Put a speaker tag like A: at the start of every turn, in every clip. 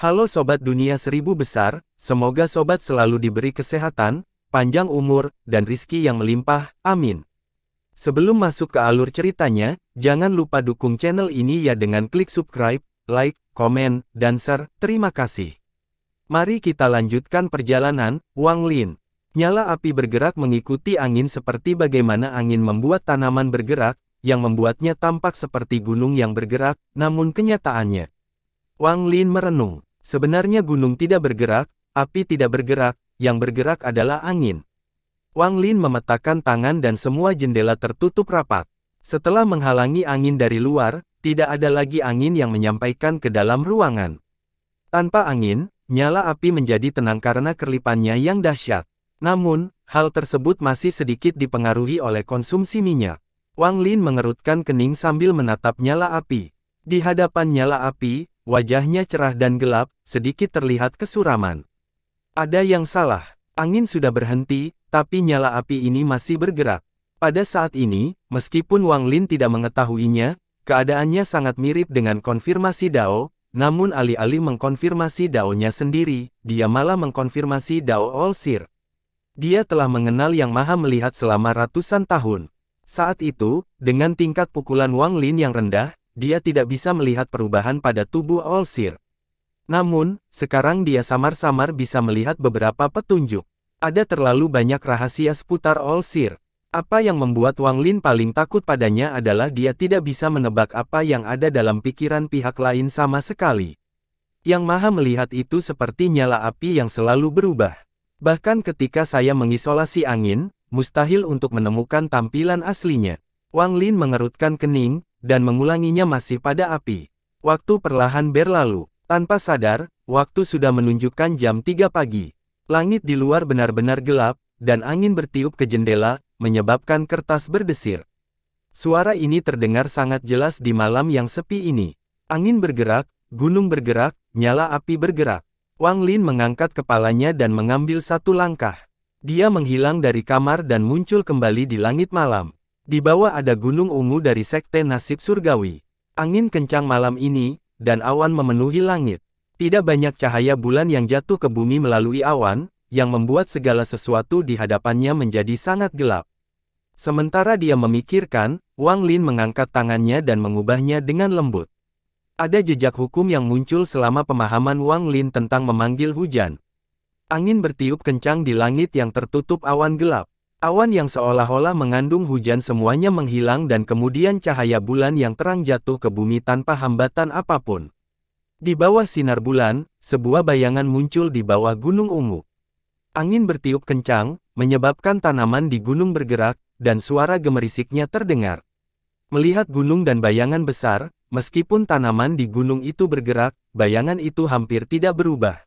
A: Halo Sobat Dunia Seribu Besar, semoga Sobat selalu diberi kesehatan, panjang umur, dan rizki yang melimpah, amin. Sebelum masuk ke alur ceritanya, jangan lupa dukung channel ini ya dengan klik subscribe, like, komen, dan share, terima kasih. Mari kita lanjutkan perjalanan, Wang Lin. Nyala api bergerak mengikuti angin seperti bagaimana angin membuat tanaman bergerak, yang membuatnya tampak seperti gunung yang bergerak, namun kenyataannya. Wang Lin merenung, sebenarnya gunung tidak bergerak, api tidak bergerak, yang bergerak adalah angin. Wang Lin memetakan tangan dan semua jendela tertutup rapat. Setelah menghalangi angin dari luar, tidak ada lagi angin yang menyampaikan ke dalam ruangan. Tanpa angin, nyala api menjadi tenang karena kerlipannya yang dahsyat. Namun, hal tersebut masih sedikit dipengaruhi oleh konsumsi minyak. Wang Lin mengerutkan kening sambil menatap nyala api. Di hadapan nyala api, wajahnya cerah dan gelap, sedikit terlihat kesuraman. Ada yang salah. Angin sudah berhenti, tapi nyala api ini masih bergerak. Pada saat ini, meskipun Wang Lin tidak mengetahuinya, keadaannya sangat mirip dengan konfirmasi Dao, namun alih-alih mengkonfirmasi Dao-nya sendiri, dia malah mengkonfirmasi Dao All-Seer. Dia telah mengenal Yang Maha Melihat selama ratusan tahun. Saat itu, dengan tingkat pukulan Wang Lin yang rendah, dia tidak bisa melihat perubahan pada tubuh All-Seer. Namun, sekarang dia samar-samar bisa melihat beberapa petunjuk. Ada terlalu banyak rahasia seputar All-Seer. Apa yang membuat Wang Lin paling takut padanya adalah dia tidak bisa menebak apa yang ada dalam pikiran pihak lain sama sekali. Yang Maha Melihat itu seperti nyala api yang selalu berubah. Bahkan ketika saya mengisolasi angin, mustahil untuk menemukan tampilan aslinya. Wang Lin mengerutkan kening, dan mengulanginya masih pada api. Waktu perlahan berlalu. Tanpa sadar, waktu sudah menunjukkan jam 3 pagi. Langit di luar benar-benar gelap, dan angin bertiup ke jendela, menyebabkan kertas berdesir. Suara ini terdengar sangat jelas di malam yang sepi ini. Angin bergerak, gunung bergerak, nyala api bergerak. Wang Lin mengangkat kepalanya dan mengambil satu langkah. Dia menghilang dari kamar dan muncul kembali di langit malam. Di bawah ada gunung ungu dari Sekte Nasib Surgawi. Angin kencang malam ini, dan awan memenuhi langit. Tidak banyak cahaya bulan yang jatuh ke bumi melalui awan, yang membuat segala sesuatu di hadapannya menjadi sangat gelap. Sementara dia memikirkan, Wang Lin mengangkat tangannya dan mengubahnya dengan lembut. Ada jejak hukum yang muncul selama pemahaman Wang Lin tentang memanggil hujan. Angin bertiup kencang di langit yang tertutup awan gelap. Awan yang seolah-olah mengandung hujan semuanya menghilang dan kemudian cahaya bulan yang terang jatuh ke bumi tanpa hambatan apapun. Di bawah sinar bulan, sebuah bayangan muncul di bawah gunung ungu. Angin bertiup kencang, menyebabkan tanaman di gunung bergerak, dan suara gemerisiknya terdengar. Melihat gunung dan bayangan besar, meskipun tanaman di gunung itu bergerak, bayangan itu hampir tidak berubah.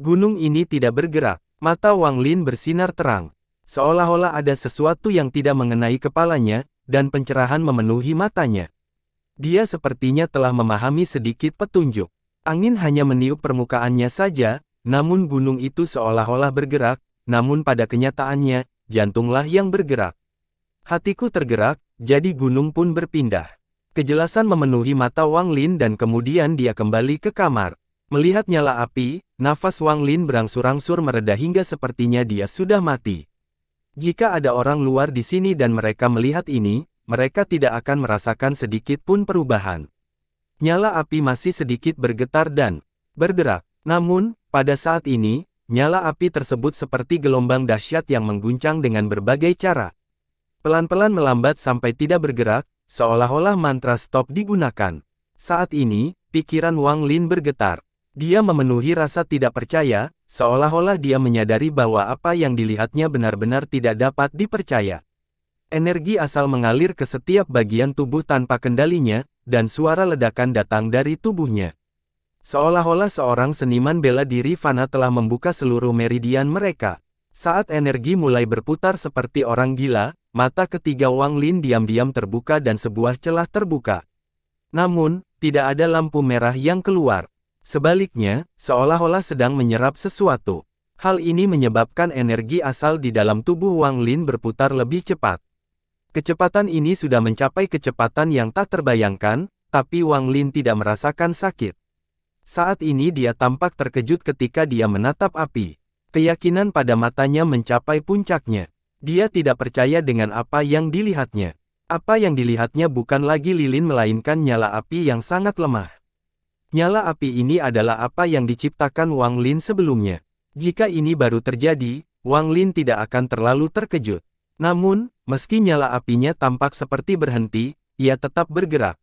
A: Gunung ini tidak bergerak. Mata Wang Lin bersinar terang. Seolah-olah ada sesuatu yang tidak mengenai kepalanya, dan pencerahan memenuhi matanya. Dia sepertinya telah memahami sedikit petunjuk. Angin hanya meniup permukaannya saja, namun gunung itu seolah-olah bergerak, namun pada kenyataannya, jantunglah yang bergerak. Hatiku tergerak, jadi gunung pun berpindah. Kejelasan memenuhi mata Wang Lin dan kemudian dia kembali ke kamar. Melihat nyala api, nafas Wang Lin berangsur-angsur mereda hingga sepertinya dia sudah mati. Jika ada orang luar di sini dan mereka melihat ini, mereka tidak akan merasakan sedikit pun perubahan. Nyala api masih sedikit bergetar dan berderak. Namun, pada saat ini, nyala api tersebut seperti gelombang dahsyat yang mengguncang dengan berbagai cara. Pelan-pelan melambat sampai tidak bergerak, seolah-olah mantra stop digunakan. Saat ini, pikiran Wang Lin bergetar. Dia memenuhi rasa tidak percaya, seolah-olah dia menyadari bahwa apa yang dilihatnya benar-benar tidak dapat dipercaya. Energi asal mengalir ke setiap bagian tubuh tanpa kendalinya, dan suara ledakan datang dari tubuhnya. Seolah-olah seorang seniman bela diri fana telah membuka seluruh meridian mereka. Saat energi mulai berputar seperti orang gila, mata ketiga Wang Lin diam-diam terbuka dan sebuah celah terbuka. Namun, tidak ada lampu merah yang keluar. Sebaliknya, seolah-olah sedang menyerap sesuatu. Hal ini menyebabkan energi asal di dalam tubuh Wang Lin berputar lebih cepat. Kecepatan ini sudah mencapai kecepatan yang tak terbayangkan, tapi Wang Lin tidak merasakan sakit. Saat ini dia tampak terkejut ketika dia menatap api. Keyakinan pada matanya mencapai puncaknya. Dia tidak percaya dengan apa yang dilihatnya. Apa yang dilihatnya bukan lagi lilin melainkan nyala api yang sangat lemah. Nyala api ini adalah apa yang diciptakan Wang Lin sebelumnya. Jika ini baru terjadi, Wang Lin tidak akan terlalu terkejut. Namun, meski nyala apinya tampak seperti berhenti, ia tetap bergerak.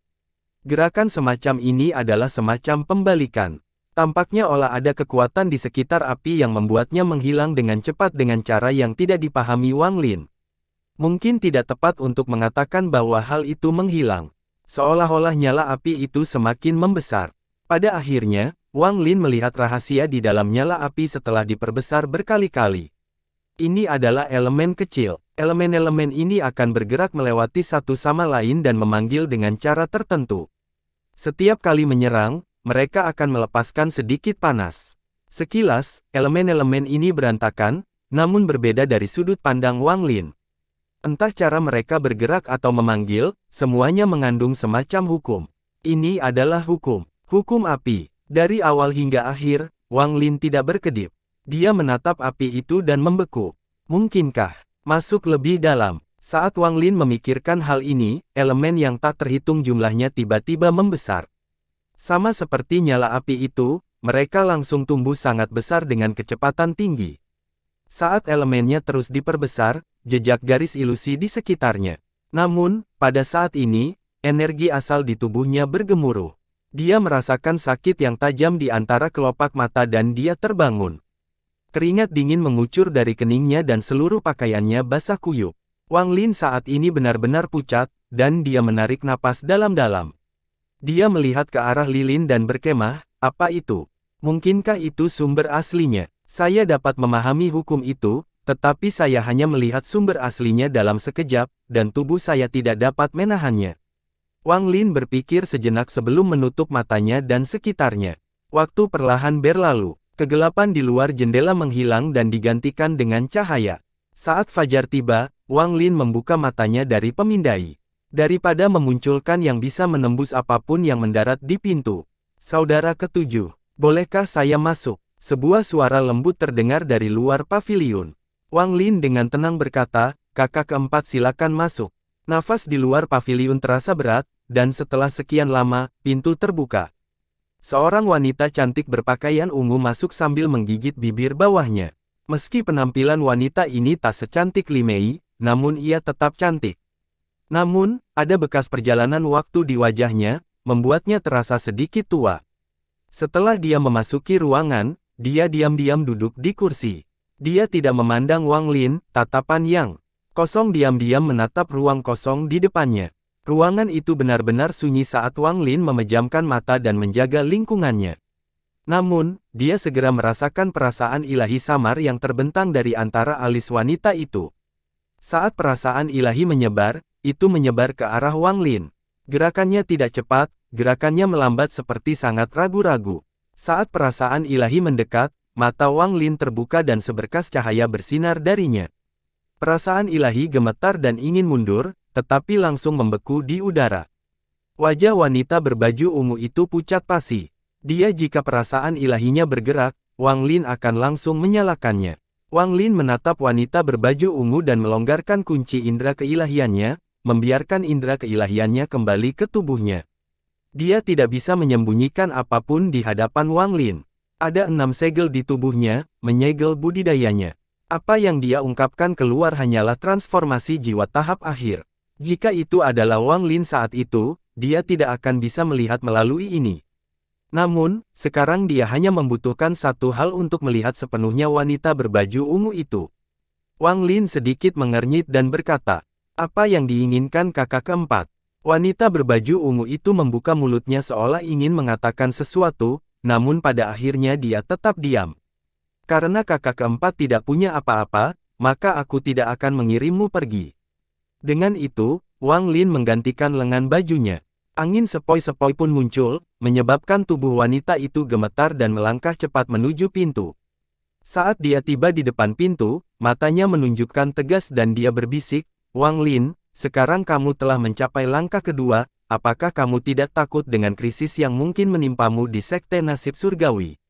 A: Gerakan semacam ini adalah semacam pembalikan. Tampaknya olah ada kekuatan di sekitar api yang membuatnya menghilang dengan cepat dengan cara yang tidak dipahami Wang Lin. Mungkin tidak tepat untuk mengatakan bahwa hal itu menghilang. Seolah-olah nyala api itu semakin membesar. Pada akhirnya, Wang Lin melihat rahasia di dalam nyala api setelah diperbesar berkali-kali. Ini adalah elemen kecil. Elemen-elemen ini akan bergerak melewati satu sama lain dan memanggil dengan cara tertentu. Setiap kali menyerang, mereka akan melepaskan sedikit panas. Sekilas, elemen-elemen ini berantakan, namun berbeda dari sudut pandang Wang Lin. Entah cara mereka bergerak atau memanggil, semuanya mengandung semacam hukum. Ini adalah hukum. Hukum api. Dari awal hingga akhir, Wang Lin tidak berkedip. Dia menatap api itu dan membeku. Mungkinkah masuk lebih dalam? Saat Wang Lin memikirkan hal ini, elemen yang tak terhitung jumlahnya tiba-tiba membesar. Sama seperti nyala api itu, mereka langsung tumbuh sangat besar dengan kecepatan tinggi. Saat elemennya terus diperbesar, jejak garis ilusi di sekitarnya. Namun, pada saat ini, energi asal di tubuhnya bergemuruh. Dia merasakan sakit yang tajam di antara kelopak mata dan dia terbangun. Keringat dingin mengucur dari keningnya dan seluruh pakaiannya basah kuyup. Wang Lin saat ini benar-benar pucat, dan dia menarik napas dalam-dalam. Dia melihat ke arah lilin dan berkemah, apa itu? Mungkinkah itu sumber aslinya? Saya dapat memahami hukum itu, tetapi saya hanya melihat sumber aslinya dalam sekejap, dan tubuh saya tidak dapat menahannya. Wang Lin berpikir sejenak sebelum menutup matanya dan sekitarnya. Waktu perlahan berlalu. Kegelapan di luar jendela menghilang dan digantikan dengan cahaya. Saat fajar tiba, Wang Lin membuka matanya dari pemindai. Daripada memunculkan yang bisa menembus apapun yang mendarat di pintu. Saudara ketujuh, bolehkah saya masuk? Sebuah suara lembut terdengar dari luar paviliun. Wang Lin dengan tenang berkata, kakak keempat silakan masuk. Nafas di luar paviliun terasa berat, dan setelah sekian lama, pintu terbuka. Seorang wanita cantik berpakaian ungu masuk sambil menggigit bibir bawahnya. Meski penampilan wanita ini tak secantik Li Mei, namun ia tetap cantik. Namun, ada bekas perjalanan waktu di wajahnya, membuatnya terasa sedikit tua. Setelah dia memasuki ruangan, dia diam-diam duduk di kursi. Dia tidak memandang Wang Lin, tatapan yang kosong diam-diam menatap ruang kosong di depannya. Ruangan itu benar-benar sunyi saat Wang Lin memejamkan mata dan menjaga lingkungannya. Namun, dia segera merasakan perasaan ilahi samar yang terbentang dari antara alis wanita itu. Saat perasaan ilahi menyebar, itu menyebar ke arah Wang Lin. Gerakannya tidak cepat, gerakannya melambat seperti sangat ragu-ragu. Saat perasaan ilahi mendekat, mata Wang Lin terbuka dan seberkas cahaya bersinar darinya. Perasaan ilahi gemetar dan ingin mundur, tetapi langsung membeku di udara. Wajah wanita berbaju ungu itu pucat pasi. Dia jika perasaan ilahinya bergerak, Wang Lin akan langsung menyalakannya. Wang Lin menatap wanita berbaju ungu dan melonggarkan kunci indera keilahiannya, membiarkan indera keilahiannya kembali ke tubuhnya. Dia tidak bisa menyembunyikan apapun di hadapan Wang Lin. Ada 6 segel di tubuhnya, menyegel budidayanya. Apa yang dia ungkapkan keluar hanyalah transformasi jiwa tahap akhir. Jika itu adalah Wang Lin saat itu, dia tidak akan bisa melihat melalui ini. Namun, sekarang dia hanya membutuhkan satu hal untuk melihat sepenuhnya wanita berbaju ungu itu. Wang Lin sedikit mengernyit dan berkata, apa yang diinginkan kakak keempat? Wanita berbaju ungu itu membuka mulutnya seolah ingin mengatakan sesuatu, namun pada akhirnya dia tetap diam. Karena kakak keempat tidak punya apa-apa, maka aku tidak akan mengirimmu pergi. Dengan itu, Wang Lin menggantikan lengan bajunya. Angin sepoi-sepoi pun muncul, menyebabkan tubuh wanita itu gemetar dan melangkah cepat menuju pintu. Saat dia tiba di depan pintu, matanya menunjukkan tegas dan dia berbisik, Wang Lin, sekarang kamu telah mencapai langkah kedua, apakah kamu tidak takut dengan krisis yang mungkin menimpamu di Sekte Nasib Surgawi?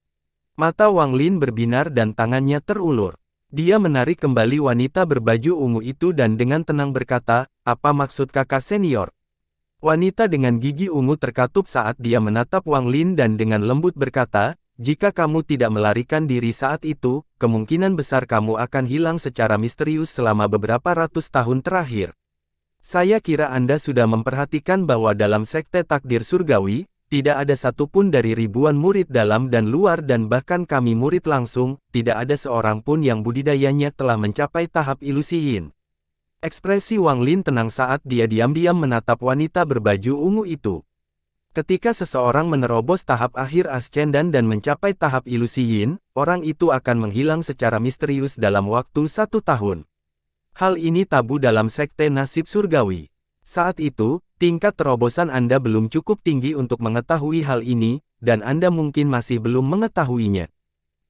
A: Mata Wang Lin berbinar dan tangannya terulur. Dia menarik kembali wanita berbaju ungu itu dan dengan tenang berkata, apa maksud kakak senior? Wanita dengan gigi ungu terkatup saat dia menatap Wang Lin dan dengan lembut berkata, jika kamu tidak melarikan diri saat itu, kemungkinan besar kamu akan hilang secara misterius selama beberapa ratus tahun terakhir. Saya kira Anda sudah memperhatikan bahwa dalam Sekte Takdir Surgawi, tidak ada satupun dari ribuan murid dalam dan luar dan bahkan kami murid langsung, tidak ada seorang pun yang budidayanya telah mencapai tahap ilusi yin. Ekspresi Wang Lin tenang saat dia diam-diam menatap wanita berbaju ungu itu. Ketika seseorang menerobos tahap akhir ascendan dan mencapai tahap ilusi yin, orang itu akan menghilang secara misterius dalam waktu 1 tahun. Hal ini tabu dalam Sekte Nasib Surgawi. Saat itu, tingkat terobosan Anda belum cukup tinggi untuk mengetahui hal ini, dan Anda mungkin masih belum mengetahuinya.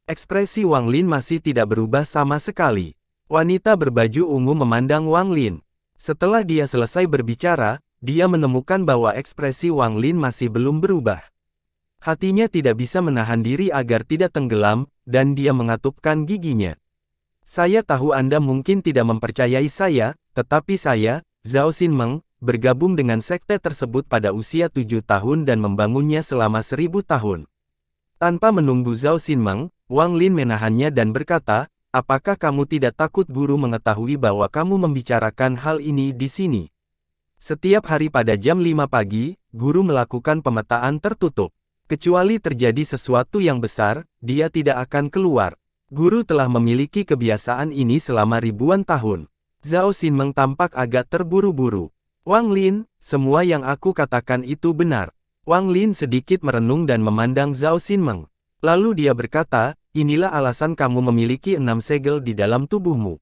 A: Ekspresi Wang Lin masih tidak berubah sama sekali. Wanita berbaju ungu memandang Wang Lin. Setelah dia selesai berbicara, dia menemukan bahwa ekspresi Wang Lin masih belum berubah. Hatinya tidak bisa menahan diri agar tidak tenggelam, dan dia mengatupkan giginya. Saya tahu Anda mungkin tidak mempercayai saya, tetapi saya, Zhao Xinmeng, bergabung dengan sekte tersebut pada usia 7 tahun dan membangunnya selama 1000 tahun. Tanpa menunggu Zhao Xinmeng, Wang Lin menahannya dan berkata, apakah kamu tidak takut guru mengetahui bahwa kamu membicarakan hal ini di sini? Setiap hari pada jam 5 pagi, guru melakukan pemetaan tertutup. Kecuali terjadi sesuatu yang besar, dia tidak akan keluar. Guru telah memiliki kebiasaan ini selama ribuan tahun. Zhao Xinmeng tampak agak terburu-buru. Wang Lin, semua yang aku katakan itu benar. Wang Lin sedikit merenung dan memandang Zhao Xinmeng. Lalu dia berkata, inilah alasan kamu memiliki 6 segel di dalam tubuhmu.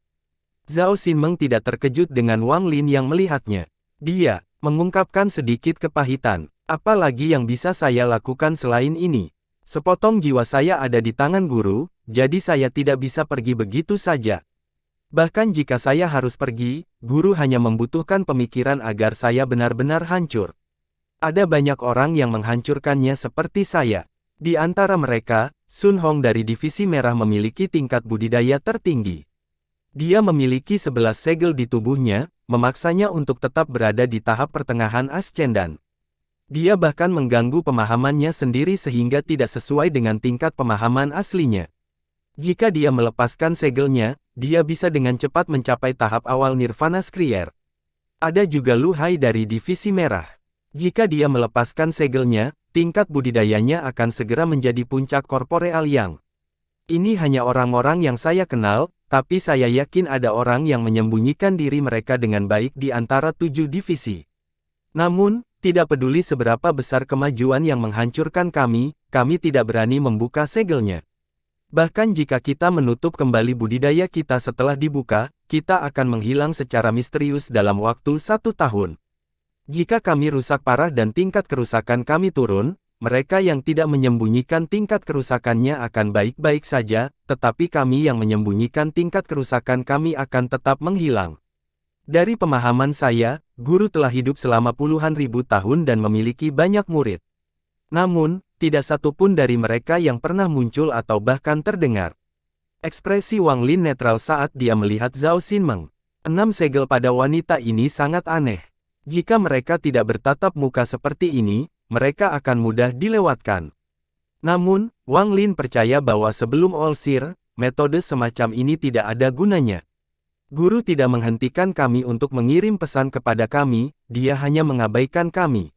A: Zhao Xinmeng tidak terkejut dengan Wang Lin yang melihatnya. Dia mengungkapkan sedikit kepahitan. Apa lagi yang bisa saya lakukan selain ini? Sepotong jiwa saya ada di tangan guru, jadi saya tidak bisa pergi begitu saja. Bahkan jika saya harus pergi, guru hanya membutuhkan pemikiran agar saya benar-benar hancur. Ada banyak orang yang menghancurkannya seperti saya. Di antara mereka, Sun Hong dari Divisi Merah memiliki tingkat budidaya tertinggi. Dia memiliki 11 segel di tubuhnya, memaksanya untuk tetap berada di tahap pertengahan ascendan. Dia bahkan mengganggu pemahamannya sendiri sehingga tidak sesuai dengan tingkat pemahaman aslinya. Jika dia melepaskan segelnya, dia bisa dengan cepat mencapai tahap awal Nirvana Skrier. Ada juga Lu Hai dari Divisi Merah. Jika dia melepaskan segelnya, tingkat budidayanya akan segera menjadi puncak korporeal yang. Ini hanya orang-orang yang saya kenal, tapi saya yakin ada orang yang menyembunyikan diri mereka dengan baik di antara 7 divisi. Namun, tidak peduli seberapa besar kemajuan yang menghancurkan kami tidak berani membuka segelnya. Bahkan jika kita menutup kembali budidaya kita setelah dibuka, kita akan menghilang secara misterius dalam waktu 1 tahun. Jika kami rusak parah dan tingkat kerusakan kami turun, mereka yang tidak menyembunyikan tingkat kerusakannya akan baik-baik saja, tetapi kami yang menyembunyikan tingkat kerusakan kami akan tetap menghilang. Dari pemahaman saya, guru telah hidup selama puluhan ribu tahun dan memiliki banyak murid. Namun, tidak satupun dari mereka yang pernah muncul atau bahkan terdengar. Ekspresi Wang Lin netral saat dia melihat Zhao Xinmeng. 6 segel pada wanita ini sangat aneh. Jika mereka tidak bertatap muka seperti ini, mereka akan mudah dilewatkan. Namun, Wang Lin percaya bahwa sebelum All-Seer, metode semacam ini tidak ada gunanya. Guru tidak menghentikan kami untuk mengirim pesan kepada kami, dia hanya mengabaikan kami.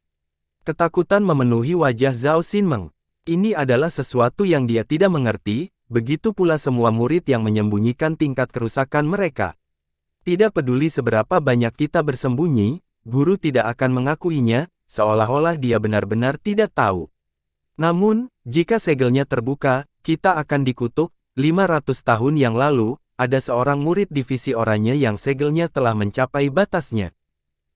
A: Ketakutan memenuhi wajah Zhao Xinmeng. Ini adalah sesuatu yang dia tidak mengerti, begitu pula semua murid yang menyembunyikan tingkat kerusakan mereka. Tidak peduli seberapa banyak kita bersembunyi, guru tidak akan mengakuinya, seolah-olah dia benar-benar tidak tahu. Namun, jika segelnya terbuka, kita akan dikutuk. 500 tahun yang lalu, ada seorang murid divisi oranye yang segelnya telah mencapai batasnya.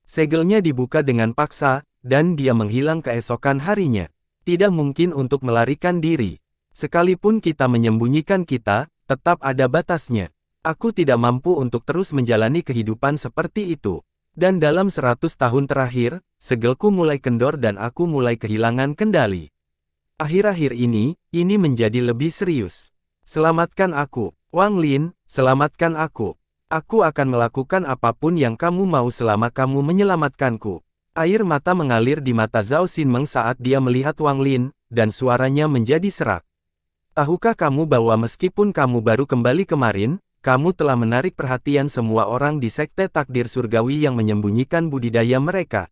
A: Segelnya dibuka dengan paksa, dan dia menghilang keesokan harinya. Tidak mungkin untuk melarikan diri. Sekalipun kita menyembunyikan kita, tetap ada batasnya. Aku tidak mampu untuk terus menjalani kehidupan seperti itu. Dan dalam 100 tahun terakhir, segelku mulai kendor dan aku mulai kehilangan kendali. Akhir-akhir ini menjadi lebih serius. Selamatkan aku, Wang Lin, selamatkan aku. Aku akan melakukan apapun yang kamu mau selama kamu menyelamatkanku. Air mata mengalir di mata Zhao Xinmeng saat dia melihat Wang Lin, dan suaranya menjadi serak. Tahukah kamu bahwa meskipun kamu baru kembali kemarin, kamu telah menarik perhatian semua orang di Sekte Takdir Surgawi yang menyembunyikan budidaya mereka.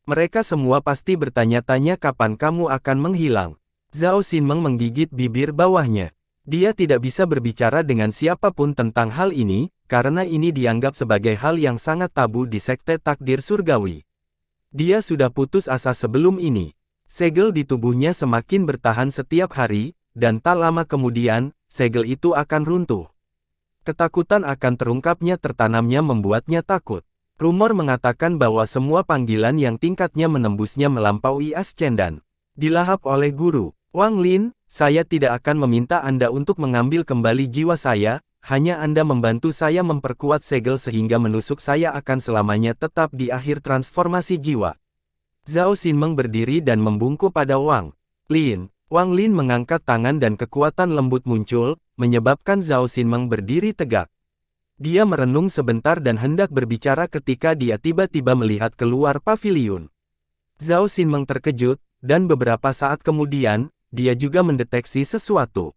A: Mereka semua pasti bertanya-tanya kapan kamu akan menghilang. Zhao Xinmeng menggigit bibir bawahnya. Dia tidak bisa berbicara dengan siapapun tentang hal ini, karena ini dianggap sebagai hal yang sangat tabu di Sekte Takdir Surgawi. Dia sudah putus asa sebelum ini. Segel di tubuhnya semakin bertahan setiap hari, dan tak lama kemudian, segel itu akan runtuh. Ketakutan akan terungkapnya tertanamnya membuatnya takut. Rumor mengatakan bahwa semua panggilan yang tingkatnya menembusnya melampaui ascendan. Dilahap oleh guru. Wang Lin, saya tidak akan meminta Anda untuk mengambil kembali jiwa saya, hanya Anda membantu saya memperkuat segel sehingga menusuk saya akan selamanya tetap di akhir transformasi jiwa. Zhao Xinmeng berdiri dan membungkuk pada Wang Lin. Wang Lin mengangkat tangan dan kekuatan lembut muncul, menyebabkan Zhao Xinmeng berdiri tegak. Dia merenung sebentar dan hendak berbicara ketika dia tiba-tiba melihat keluar paviliun. Zhao Xinmeng terkejut, dan beberapa saat kemudian, dia juga mendeteksi sesuatu.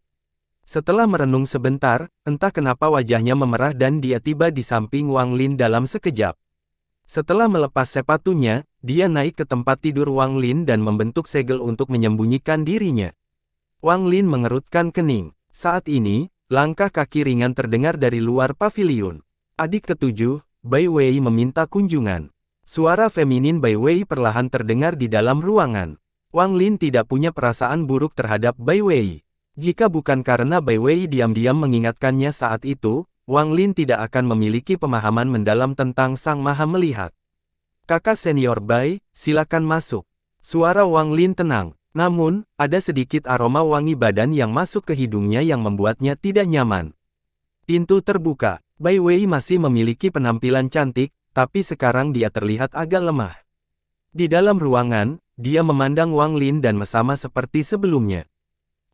A: Setelah merenung sebentar, entah kenapa wajahnya memerah dan dia tiba di samping Wang Lin dalam sekejap. Setelah melepas sepatunya, dia naik ke tempat tidur Wang Lin dan membentuk segel untuk menyembunyikan dirinya. Wang Lin mengerutkan kening. Saat ini, langkah kaki ringan terdengar dari luar paviliun. Adik ketujuh, Bai Wei meminta kunjungan. Suara feminin Bai Wei perlahan terdengar di dalam ruangan. Wang Lin tidak punya perasaan buruk terhadap Bai Wei. Jika bukan karena Bai Wei diam-diam mengingatkannya saat itu, Wang Lin tidak akan memiliki pemahaman mendalam tentang Sang Maha Melihat. Kakak senior Bai, silakan masuk. Suara Wang Lin tenang, namun, ada sedikit aroma wangi badan yang masuk ke hidungnya yang membuatnya tidak nyaman. Pintu terbuka, Bai Wei masih memiliki penampilan cantik, tapi sekarang dia terlihat agak lemah. Di dalam ruangan, dia memandang Wang Lin dan sama seperti sebelumnya.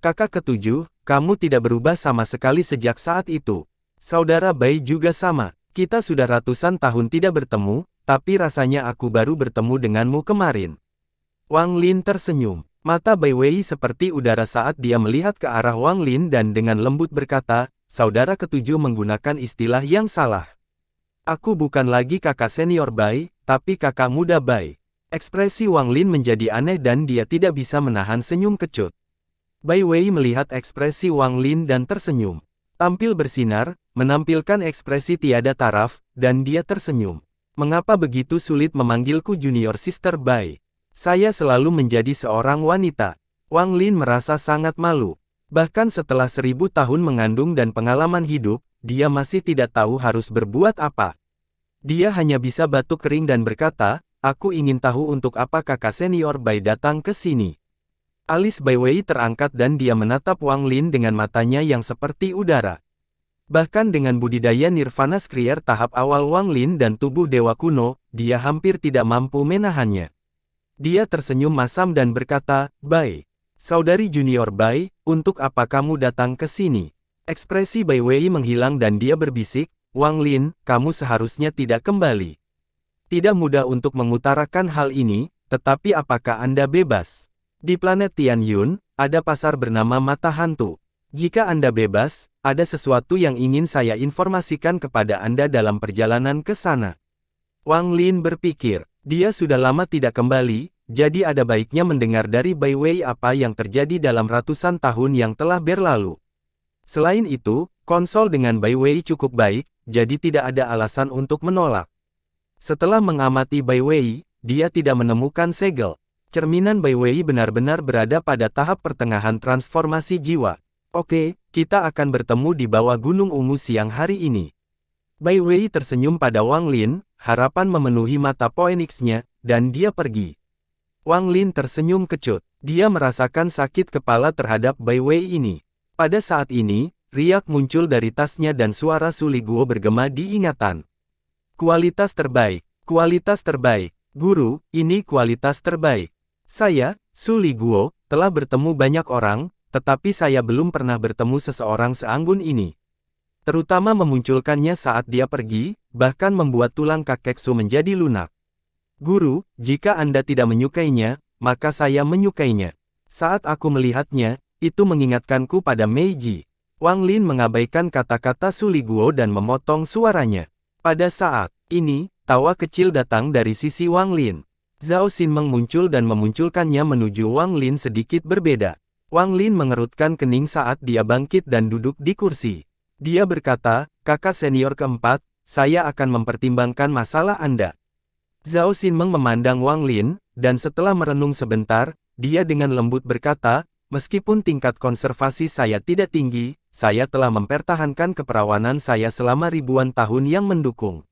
A: Kakak ketujuh, kamu tidak berubah sama sekali sejak saat itu. Saudara Bai juga sama, kita sudah ratusan tahun tidak bertemu, tapi rasanya aku baru bertemu denganmu kemarin. Wang Lin tersenyum, mata Bai Wei seperti udara saat dia melihat ke arah Wang Lin dan dengan lembut berkata, saudara ketujuh menggunakan istilah yang salah. Aku bukan lagi kakak senior Bai, tapi kakak muda Bai. Ekspresi Wang Lin menjadi aneh dan dia tidak bisa menahan senyum kecut. Bai Wei melihat ekspresi Wang Lin dan tersenyum. Tampil bersinar, menampilkan ekspresi tiada taraf, dan dia tersenyum. Mengapa begitu sulit memanggilku Junior Sister Bai? Saya selalu menjadi seorang wanita. Wang Lin merasa sangat malu. Bahkan setelah 1000 tahun mengandung dan pengalaman hidup, dia masih tidak tahu harus berbuat apa. Dia hanya bisa batuk kering dan berkata, aku ingin tahu untuk apa kakak senior Bai datang ke sini. Alis Bai Wei terangkat dan dia menatap Wang Lin dengan matanya yang seperti udara. Bahkan dengan budidaya Nirvana Skrier tahap awal Wang Lin dan tubuh dewa kuno, dia hampir tidak mampu menahannya. Dia tersenyum masam dan berkata, Bai, saudari junior Bai, untuk apa kamu datang ke sini? Ekspresi Bai Wei menghilang dan dia berbisik, Wang Lin, kamu seharusnya tidak kembali. Tidak mudah untuk mengutarakan hal ini, tetapi apakah Anda bebas? Di planet Tianyun, ada pasar bernama Mata Hantu. Jika Anda bebas, ada sesuatu yang ingin saya informasikan kepada Anda dalam perjalanan ke sana. Wang Lin berpikir, dia sudah lama tidak kembali, jadi ada baiknya mendengar dari Bai Wei apa yang terjadi dalam ratusan tahun yang telah berlalu. Selain itu, konsol dengan Bai Wei cukup baik, jadi tidak ada alasan untuk menolak. Setelah mengamati Bai Wei, dia tidak menemukan segel. Cerminan Bai Wei benar-benar berada pada tahap pertengahan transformasi jiwa. Oke, kita akan bertemu di bawah Gunung Ungu siang hari ini. Bai Wei tersenyum pada Wang Lin, harapan memenuhi mata Phoenix-nya, dan dia pergi. Wang Lin tersenyum kecut. Dia merasakan sakit kepala terhadap Bai Wei ini. Pada saat ini, riak muncul dari tasnya dan suara Suli Guo bergema di ingatan. Kualitas terbaik. Kualitas terbaik. Guru, ini kualitas terbaik. Saya, Su Li Guo, telah bertemu banyak orang, tetapi saya belum pernah bertemu seseorang seanggun ini. Terutama memunculkannya saat dia pergi, bahkan membuat tulang kakeksu menjadi lunak. Guru, jika Anda tidak menyukainya, maka saya menyukainya. Saat aku melihatnya, itu mengingatkanku pada Meiji. Wang Lin mengabaikan kata-kata Su Li Guo dan memotong suaranya. Pada saat ini, tawa kecil datang dari sisi Wang Lin. Zhao Xinmeng muncul dan memunculkannya menuju Wang Lin sedikit berbeda. Wang Lin mengerutkan kening saat dia bangkit dan duduk di kursi. Dia berkata, kakak senior keempat, saya akan mempertimbangkan masalah Anda. Zhao Xinmeng memandang Wang Lin, dan setelah merenung sebentar, dia dengan lembut berkata, meskipun tingkat konservasi saya tidak tinggi, saya telah mempertahankan keperawanan saya selama ribuan tahun yang mendukung.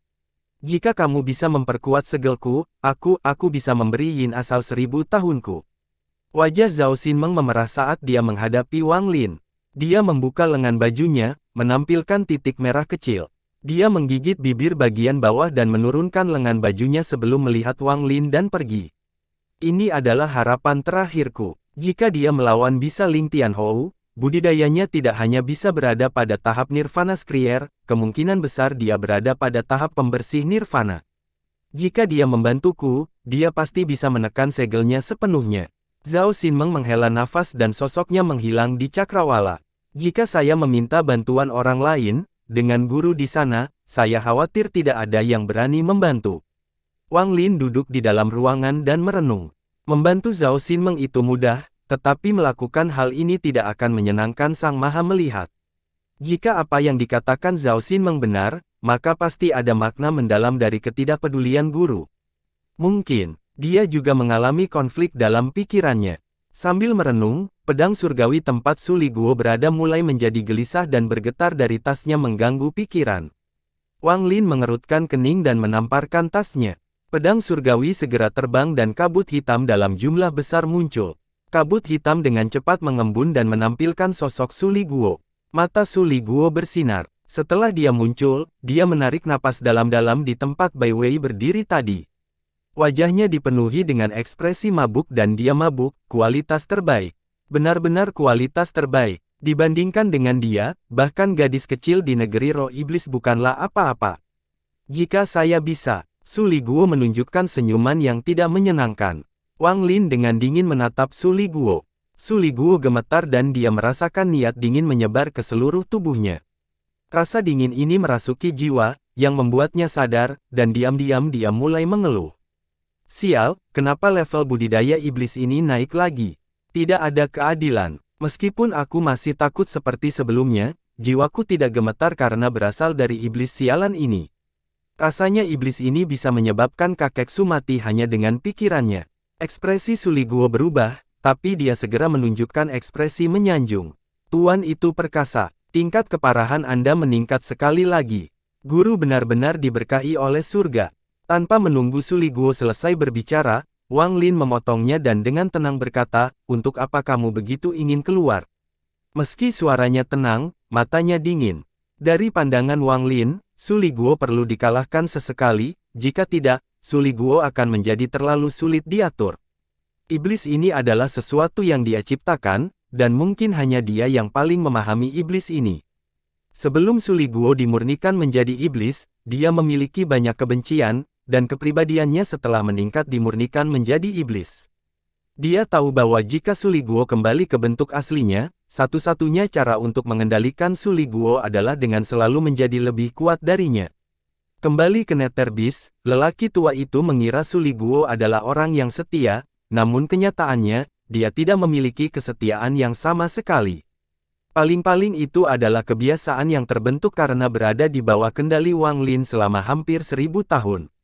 A: Jika kamu bisa memperkuat segelku, aku bisa memberi yin asal 1000 tahunku. Wajah Zhao Xinmeng memerah saat dia menghadapi Wang Lin. Dia membuka lengan bajunya, menampilkan titik merah kecil. Dia menggigit bibir bagian bawah dan menurunkan lengan bajunya sebelum melihat Wang Lin dan pergi. Ini adalah harapan terakhirku. Jika dia melawan bisa Ling Tianhou, budidayanya tidak hanya bisa berada pada tahap Nirvana Skrier, kemungkinan besar dia berada pada tahap pembersih Nirvana. Jika dia membantuku, dia pasti bisa menekan segelnya sepenuhnya. Zhao Xinmeng menghela nafas dan sosoknya menghilang di cakrawala. Jika saya meminta bantuan orang lain, dengan guru di sana, saya khawatir tidak ada yang berani membantu. Wang Lin duduk di dalam ruangan dan merenung. Membantu Zhao Xinmeng itu mudah, tetapi melakukan hal ini tidak akan menyenangkan Sang Maha Melihat. Jika apa yang dikatakan Zhao Xinmeng benar, maka pasti ada makna mendalam dari ketidakpedulian guru. Mungkin, dia juga mengalami konflik dalam pikirannya. Sambil merenung, pedang surgawi tempat Su Li Guo berada mulai menjadi gelisah dan bergetar dari tasnya mengganggu pikiran. Wang Lin mengerutkan kening dan menamparkan tasnya. Pedang surgawi segera terbang dan kabut hitam dalam jumlah besar muncul. Kabut hitam dengan cepat mengembun dan menampilkan sosok Su Li Guo. Mata Su Li Guo bersinar. Setelah dia muncul, dia menarik napas dalam-dalam di tempat Bai Wei berdiri tadi. Wajahnya dipenuhi dengan ekspresi mabuk dan dia mabuk, kualitas terbaik. Benar-benar kualitas terbaik. Dibandingkan dengan dia, bahkan gadis kecil di negeri roh iblis bukanlah apa-apa. Jika saya bisa, Su Li Guo menunjukkan senyuman yang tidak menyenangkan. Wang Lin dengan dingin menatap Su Li Guo. Su Li Guo gemetar dan dia merasakan niat dingin menyebar ke seluruh tubuhnya. Rasa dingin ini merasuki jiwa, yang membuatnya sadar, dan diam-diam dia mulai mengeluh. Sial, kenapa level budidaya iblis ini naik lagi? Tidak ada keadilan. Meskipun aku masih takut seperti sebelumnya, jiwaku tidak gemetar karena berasal dari iblis sialan ini. Rasanya iblis ini bisa menyebabkan kakeksu mati hanya dengan pikirannya. Ekspresi Su Li Guo berubah, tapi dia segera menunjukkan ekspresi menyanjung. Tuan itu perkasa, tingkat keparahan Anda meningkat sekali lagi. Guru benar-benar diberkahi oleh surga. Tanpa menunggu Su Li Guo selesai berbicara, Wang Lin memotongnya dan dengan tenang berkata, untuk apa kamu begitu ingin keluar? Meski suaranya tenang, matanya dingin. Dari pandangan Wang Lin, Su Li Guo perlu dikalahkan sesekali, jika tidak, Su Li Guo akan menjadi terlalu sulit diatur. Iblis ini adalah sesuatu yang dia ciptakan, dan mungkin hanya dia yang paling memahami iblis ini. Sebelum Su Li Guo dimurnikan menjadi iblis, dia memiliki banyak kebencian, dan kepribadiannya setelah meningkat dimurnikan menjadi iblis. Dia tahu bahwa jika Su Li Guo kembali ke bentuk aslinya, satu-satunya cara untuk mengendalikan Su Li Guo adalah dengan selalu menjadi lebih kuat darinya. Kembali ke Netherbis, lelaki tua itu mengira Su Li Guo adalah orang yang setia, namun kenyataannya, dia tidak memiliki kesetiaan yang sama sekali. Paling-paling itu adalah kebiasaan yang terbentuk karena berada di bawah kendali Wang Lin selama hampir 1000 tahun.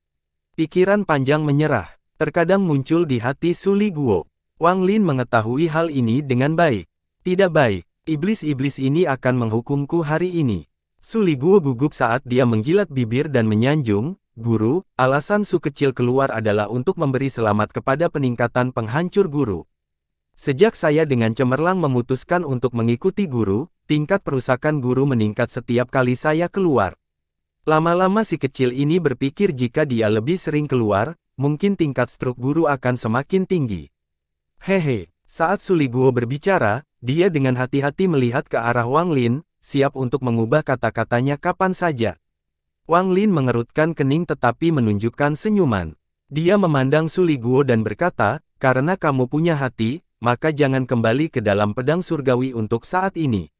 A: Pikiran panjang menyerah, terkadang muncul di hati Su Li Guo. Wang Lin mengetahui hal ini dengan baik. Tidak baik, iblis-iblis ini akan menghukumku hari ini. Su Li Guo gugup saat dia menjilat bibir dan menyanjung, Guru, alasan Su kecil keluar adalah untuk memberi selamat kepada peningkatan penghancur guru. Sejak saya dengan cemerlang memutuskan untuk mengikuti guru, tingkat perusakan guru meningkat setiap kali saya keluar. Lama-lama si kecil ini berpikir jika dia lebih sering keluar, mungkin tingkat stroke guru akan semakin tinggi. Hehe, saat Su Liguo berbicara, dia dengan hati-hati melihat ke arah Wang Lin, siap untuk mengubah kata-katanya kapan saja. Wang Lin mengerutkan kening tetapi menunjukkan senyuman. Dia memandang Su Liguo dan berkata, karena kamu punya hati, maka jangan kembali ke dalam pedang surgawi untuk saat ini.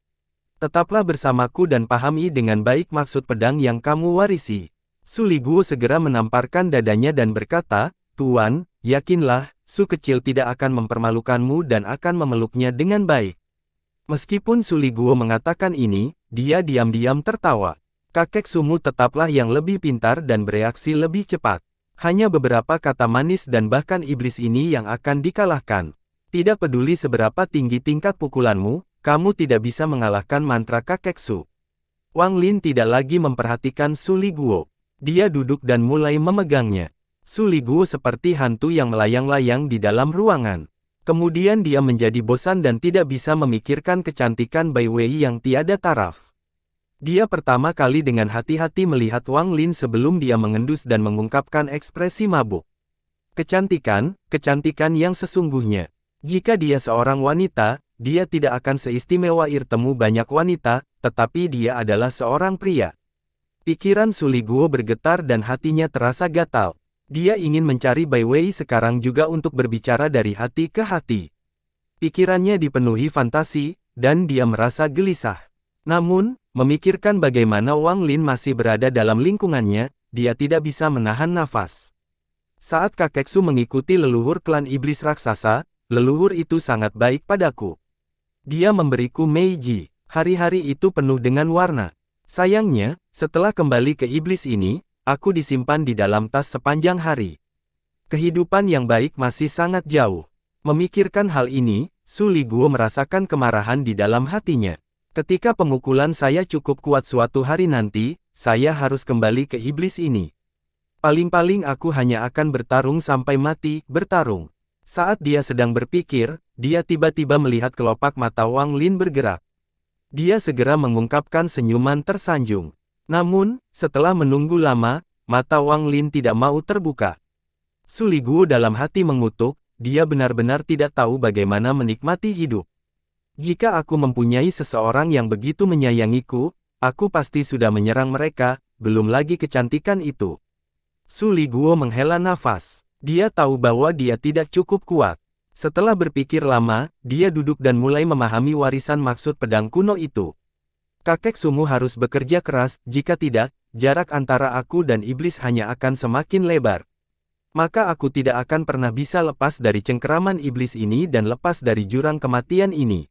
A: Tetaplah bersamaku dan pahami dengan baik maksud pedang yang kamu warisi. Su Liguo segera menamparkan dadanya dan berkata, Tuan, yakinlah, Su kecil tidak akan mempermalukanmu dan akan memeluknya dengan baik. Meskipun Su Liguo mengatakan ini, dia diam-diam tertawa. Kakek Sumu tetaplah yang lebih pintar dan bereaksi lebih cepat. Hanya beberapa kata manis dan bahkan iblis ini yang akan dikalahkan. Tidak peduli seberapa tinggi tingkat pukulanmu, kamu tidak bisa mengalahkan mantra kakek Su. Wang Lin tidak lagi memperhatikan Su Liguo. Dia duduk dan mulai memegangnya. Su Liguo seperti hantu yang melayang-layang di dalam ruangan. Kemudian dia menjadi bosan dan tidak bisa memikirkan kecantikan Bai Wei yang tiada taraf. Dia pertama kali dengan hati-hati melihat Wang Lin sebelum dia mengendus dan mengungkapkan ekspresi mabuk. Kecantikan yang sesungguhnya. Jika dia seorang wanita, dia tidak akan seistimewa temu banyak wanita, tetapi dia adalah seorang pria. Pikiran Su Liguo bergetar dan hatinya terasa gatal. Dia ingin mencari Bai Wei sekarang juga untuk berbicara dari hati ke hati. Pikirannya dipenuhi fantasi, dan dia merasa gelisah. Namun, memikirkan bagaimana Wang Lin masih berada dalam lingkungannya, dia tidak bisa menahan nafas. Saat kakek Su mengikuti leluhur klan iblis raksasa, leluhur itu sangat baik padaku. Dia memberiku Meiji. Hari-hari itu penuh dengan warna. Sayangnya, setelah kembali ke iblis ini, aku disimpan di dalam tas sepanjang hari. Kehidupan yang baik masih sangat jauh. Memikirkan hal ini, Su Liguo merasakan kemarahan di dalam hatinya. Ketika pemukulan saya cukup kuat suatu hari nanti, saya harus kembali ke iblis ini. Paling-paling aku hanya akan bertarung sampai mati, bertarung. Saat dia sedang berpikir, dia tiba-tiba melihat kelopak mata Wang Lin bergerak. Dia segera mengungkapkan senyuman tersanjung. Namun, setelah menunggu lama, mata Wang Lin tidak mau terbuka. Su Liguo dalam hati mengutuk, dia benar-benar tidak tahu bagaimana menikmati hidup. Jika aku mempunyai seseorang yang begitu menyayangiku, aku pasti sudah menyerang mereka, belum lagi kecantikan itu. Su Liguo menghela nafas. Dia tahu bahwa dia tidak cukup kuat. Setelah berpikir lama, dia duduk dan mulai memahami warisan maksud pedang kuno itu. Kakek Sumu harus bekerja keras, jika tidak, jarak antara aku dan iblis hanya akan semakin lebar. Maka aku tidak akan pernah bisa lepas dari cengkeraman iblis ini dan lepas dari jurang kematian ini.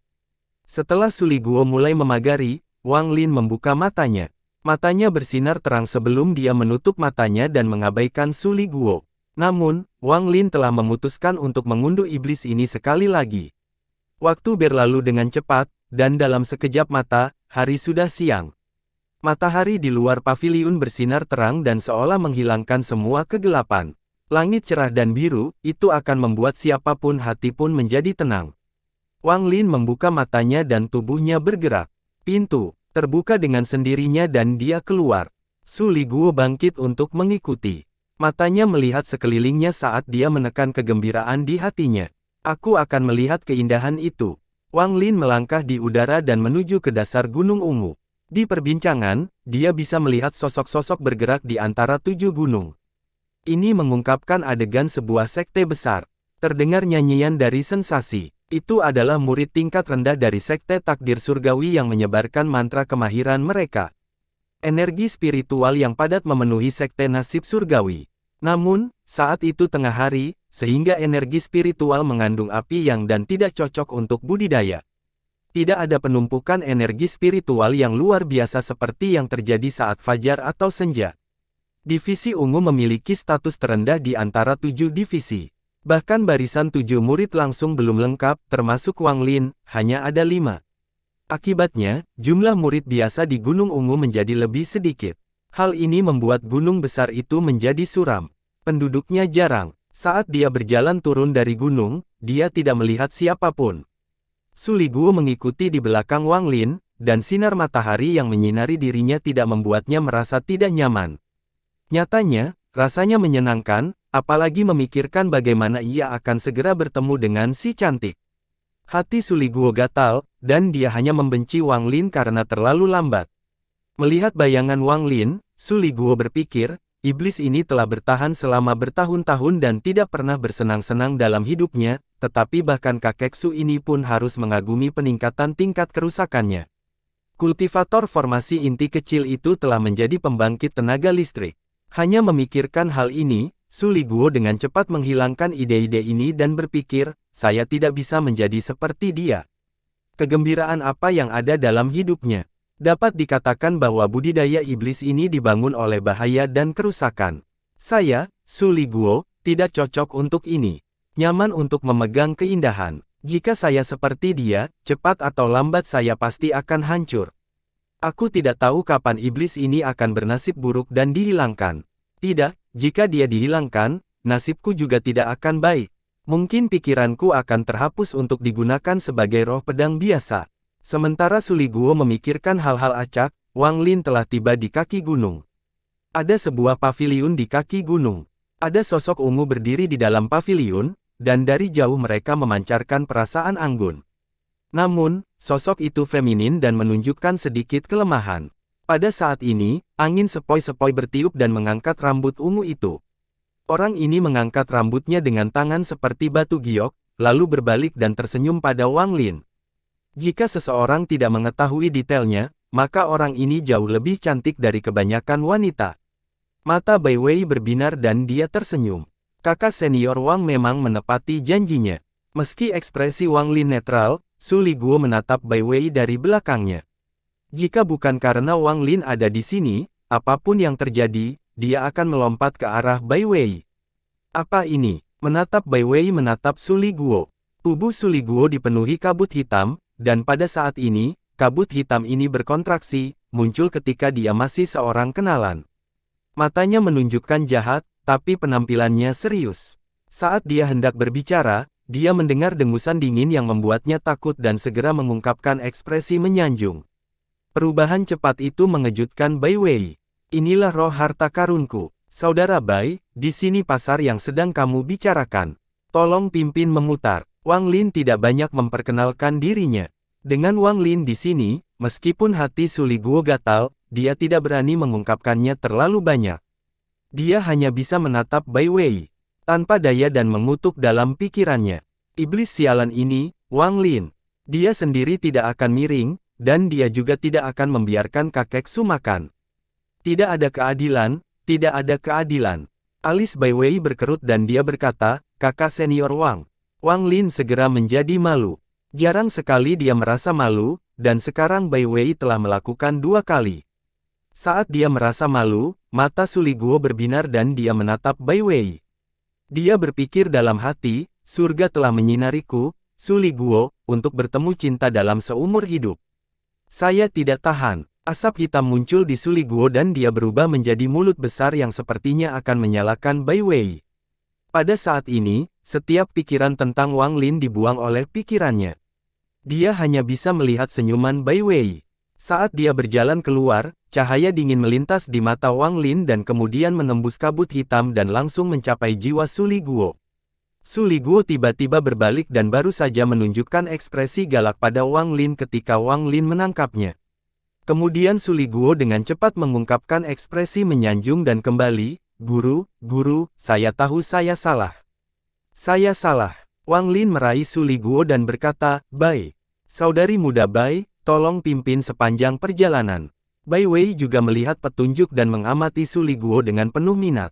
A: Setelah Su Liguo mulai memagari, Wang Lin membuka matanya. Matanya bersinar terang sebelum dia menutup matanya dan mengabaikan Su Liguo. Namun, Wang Lin telah memutuskan untuk mengunduh iblis ini sekali lagi. Waktu berlalu dengan cepat, dan dalam sekejap mata, hari sudah siang. Matahari di luar paviliun bersinar terang dan seolah menghilangkan semua kegelapan. Langit cerah dan biru, itu akan membuat siapapun hati pun menjadi tenang. Wang Lin membuka matanya dan tubuhnya bergerak. Pintu terbuka dengan sendirinya dan dia keluar. Su Liguo bangkit untuk mengikuti. Matanya melihat sekelilingnya saat dia menekan kegembiraan di hatinya. Aku akan melihat keindahan itu. Wang Lin melangkah di udara dan menuju ke dasar Gunung Ungu. Di perbincangan, dia bisa melihat sosok-sosok bergerak di antara 7 gunung. Ini mengungkapkan adegan sebuah sekte besar. Terdengar nyanyian dari sensasi. Itu adalah murid tingkat rendah dari sekte takdir surgawi yang menyebarkan mantra kemahiran mereka. Energi spiritual yang padat memenuhi sekte nasib surgawi. Namun, saat itu tengah hari, sehingga energi spiritual mengandung api yang dan tidak cocok untuk budidaya. Tidak ada penumpukan energi spiritual yang luar biasa seperti yang terjadi saat fajar atau senja. Divisi ungu memiliki status terendah di antara 7 divisi. Bahkan barisan 7 murid langsung belum lengkap, termasuk Wang Lin, hanya ada 5. Akibatnya, jumlah murid biasa di Gunung Ungu menjadi lebih sedikit. Hal ini membuat gunung besar itu menjadi suram. Penduduknya jarang. Saat dia berjalan turun dari gunung, dia tidak melihat siapapun. Su Liguo mengikuti di belakang Wang Lin, dan sinar matahari yang menyinari dirinya tidak membuatnya merasa tidak nyaman. Nyatanya, rasanya menyenangkan, apalagi memikirkan bagaimana ia akan segera bertemu dengan si cantik. Hati Suli Guo gatal, dan dia hanya membenci Wang Lin karena terlalu lambat. Melihat bayangan Wang Lin, Suli Guo berpikir, iblis ini telah bertahan selama bertahun-tahun dan tidak pernah bersenang-senang dalam hidupnya, tetapi bahkan kakek Su ini pun harus mengagumi peningkatan tingkat kerusakannya. Kultivator formasi inti kecil itu telah menjadi pembangkit tenaga listrik. Hanya memikirkan hal ini, Suli Guo dengan cepat menghilangkan ide-ide ini dan berpikir, saya tidak bisa menjadi seperti dia. Kegembiraan apa yang ada dalam hidupnya? Dapat dikatakan bahwa budidaya iblis ini dibangun oleh bahaya dan kerusakan. Saya, Suli Guo, tidak cocok untuk ini. Nyaman untuk memegang keindahan. Jika saya seperti dia, cepat atau lambat saya pasti akan hancur. Aku tidak tahu kapan iblis ini akan bernasib buruk dan dihilangkan. Tidak, jika dia dihilangkan, nasibku juga tidak akan baik. Mungkin pikiranku akan terhapus untuk digunakan sebagai roh pedang biasa. Sementara Suli Guo memikirkan hal-hal acak, Wang Lin telah tiba di kaki gunung. Ada sebuah paviliun di kaki gunung. Ada sosok ungu berdiri di dalam paviliun, dan dari jauh mereka memancarkan perasaan anggun. Namun, sosok itu feminin dan menunjukkan sedikit kelemahan. Pada saat ini, angin sepoi-sepoi bertiup dan mengangkat rambut ungu itu. Orang ini mengangkat rambutnya dengan tangan seperti batu giok, lalu berbalik dan tersenyum pada Wang Lin. Jika seseorang tidak mengetahui detailnya, maka orang ini jauh lebih cantik dari kebanyakan wanita. Mata Bai Wei berbinar dan dia tersenyum. Kakak senior Wang memang menepati janjinya. Meski ekspresi Wang Lin netral, Suli Guo menatap Bai Wei dari belakangnya. Jika bukan karena Wang Lin ada di sini, apapun yang terjadi, dia akan melompat ke arah Bai Wei. Apa ini? Menatap Bai Wei menatap Suli Guo. Tubuh Suli Guo dipenuhi kabut hitam, dan pada saat ini, kabut hitam ini berkontraksi, muncul ketika dia masih seorang kenalan. Matanya menunjukkan jahat, tapi penampilannya serius. Saat dia hendak berbicara, dia mendengar dengusan dingin yang membuatnya takut dan segera mengungkapkan ekspresi menyanjung. Perubahan cepat itu mengejutkan Bai Wei. Inilah roh harta karunku. Saudara Bai, di sini pasar yang sedang kamu bicarakan. Tolong pimpin memutar. Wang Lin tidak banyak memperkenalkan dirinya. Dengan Wang Lin di sini, meskipun hati Suli Guo gatal, dia tidak berani mengungkapkannya terlalu banyak. Dia hanya bisa menatap Bai Wei, tanpa daya dan mengutuk dalam pikirannya. Iblis sialan ini, Wang Lin. Dia sendiri tidak akan miring, dan dia juga tidak akan membiarkan kakek Su makan. Tidak ada keadilan, tidak ada keadilan. Alis Bai Wei berkerut dan dia berkata, kakak senior Wang. Wang Lin segera menjadi malu. Jarang sekali dia merasa malu, dan sekarang Bai Wei telah melakukan 2 kali. Saat dia merasa malu, mata Suli Guo berbinar dan dia menatap Bai Wei. Dia berpikir dalam hati, surga telah menyinariku, Suli Guo, untuk bertemu cinta dalam seumur hidup. Saya tidak tahan. Asap hitam muncul di Suli Guo dan dia berubah menjadi mulut besar yang sepertinya akan menyalakan Bai Wei. Pada saat ini, setiap pikiran tentang Wang Lin dibuang oleh pikirannya. Dia hanya bisa melihat senyuman Bai Wei. Saat dia berjalan keluar, cahaya dingin melintas di mata Wang Lin dan kemudian menembus kabut hitam dan langsung mencapai jiwa Suli Guo. Suli Guo tiba-tiba berbalik dan baru saja menunjukkan ekspresi galak pada Wang Lin ketika Wang Lin menangkapnya. Kemudian Suli Guo dengan cepat mengungkapkan ekspresi menyanjung dan kembali, Guru, saya tahu saya salah. Saya salah. Wang Lin meraih Suli Guo dan berkata, Bai. Saudari muda Bai, tolong pimpin sepanjang perjalanan. Bai Wei juga melihat petunjuk dan mengamati Suli Guo dengan penuh minat.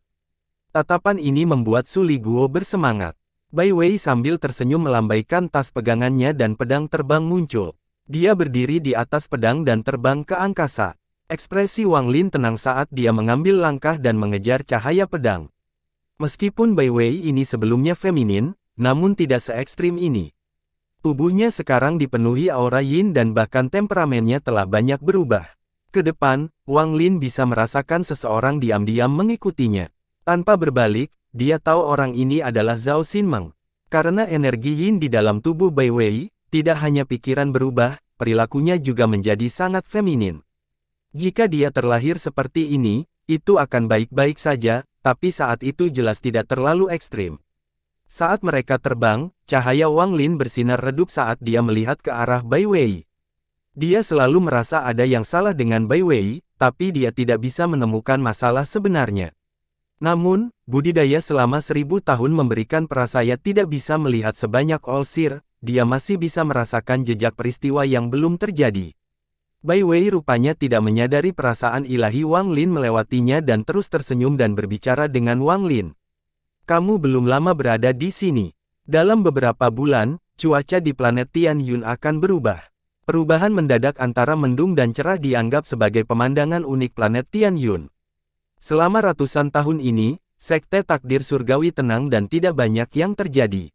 A: Tatapan ini membuat Suli Guo bersemangat. Bai Wei sambil tersenyum melambaikan tas pegangannya dan pedang terbang muncul. Dia berdiri di atas pedang dan terbang ke angkasa. Ekspresi Wang Lin tenang saat dia mengambil langkah dan mengejar cahaya pedang. Meskipun Bai Wei ini sebelumnya feminin, namun tidak se-ekstrim ini. Tubuhnya sekarang dipenuhi aura yin dan bahkan temperamennya telah banyak berubah. Ke depan, Wang Lin bisa merasakan seseorang diam-diam mengikutinya. Tanpa berbalik, dia tahu orang ini adalah Zhao Xinmeng. Karena energi yin di dalam tubuh Bai Wei, tidak hanya pikiran berubah, perilakunya juga menjadi sangat feminin. Jika dia terlahir seperti ini, itu akan baik-baik saja, tapi saat itu jelas tidak terlalu ekstrim. Saat mereka terbang, cahaya Wang Lin bersinar redup saat dia melihat ke arah Bai Wei. Dia selalu merasa ada yang salah dengan Bai Wei, tapi dia tidak bisa menemukan masalah sebenarnya. Namun, budidaya selama 1000 tahun memberikan perasaan tidak bisa melihat sebanyak Olsir, dia masih bisa merasakan jejak peristiwa yang belum terjadi. Bai Wei rupanya tidak menyadari perasaan ilahi Wang Lin melewatinya dan terus tersenyum dan berbicara dengan Wang Lin. Kamu belum lama berada di sini. Dalam beberapa bulan, cuaca di planet Tian Yun akan berubah. Perubahan mendadak antara mendung dan cerah dianggap sebagai pemandangan unik planet Tian Yun. Selama ratusan tahun ini, sekte takdir surgawi tenang dan tidak banyak yang terjadi.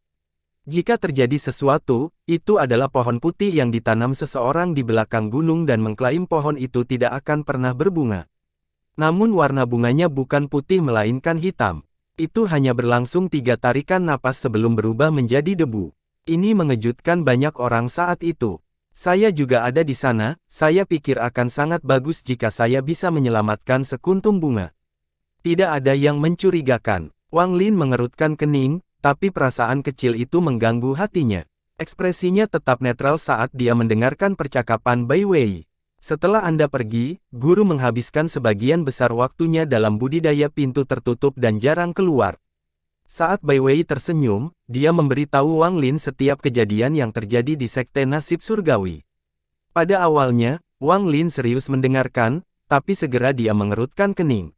A: Jika terjadi sesuatu, itu adalah pohon putih yang ditanam seseorang di belakang gunung dan mengklaim pohon itu tidak akan pernah berbunga. Namun warna bunganya bukan putih melainkan hitam. Itu hanya berlangsung 3 tarikan napas sebelum berubah menjadi debu. Ini mengejutkan banyak orang saat itu. Saya juga ada di sana, saya pikir akan sangat bagus jika saya bisa menyelamatkan sekuntum bunga. Tidak ada yang mencurigakan. Wang Lin mengerutkan kening, tapi perasaan kecil itu mengganggu hatinya. Ekspresinya tetap netral saat dia mendengarkan percakapan Bai Wei. Setelah Anda pergi, guru menghabiskan sebagian besar waktunya dalam budidaya pintu tertutup dan jarang keluar. Saat Bai Wei tersenyum, dia memberitahu Wang Lin setiap kejadian yang terjadi di sekte nasib surgawi. Pada awalnya, Wang Lin serius mendengarkan, tapi segera dia mengerutkan kening.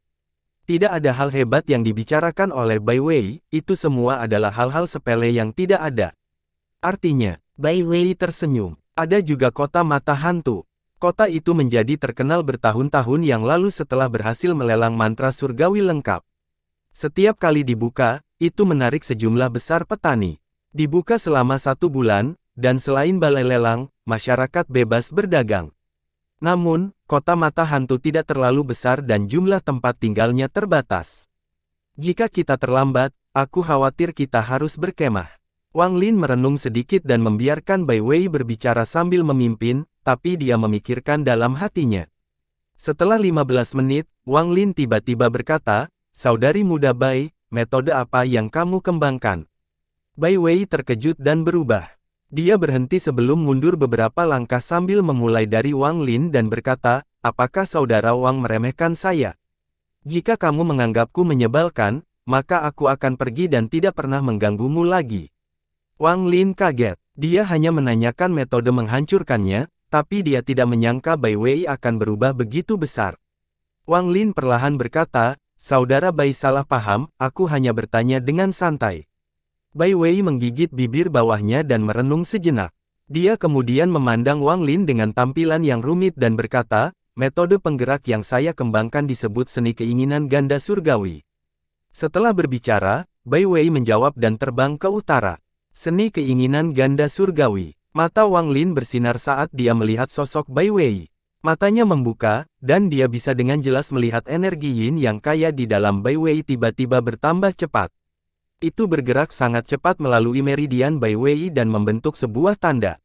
A: Tidak ada hal hebat yang dibicarakan oleh Bai Wei, itu semua adalah hal-hal sepele yang tidak ada. Artinya, Bai Wei tersenyum. Ada juga kota mata hantu. Kota itu menjadi terkenal bertahun-tahun yang lalu setelah berhasil melelang mantra surgawi lengkap. Setiap kali dibuka, itu menarik sejumlah besar petani. Dibuka selama 1 bulan, dan selain balai lelang, masyarakat bebas berdagang. Namun, kota mata hantu tidak terlalu besar dan jumlah tempat tinggalnya terbatas. Jika kita terlambat, aku khawatir kita harus berkemah. Wang Lin merenung sedikit dan membiarkan Bai Wei berbicara sambil memimpin, tapi dia memikirkan dalam hatinya. Setelah 15 menit, Wang Lin tiba-tiba berkata, "Saudari muda Bai, metode apa yang kamu kembangkan?" Bai Wei terkejut dan berubah. Dia berhenti sebelum mundur beberapa langkah sambil memulai dari Wang Lin dan berkata, "Apakah saudara Wang meremehkan saya? Jika kamu menganggapku menyebalkan, maka aku akan pergi dan tidak pernah mengganggumu lagi." Wang Lin kaget. Dia hanya menanyakan metode menghancurkannya, tapi dia tidak menyangka Bai Wei akan berubah begitu besar. Wang Lin perlahan berkata, "Saudara Bai salah paham, aku hanya bertanya dengan santai." Bai Wei menggigit bibir bawahnya dan merenung sejenak. Dia kemudian memandang Wang Lin dengan tampilan yang rumit dan berkata, "Metode penggerak yang saya kembangkan disebut seni keinginan ganda surgawi." Setelah berbicara, Bai Wei menjawab dan terbang ke utara. Seni keinginan ganda surgawi. Mata Wang Lin bersinar saat dia melihat sosok Bai Wei. Matanya membuka, dan dia bisa dengan jelas melihat energi yin yang kaya di dalam Bai Wei tiba-tiba bertambah cepat. Itu bergerak sangat cepat melalui meridian Bai Wei dan membentuk sebuah tanda.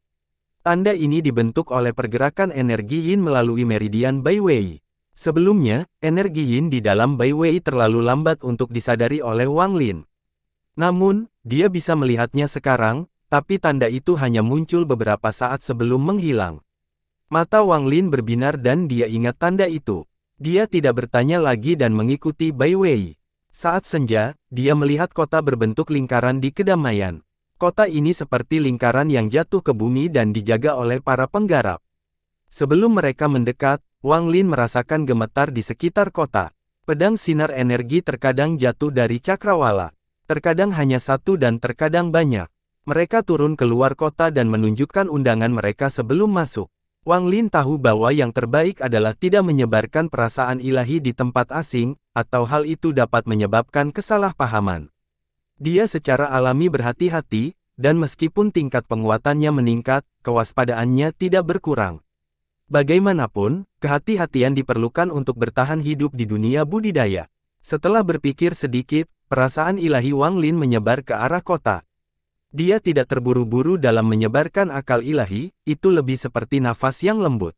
A: Tanda ini dibentuk oleh pergerakan energi yin melalui meridian Bai Wei. Sebelumnya, energi yin di dalam Bai Wei terlalu lambat untuk disadari oleh Wang Lin. Namun, dia bisa melihatnya sekarang, tapi tanda itu hanya muncul beberapa saat sebelum menghilang. Mata Wang Lin berbinar dan dia ingat tanda itu. Dia tidak bertanya lagi dan mengikuti Bai Wei. Saat senja, dia melihat kota berbentuk lingkaran di kedamaian. Kota ini seperti lingkaran yang jatuh ke bumi dan dijaga oleh para penggarap. Sebelum mereka mendekat, Wang Lin merasakan gemetar di sekitar kota. Pedang sinar energi terkadang jatuh dari cakrawala. Terkadang hanya satu dan terkadang banyak. Mereka turun keluar kota dan menunjukkan undangan mereka sebelum masuk. Wang Lin tahu bahwa yang terbaik adalah tidak menyebarkan perasaan ilahi di tempat asing, atau hal itu dapat menyebabkan kesalahpahaman. Dia secara alami berhati-hati, dan meskipun tingkat penguatannya meningkat, kewaspadaannya tidak berkurang. Bagaimanapun, kehati-hatian diperlukan untuk bertahan hidup di dunia budidaya. Setelah berpikir sedikit, perasaan ilahi Wang Lin menyebar ke arah kota. Dia tidak terburu-buru dalam menyebarkan akal ilahi, itu lebih seperti nafas yang lembut.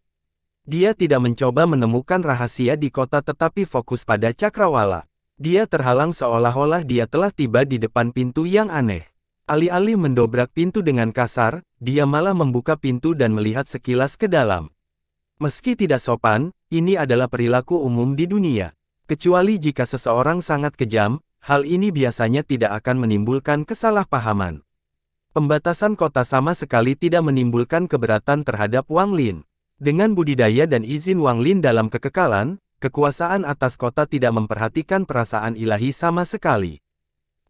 A: Dia tidak mencoba menemukan rahasia di kota tetapi fokus pada cakrawala. Dia terhalang seolah-olah dia telah tiba di depan pintu yang aneh. Alih-alih mendobrak pintu dengan kasar, dia malah membuka pintu dan melihat sekilas ke dalam. Meski tidak sopan, ini adalah perilaku umum di dunia. Kecuali jika seseorang sangat kejam, hal ini biasanya tidak akan menimbulkan kesalahpahaman. Pembatasan kota sama sekali tidak menimbulkan keberatan terhadap Wang Lin. Dengan budidaya dan izin Wang Lin dalam kekekalan, kekuasaan atas kota tidak memperhatikan perasaan ilahi sama sekali.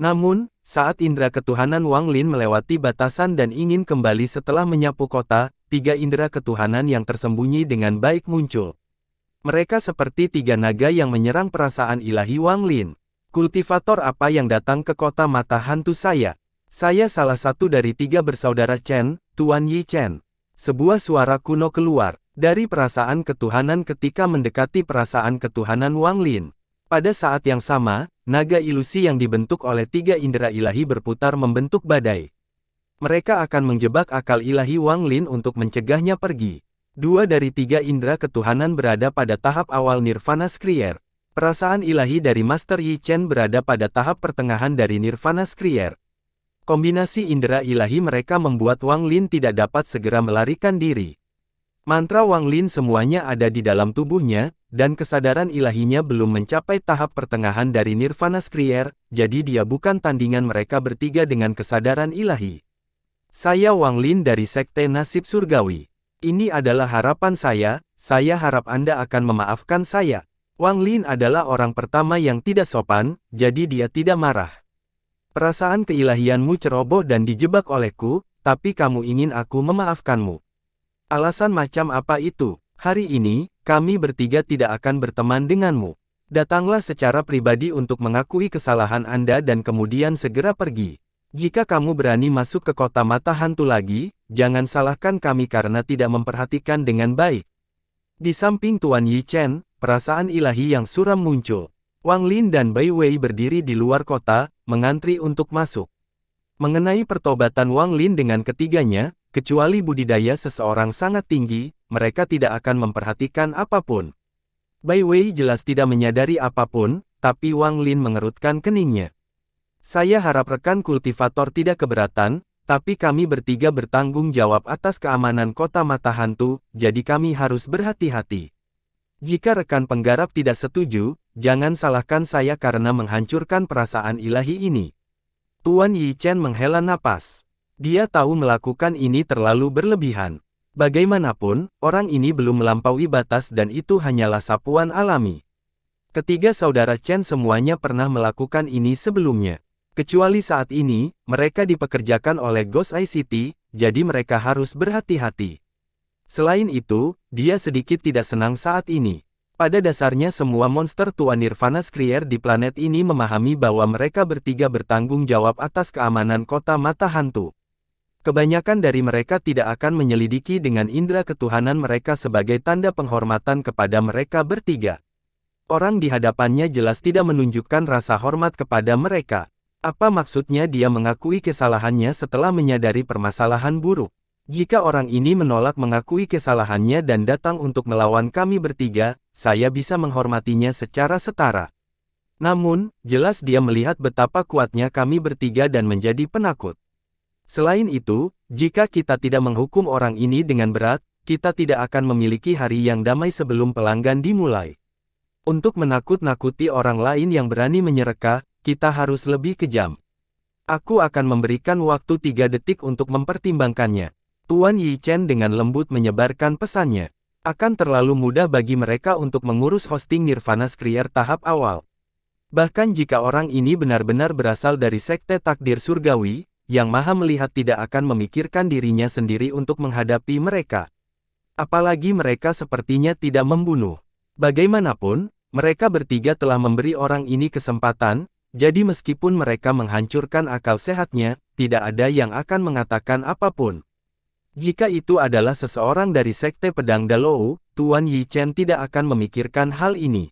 A: Namun, saat indera ketuhanan Wang Lin melewati batasan dan ingin kembali setelah menyapu kota, 3 indera ketuhanan yang tersembunyi dengan baik muncul. Mereka seperti 3 naga yang menyerang perasaan ilahi Wang Lin. Kultivator apa yang datang ke kota mata hantu saya? Saya salah satu dari 3 bersaudara Chen, Tuan Yi Chen. Sebuah suara kuno keluar dari perasaan ketuhanan ketika mendekati perasaan ketuhanan Wang Lin. Pada saat yang sama, naga ilusi yang dibentuk oleh 3 indera ilahi berputar membentuk badai. Mereka akan menjebak akal ilahi Wang Lin untuk mencegahnya pergi. 2 dari 3 indera ketuhanan berada pada tahap awal Nirvana Skrier. Perasaan ilahi dari Master Yi Chen berada pada tahap pertengahan dari Nirvana Skrier. Kombinasi indera ilahi mereka membuat Wang Lin tidak dapat segera melarikan diri. Mantra Wang Lin semuanya ada di dalam tubuhnya, dan kesadaran ilahinya belum mencapai tahap pertengahan dari Nirvana Skrier, jadi dia bukan tandingan mereka bertiga dengan kesadaran ilahi. Saya Wang Lin dari Sekte Nasib Surgawi. Ini adalah harapan saya harap Anda akan memaafkan saya. Wang Lin adalah orang pertama yang tidak sopan, jadi dia tidak marah. Perasaan keilahianmu ceroboh dan dijebak olehku, tapi kamu ingin aku memaafkanmu. Alasan macam apa itu? Hari ini, kami bertiga tidak akan berteman denganmu. Datanglah secara pribadi untuk mengakui kesalahan Anda dan kemudian segera pergi. Jika kamu berani masuk ke kota mata hantu lagi, jangan salahkan kami karena tidak memperhatikan dengan baik. Di samping Tuan Yi Chen, perasaan ilahi yang suram muncul. Wang Lin dan Bai Wei berdiri di luar kota, mengantri untuk masuk. Mengenai pertobatan Wang Lin dengan ketiganya, kecuali budidaya seseorang sangat tinggi, mereka tidak akan memperhatikan apapun. Bai Wei jelas tidak menyadari apapun, tapi Wang Lin mengerutkan keningnya. Saya harap rekan kultivator tidak keberatan, tapi kami bertiga bertanggung jawab atas keamanan kota mata hantu, jadi kami harus berhati-hati. Jika rekan penggarap tidak setuju, jangan salahkan saya karena menghancurkan perasaan ilahi ini. Tuan Yi Chen menghela napas. Dia tahu melakukan ini terlalu berlebihan. Bagaimanapun, orang ini belum melampaui batas dan itu hanyalah sapuan alami. Ketiga saudara Chen semuanya pernah melakukan ini sebelumnya. Kecuali saat ini, mereka dipekerjakan oleh Ghost ICT, jadi mereka harus berhati-hati. Selain itu, dia sedikit tidak senang saat ini. Pada dasarnya semua monster tua Nirvana Skrier di planet ini memahami bahwa mereka bertiga bertanggung jawab atas keamanan kota mata hantu. Kebanyakan dari mereka tidak akan menyelidiki dengan indera ketuhanan mereka sebagai tanda penghormatan kepada mereka bertiga. Orang di hadapannya jelas tidak menunjukkan rasa hormat kepada mereka. Apa maksudnya dia mengakui kesalahannya setelah menyadari permasalahan buruk? Jika orang ini menolak mengakui kesalahannya dan datang untuk melawan kami bertiga, saya bisa menghormatinya secara setara. Namun, jelas dia melihat betapa kuatnya kami bertiga dan menjadi penakut. Selain itu, jika kita tidak menghukum orang ini dengan berat, kita tidak akan memiliki hari yang damai sebelum pelanggan dimulai. Untuk menakut-nakuti orang lain yang berani menyereka, kita harus lebih kejam. Aku akan memberikan waktu 3 detik untuk mempertimbangkannya. Tuan Yi Chen dengan lembut menyebarkan pesannya. Akan terlalu mudah bagi mereka untuk mengurus hosting Nirvana Skrier tahap awal. Bahkan jika orang ini benar-benar berasal dari Sekte Takdir Surgawi, Yang Maha Melihat tidak akan memikirkan dirinya sendiri untuk menghadapi mereka. Apalagi mereka sepertinya tidak membunuh. Bagaimanapun, mereka bertiga telah memberi orang ini kesempatan, jadi meskipun mereka menghancurkan akal sehatnya, tidak ada yang akan mengatakan apapun. Jika itu adalah seseorang dari Sekte Pedang Dalou, Tuan Yi Chen tidak akan memikirkan hal ini.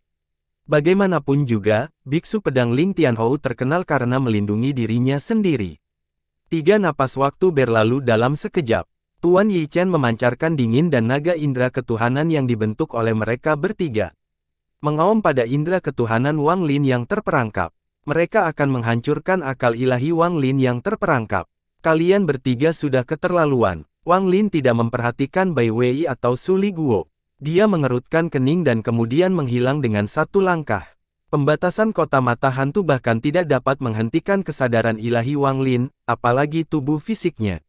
A: Bagaimanapun juga, Biksu Pedang Ling Tianhou terkenal karena melindungi dirinya sendiri. 3 napas waktu berlalu dalam sekejap. Tuan Yi Chen memancarkan dingin dan naga indera ketuhanan yang dibentuk oleh mereka bertiga. Mengaum pada indera ketuhanan Wang Lin yang terperangkap. Mereka akan menghancurkan akal ilahi Wang Lin yang terperangkap. Kalian bertiga sudah keterlaluan. Wang Lin tidak memperhatikan Bai Wei atau Su Li Guo. Dia mengerutkan kening dan kemudian menghilang dengan satu langkah. Pembatasan kota mata hantu bahkan tidak dapat menghentikan kesadaran ilahi Wang Lin, apalagi tubuh fisiknya.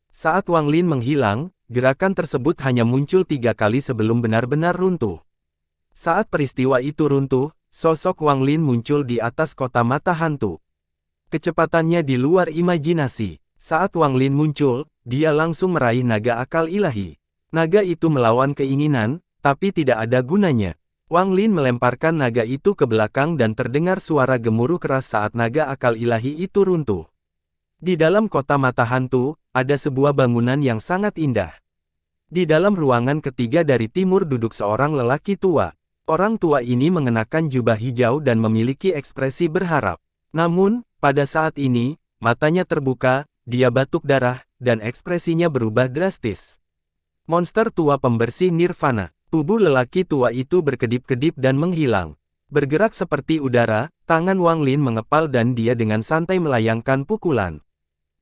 A: Saat Wang Lin menghilang, gerakan tersebut hanya muncul 3 kali sebelum benar-benar runtuh. Saat peristiwa itu runtuh, sosok Wang Lin muncul di atas kota mata hantu. Kecepatannya di luar imajinasi. Saat Wang Lin muncul, dia langsung meraih naga akal ilahi. Naga itu melawan keinginan, tapi tidak ada gunanya. Wang Lin melemparkan naga itu ke belakang dan terdengar suara gemuruh keras saat naga akal ilahi itu runtuh. Di dalam kota mata hantu, ada sebuah bangunan yang sangat indah. Di dalam ruangan ketiga dari timur duduk seorang lelaki tua. Orang tua ini mengenakan jubah hijau dan memiliki ekspresi berharap. Namun, pada saat ini, matanya terbuka, dia batuk darah, dan ekspresinya berubah drastis. Monster tua pembersih nirvana. Tubuh lelaki tua itu berkedip-kedip dan menghilang. Bergerak seperti udara, tangan Wang Lin mengepal dan dia dengan santai melayangkan pukulan.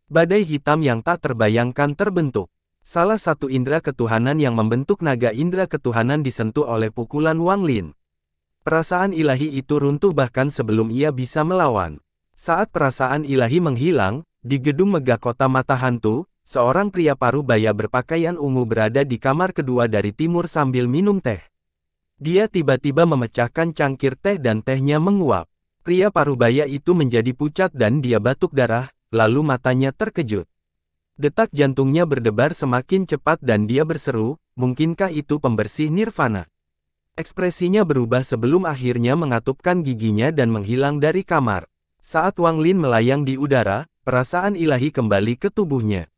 A: Badai hitam yang tak terbayangkan terbentuk. Salah satu indera ketuhanan yang membentuk naga indera ketuhanan disentuh oleh pukulan Wang Lin. Perasaan ilahi itu runtuh bahkan sebelum ia bisa melawan. Saat perasaan ilahi menghilang, di gedung megah kota mata hantu, seorang pria parubaya berpakaian ungu berada di kamar kedua dari timur sambil minum teh. Dia tiba-tiba memecahkan cangkir teh dan tehnya menguap. Pria parubaya itu menjadi pucat dan dia batuk darah, lalu matanya terkejut. Detak jantungnya berdebar semakin cepat dan dia berseru, mungkinkah itu pembersih nirvana? Ekspresinya berubah sebelum akhirnya mengatupkan giginya dan menghilang dari kamar. Saat Wang Lin melayang di udara, perasaan ilahi kembali ke tubuhnya.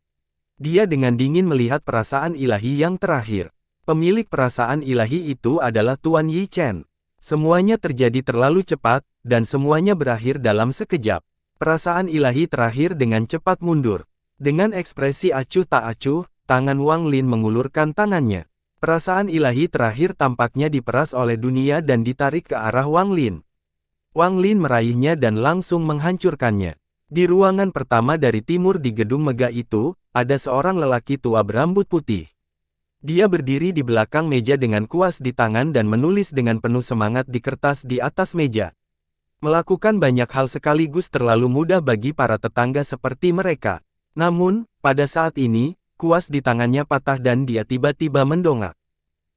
A: Dia dengan dingin melihat perasaan ilahi yang terakhir. Pemilik perasaan ilahi itu adalah Tuan Yi Chen. Semuanya terjadi terlalu cepat, dan semuanya berakhir dalam sekejap. Perasaan ilahi terakhir dengan cepat mundur. Dengan ekspresi acuh tak acuh, tangan Wang Lin mengulurkan tangannya. Perasaan ilahi terakhir tampaknya diperas oleh dunia dan ditarik ke arah Wang Lin. Wang Lin meraihnya dan langsung menghancurkannya. Di ruangan pertama dari timur di gedung megah itu, ada seorang lelaki tua berambut putih. Dia berdiri di belakang meja dengan kuas di tangan dan menulis dengan penuh semangat di kertas di atas meja. Melakukan banyak hal sekaligus terlalu mudah bagi para tetangga seperti mereka. Namun, pada saat ini, kuas di tangannya patah dan dia tiba-tiba mendongak.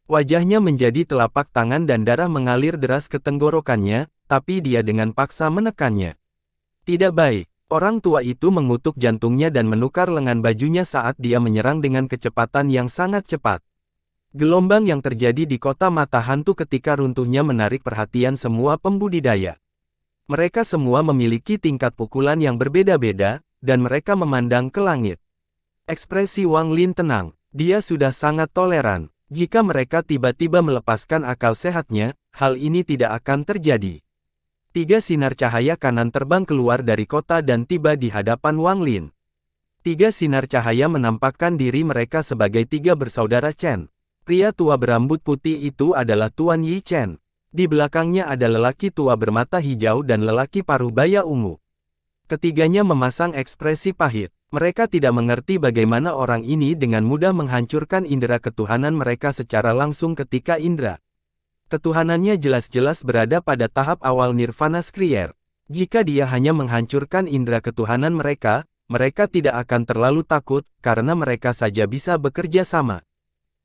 A: Wajahnya menjadi telapak tangan dan darah mengalir deras ke tenggorokannya, tapi dia dengan paksa menekannya. Tidak baik. Orang tua itu mengutuk jantungnya dan menukar lengan bajunya saat dia menyerang dengan kecepatan yang sangat cepat. Gelombang yang terjadi di kota mata hantu ketika runtuhnya menarik perhatian semua pembudidaya. Mereka semua memiliki tingkat pukulan yang berbeda-beda, dan mereka memandang ke langit. Ekspresi Wang Lin tenang. Dia sudah sangat toleran. Jika mereka tiba-tiba melepaskan akal sehatnya, hal ini tidak akan terjadi. 3 sinar cahaya kanan terbang keluar dari kota dan tiba di hadapan Wang Lin. 3 sinar cahaya menampakkan diri mereka sebagai 3 bersaudara Chen. Pria tua berambut putih itu adalah Tuan Yi Chen. Di belakangnya ada lelaki tua bermata hijau dan lelaki parubaya ungu. Ketiganya memasang ekspresi pahit. Mereka tidak mengerti bagaimana orang ini dengan mudah menghancurkan indera ketuhanan mereka secara langsung ketika indera ketuhanannya jelas-jelas berada pada tahap awal nirvana skrier. Jika dia hanya menghancurkan indera ketuhanan mereka, mereka tidak akan terlalu takut, karena mereka saja bisa bekerja sama.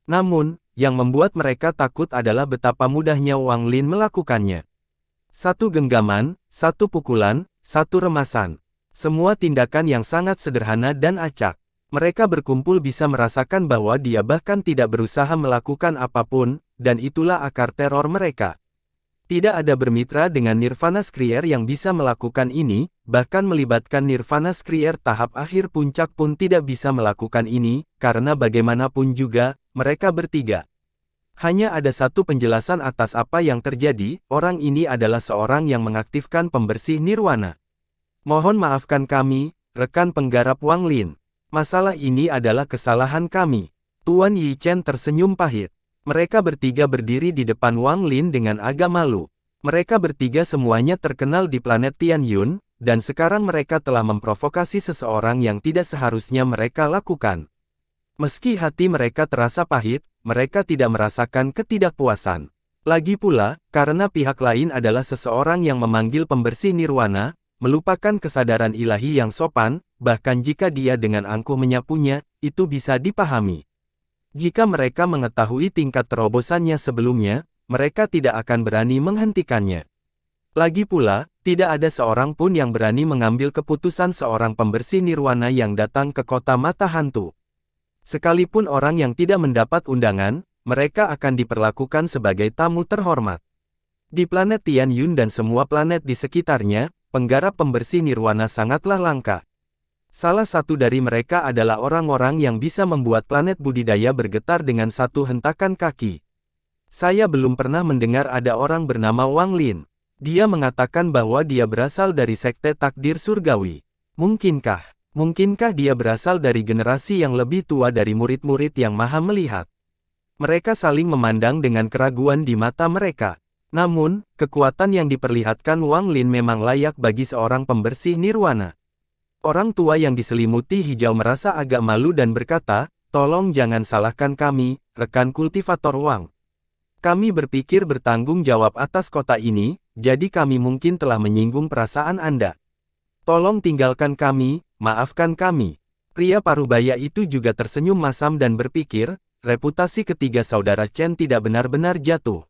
A: Namun, yang membuat mereka takut adalah betapa mudahnya Wang Lin melakukannya. 1 genggaman, 1 pukulan, 1 remasan. Semua tindakan yang sangat sederhana dan acak. Mereka berkumpul bisa merasakan bahwa dia bahkan tidak berusaha melakukan apapun, dan itulah akar teror mereka. Tidak ada bermitra dengan Nirvana Skrier yang bisa melakukan ini, bahkan melibatkan Nirvana Skrier tahap akhir puncak pun tidak bisa melakukan ini, karena bagaimanapun juga, mereka bertiga. Hanya ada satu penjelasan atas apa yang terjadi, orang ini adalah seorang yang mengaktifkan pembersih nirwana. Mohon maafkan kami, rekan penggarap Wang Lin. Masalah ini adalah kesalahan kami. Tuan Yi Chen tersenyum pahit. Mereka bertiga berdiri di depan Wang Lin dengan agak malu. Mereka bertiga semuanya terkenal di planet Tianyun, dan sekarang mereka telah memprovokasi seseorang yang tidak seharusnya mereka lakukan. Meski hati mereka terasa pahit, mereka tidak merasakan ketidakpuasan. Lagi pula, karena pihak lain adalah seseorang yang memanggil pembersih nirwana, melupakan kesadaran ilahi yang sopan, bahkan jika dia dengan angkuh menyapunya, itu bisa dipahami. Jika mereka mengetahui tingkat terobosannya sebelumnya, mereka tidak akan berani menghentikannya. Lagi pula, tidak ada seorang pun yang berani mengambil keputusan seorang pembersih nirwana yang datang ke kota mata hantu. Sekalipun orang yang tidak mendapat undangan, mereka akan diperlakukan sebagai tamu terhormat. Di planet Tianyun dan semua planet di sekitarnya, penggarap pembersih nirwana sangatlah langka. Salah satu dari mereka adalah orang-orang yang bisa membuat planet budidaya bergetar dengan satu hentakan kaki. Saya belum pernah mendengar ada orang bernama Wang Lin. Dia mengatakan bahwa dia berasal dari sekte takdir surgawi. Mungkinkah dia berasal dari generasi yang lebih tua dari murid-murid yang maha melihat? Mereka saling memandang dengan keraguan di mata mereka. Namun, kekuatan yang diperlihatkan Wang Lin memang layak bagi seorang pembersih nirwana. Orang tua yang diselimuti hijau merasa agak malu dan berkata, "Tolong jangan salahkan kami, rekan kultivator Wang. Kami berpikir bertanggung jawab atas kota ini, jadi kami mungkin telah menyinggung perasaan Anda. Tolong tinggalkan kami, maafkan kami." Pria parubaya itu juga tersenyum masam dan berpikir, reputasi ketiga saudara Chen tidak benar-benar jatuh.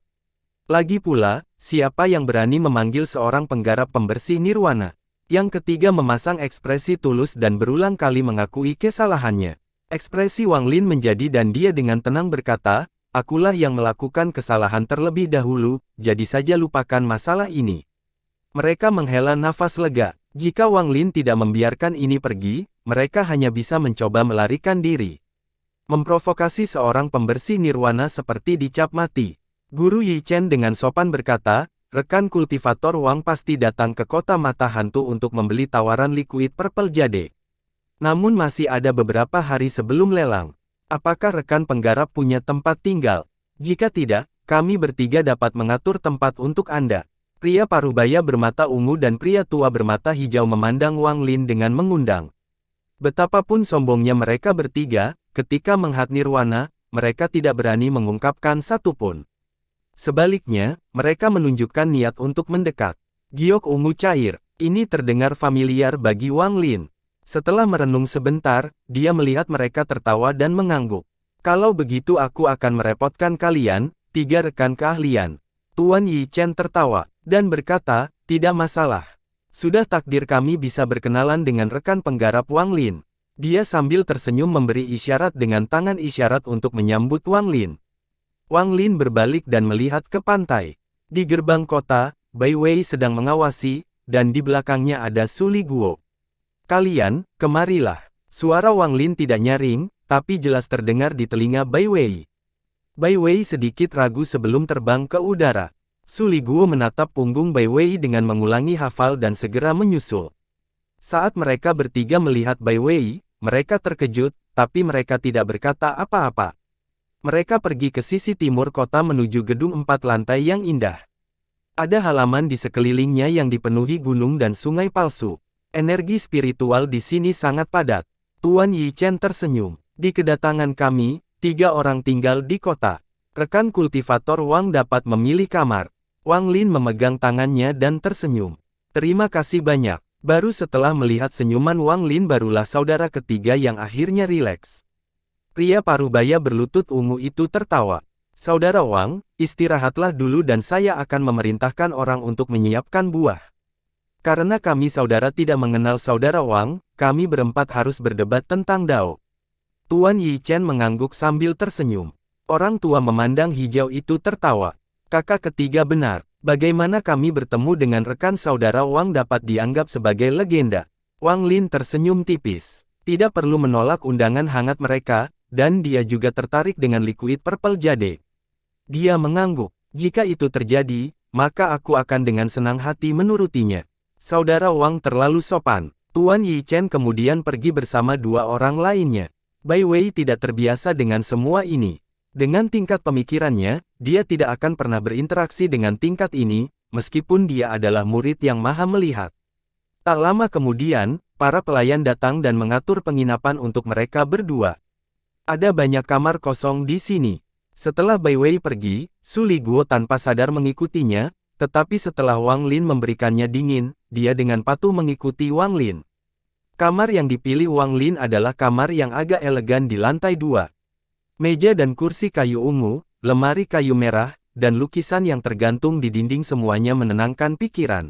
A: Lagi pula, siapa yang berani memanggil seorang penggarap pembersih nirwana? Yang ketiga memasang ekspresi tulus dan berulang kali mengakui kesalahannya. Ekspresi Wang Lin menjadi dan dia dengan tenang berkata, "Akulah yang melakukan kesalahan terlebih dahulu, jadi saja lupakan masalah ini." Mereka menghela nafas lega. Jika Wang Lin tidak membiarkan ini pergi, mereka hanya bisa mencoba melarikan diri. Memprovokasi seorang pembersih nirwana seperti dicap mati. Guru Yi Chen dengan sopan berkata, "Rekan kultivator Wang pasti datang ke kota mata hantu untuk membeli tawaran liquid purple jade. Namun masih ada beberapa hari sebelum lelang. Apakah rekan penggarap punya tempat tinggal? Jika tidak, kami bertiga dapat mengatur tempat untuk Anda." Pria parubaya bermata ungu dan pria tua bermata hijau memandang Wang Lin dengan mengundang. Betapapun sombongnya mereka bertiga, ketika menghat nirwana, mereka tidak berani mengungkapkan satupun. Sebaliknya, mereka menunjukkan niat untuk mendekat. Giok ungu cair, ini terdengar familiar bagi Wang Lin. Setelah merenung sebentar, dia melihat mereka tertawa dan mengangguk. "Kalau begitu aku akan merepotkan kalian, tiga rekan keahlian." Tuan Yi Chen tertawa, dan berkata, "Tidak masalah. Sudah takdir kami bisa berkenalan dengan rekan penggarap Wang Lin." Dia sambil tersenyum memberi isyarat dengan tangan isyarat untuk menyambut Wang Lin. Wang Lin berbalik dan melihat ke pantai. Di gerbang kota, Bai Wei sedang mengawasi, dan di belakangnya ada Su Li Guo. "Kalian, kemarilah." Suara Wang Lin tidak nyaring, tapi jelas terdengar di telinga Bai Wei. Bai Wei sedikit ragu sebelum terbang ke udara. Su Li Guo menatap punggung Bai Wei dengan mengulangi hafal dan segera menyusul. Saat mereka bertiga melihat Bai Wei, mereka terkejut, tapi mereka tidak berkata apa-apa. Mereka pergi ke sisi timur kota menuju gedung 4 lantai yang indah. Ada halaman di sekelilingnya yang dipenuhi gunung dan sungai palsu. Energi spiritual di sini sangat padat. Tuan Yi Chen tersenyum. "Di kedatangan kami, 3 orang tinggal di kota. Rekan kultivator Wang dapat memilih kamar." Wang Lin memegang tangannya dan tersenyum. "Terima kasih banyak." Baru setelah melihat senyuman Wang Lin barulah saudara ketiga yang akhirnya rileks. Pria parubaya berlutut ungu itu tertawa. "Saudara Wang, istirahatlah dulu dan saya akan memerintahkan orang untuk menyiapkan buah. Karena kami saudara tidak mengenal saudara Wang, kami berempat harus berdebat tentang Dao." Tuan Yi Chen mengangguk sambil tersenyum. Orang tua memandang hijau itu tertawa. "Kakak ketiga benar. Bagaimana kami bertemu dengan rekan saudara Wang dapat dianggap sebagai legenda?" Wang Lin tersenyum tipis. Tidak perlu menolak undangan hangat mereka, dan dia juga tertarik dengan liquid purple jade. Dia mengangguk. "Jika itu terjadi, maka aku akan dengan senang hati menurutinya. Saudara Wang terlalu sopan." Tuan Yi Chen kemudian pergi bersama dua orang lainnya. Bai Wei tidak terbiasa dengan semua ini. Dengan tingkat pemikirannya, dia tidak akan pernah berinteraksi dengan tingkat ini, meskipun dia adalah murid yang maha melihat. Tak lama kemudian, para pelayan datang dan mengatur penginapan untuk mereka berdua. Ada banyak kamar kosong di sini. Setelah Bai Wei pergi, Su Li Guo tanpa sadar mengikutinya, tetapi setelah Wang Lin memberikannya dingin, dia dengan patuh mengikuti Wang Lin. Kamar yang dipilih Wang Lin adalah kamar yang agak elegan di lantai 2. Meja dan kursi kayu ungu, lemari kayu merah, dan lukisan yang tergantung di dinding semuanya menenangkan pikiran.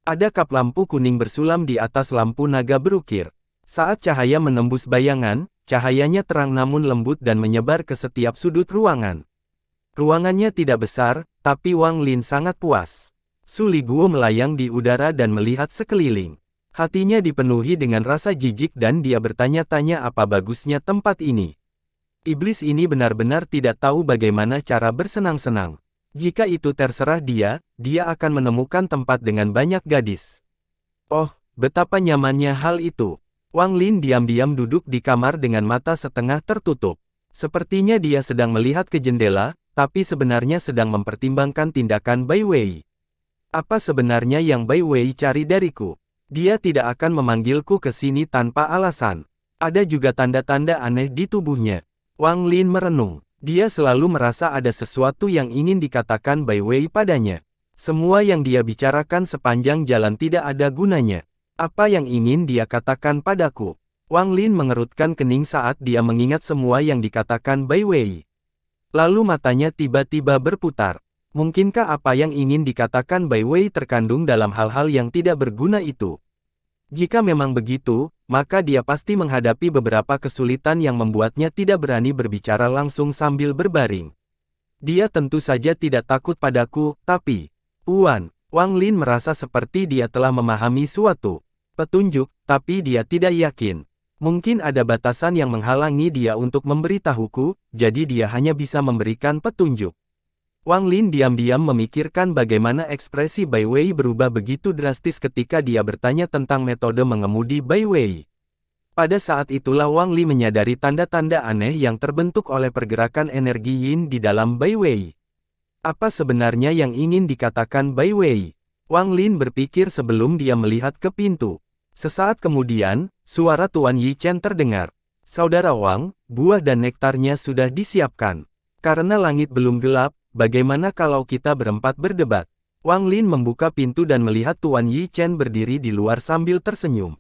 A: Ada kap lampu kuning bersulam di atas lampu naga berukir. Saat cahaya menembus bayangan, cahayanya terang namun lembut dan menyebar ke setiap sudut ruangan. Ruangannya tidak besar, tapi Wang Lin sangat puas. Su Li Guo melayang di udara dan melihat sekeliling. Hatinya dipenuhi dengan rasa jijik dan dia bertanya-tanya apa bagusnya tempat ini. Iblis ini benar-benar tidak tahu bagaimana cara bersenang-senang. Jika itu terserah dia akan menemukan tempat dengan banyak gadis. Oh, betapa nyamannya hal itu. Wang Lin diam-diam duduk di kamar dengan mata setengah tertutup. Sepertinya dia sedang melihat ke jendela, tapi sebenarnya sedang mempertimbangkan tindakan Bai Wei. Apa sebenarnya yang Bai Wei cari dariku? Dia tidak akan memanggilku ke sini tanpa alasan. Ada juga tanda-tanda aneh di tubuhnya. Wang Lin merenung. Dia selalu merasa ada sesuatu yang ingin dikatakan Bai Wei padanya. Semua yang dia bicarakan sepanjang jalan tidak ada gunanya. Apa yang ingin dia katakan padaku? Wang Lin mengerutkan kening saat dia mengingat semua yang dikatakan Bai Wei. Lalu matanya tiba-tiba berputar. Mungkinkah apa yang ingin dikatakan Bai Wei terkandung dalam hal-hal yang tidak berguna itu? Jika memang begitu, maka dia pasti menghadapi beberapa kesulitan yang membuatnya tidak berani berbicara langsung sambil berbaring. Dia tentu saja tidak takut padaku, tapi... Wang Lin merasa seperti dia telah memahami suatu petunjuk, tapi dia tidak yakin. Mungkin ada batasan yang menghalangi dia untuk memberitahuku, jadi dia hanya bisa memberikan petunjuk. Wang Lin diam-diam memikirkan bagaimana ekspresi Bai Wei berubah begitu drastis ketika dia bertanya tentang metode mengemudi Bai Wei. Pada saat itulah Wang Lin menyadari tanda-tanda aneh yang terbentuk oleh pergerakan energi yin di dalam Bai Wei. Apa sebenarnya yang ingin dikatakan Bai Wei? Wang Lin berpikir sebelum dia melihat ke pintu. Sesaat kemudian, suara Tuan Yi Chen terdengar. Saudara Wang, buah dan nektarnya sudah disiapkan. Karena langit belum gelap, bagaimana kalau kita berempat berdebat? Wang Lin membuka pintu dan melihat Tuan Yi Chen berdiri di luar sambil tersenyum.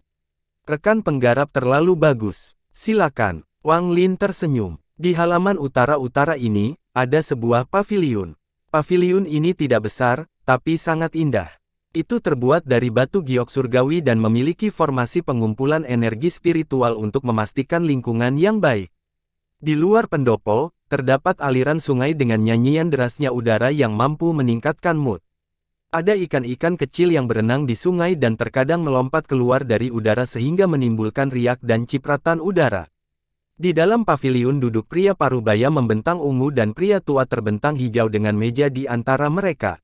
A: Rekan penggarap terlalu bagus. Silakan. Wang Lin tersenyum. Di halaman utara-utara ini, ada sebuah paviliun. Paviliun ini tidak besar, tapi sangat indah. Itu terbuat dari batu giok surgawi dan memiliki formasi pengumpulan energi spiritual untuk memastikan lingkungan yang baik. Di luar pendopo, terdapat aliran sungai dengan nyanyian derasnya udara yang mampu meningkatkan mood. Ada ikan-ikan kecil yang berenang di sungai dan terkadang melompat keluar dari udara sehingga menimbulkan riak dan cipratan udara. Di dalam paviliun duduk pria parubaya membentang ungu dan pria tua terbentang hijau dengan meja di antara mereka.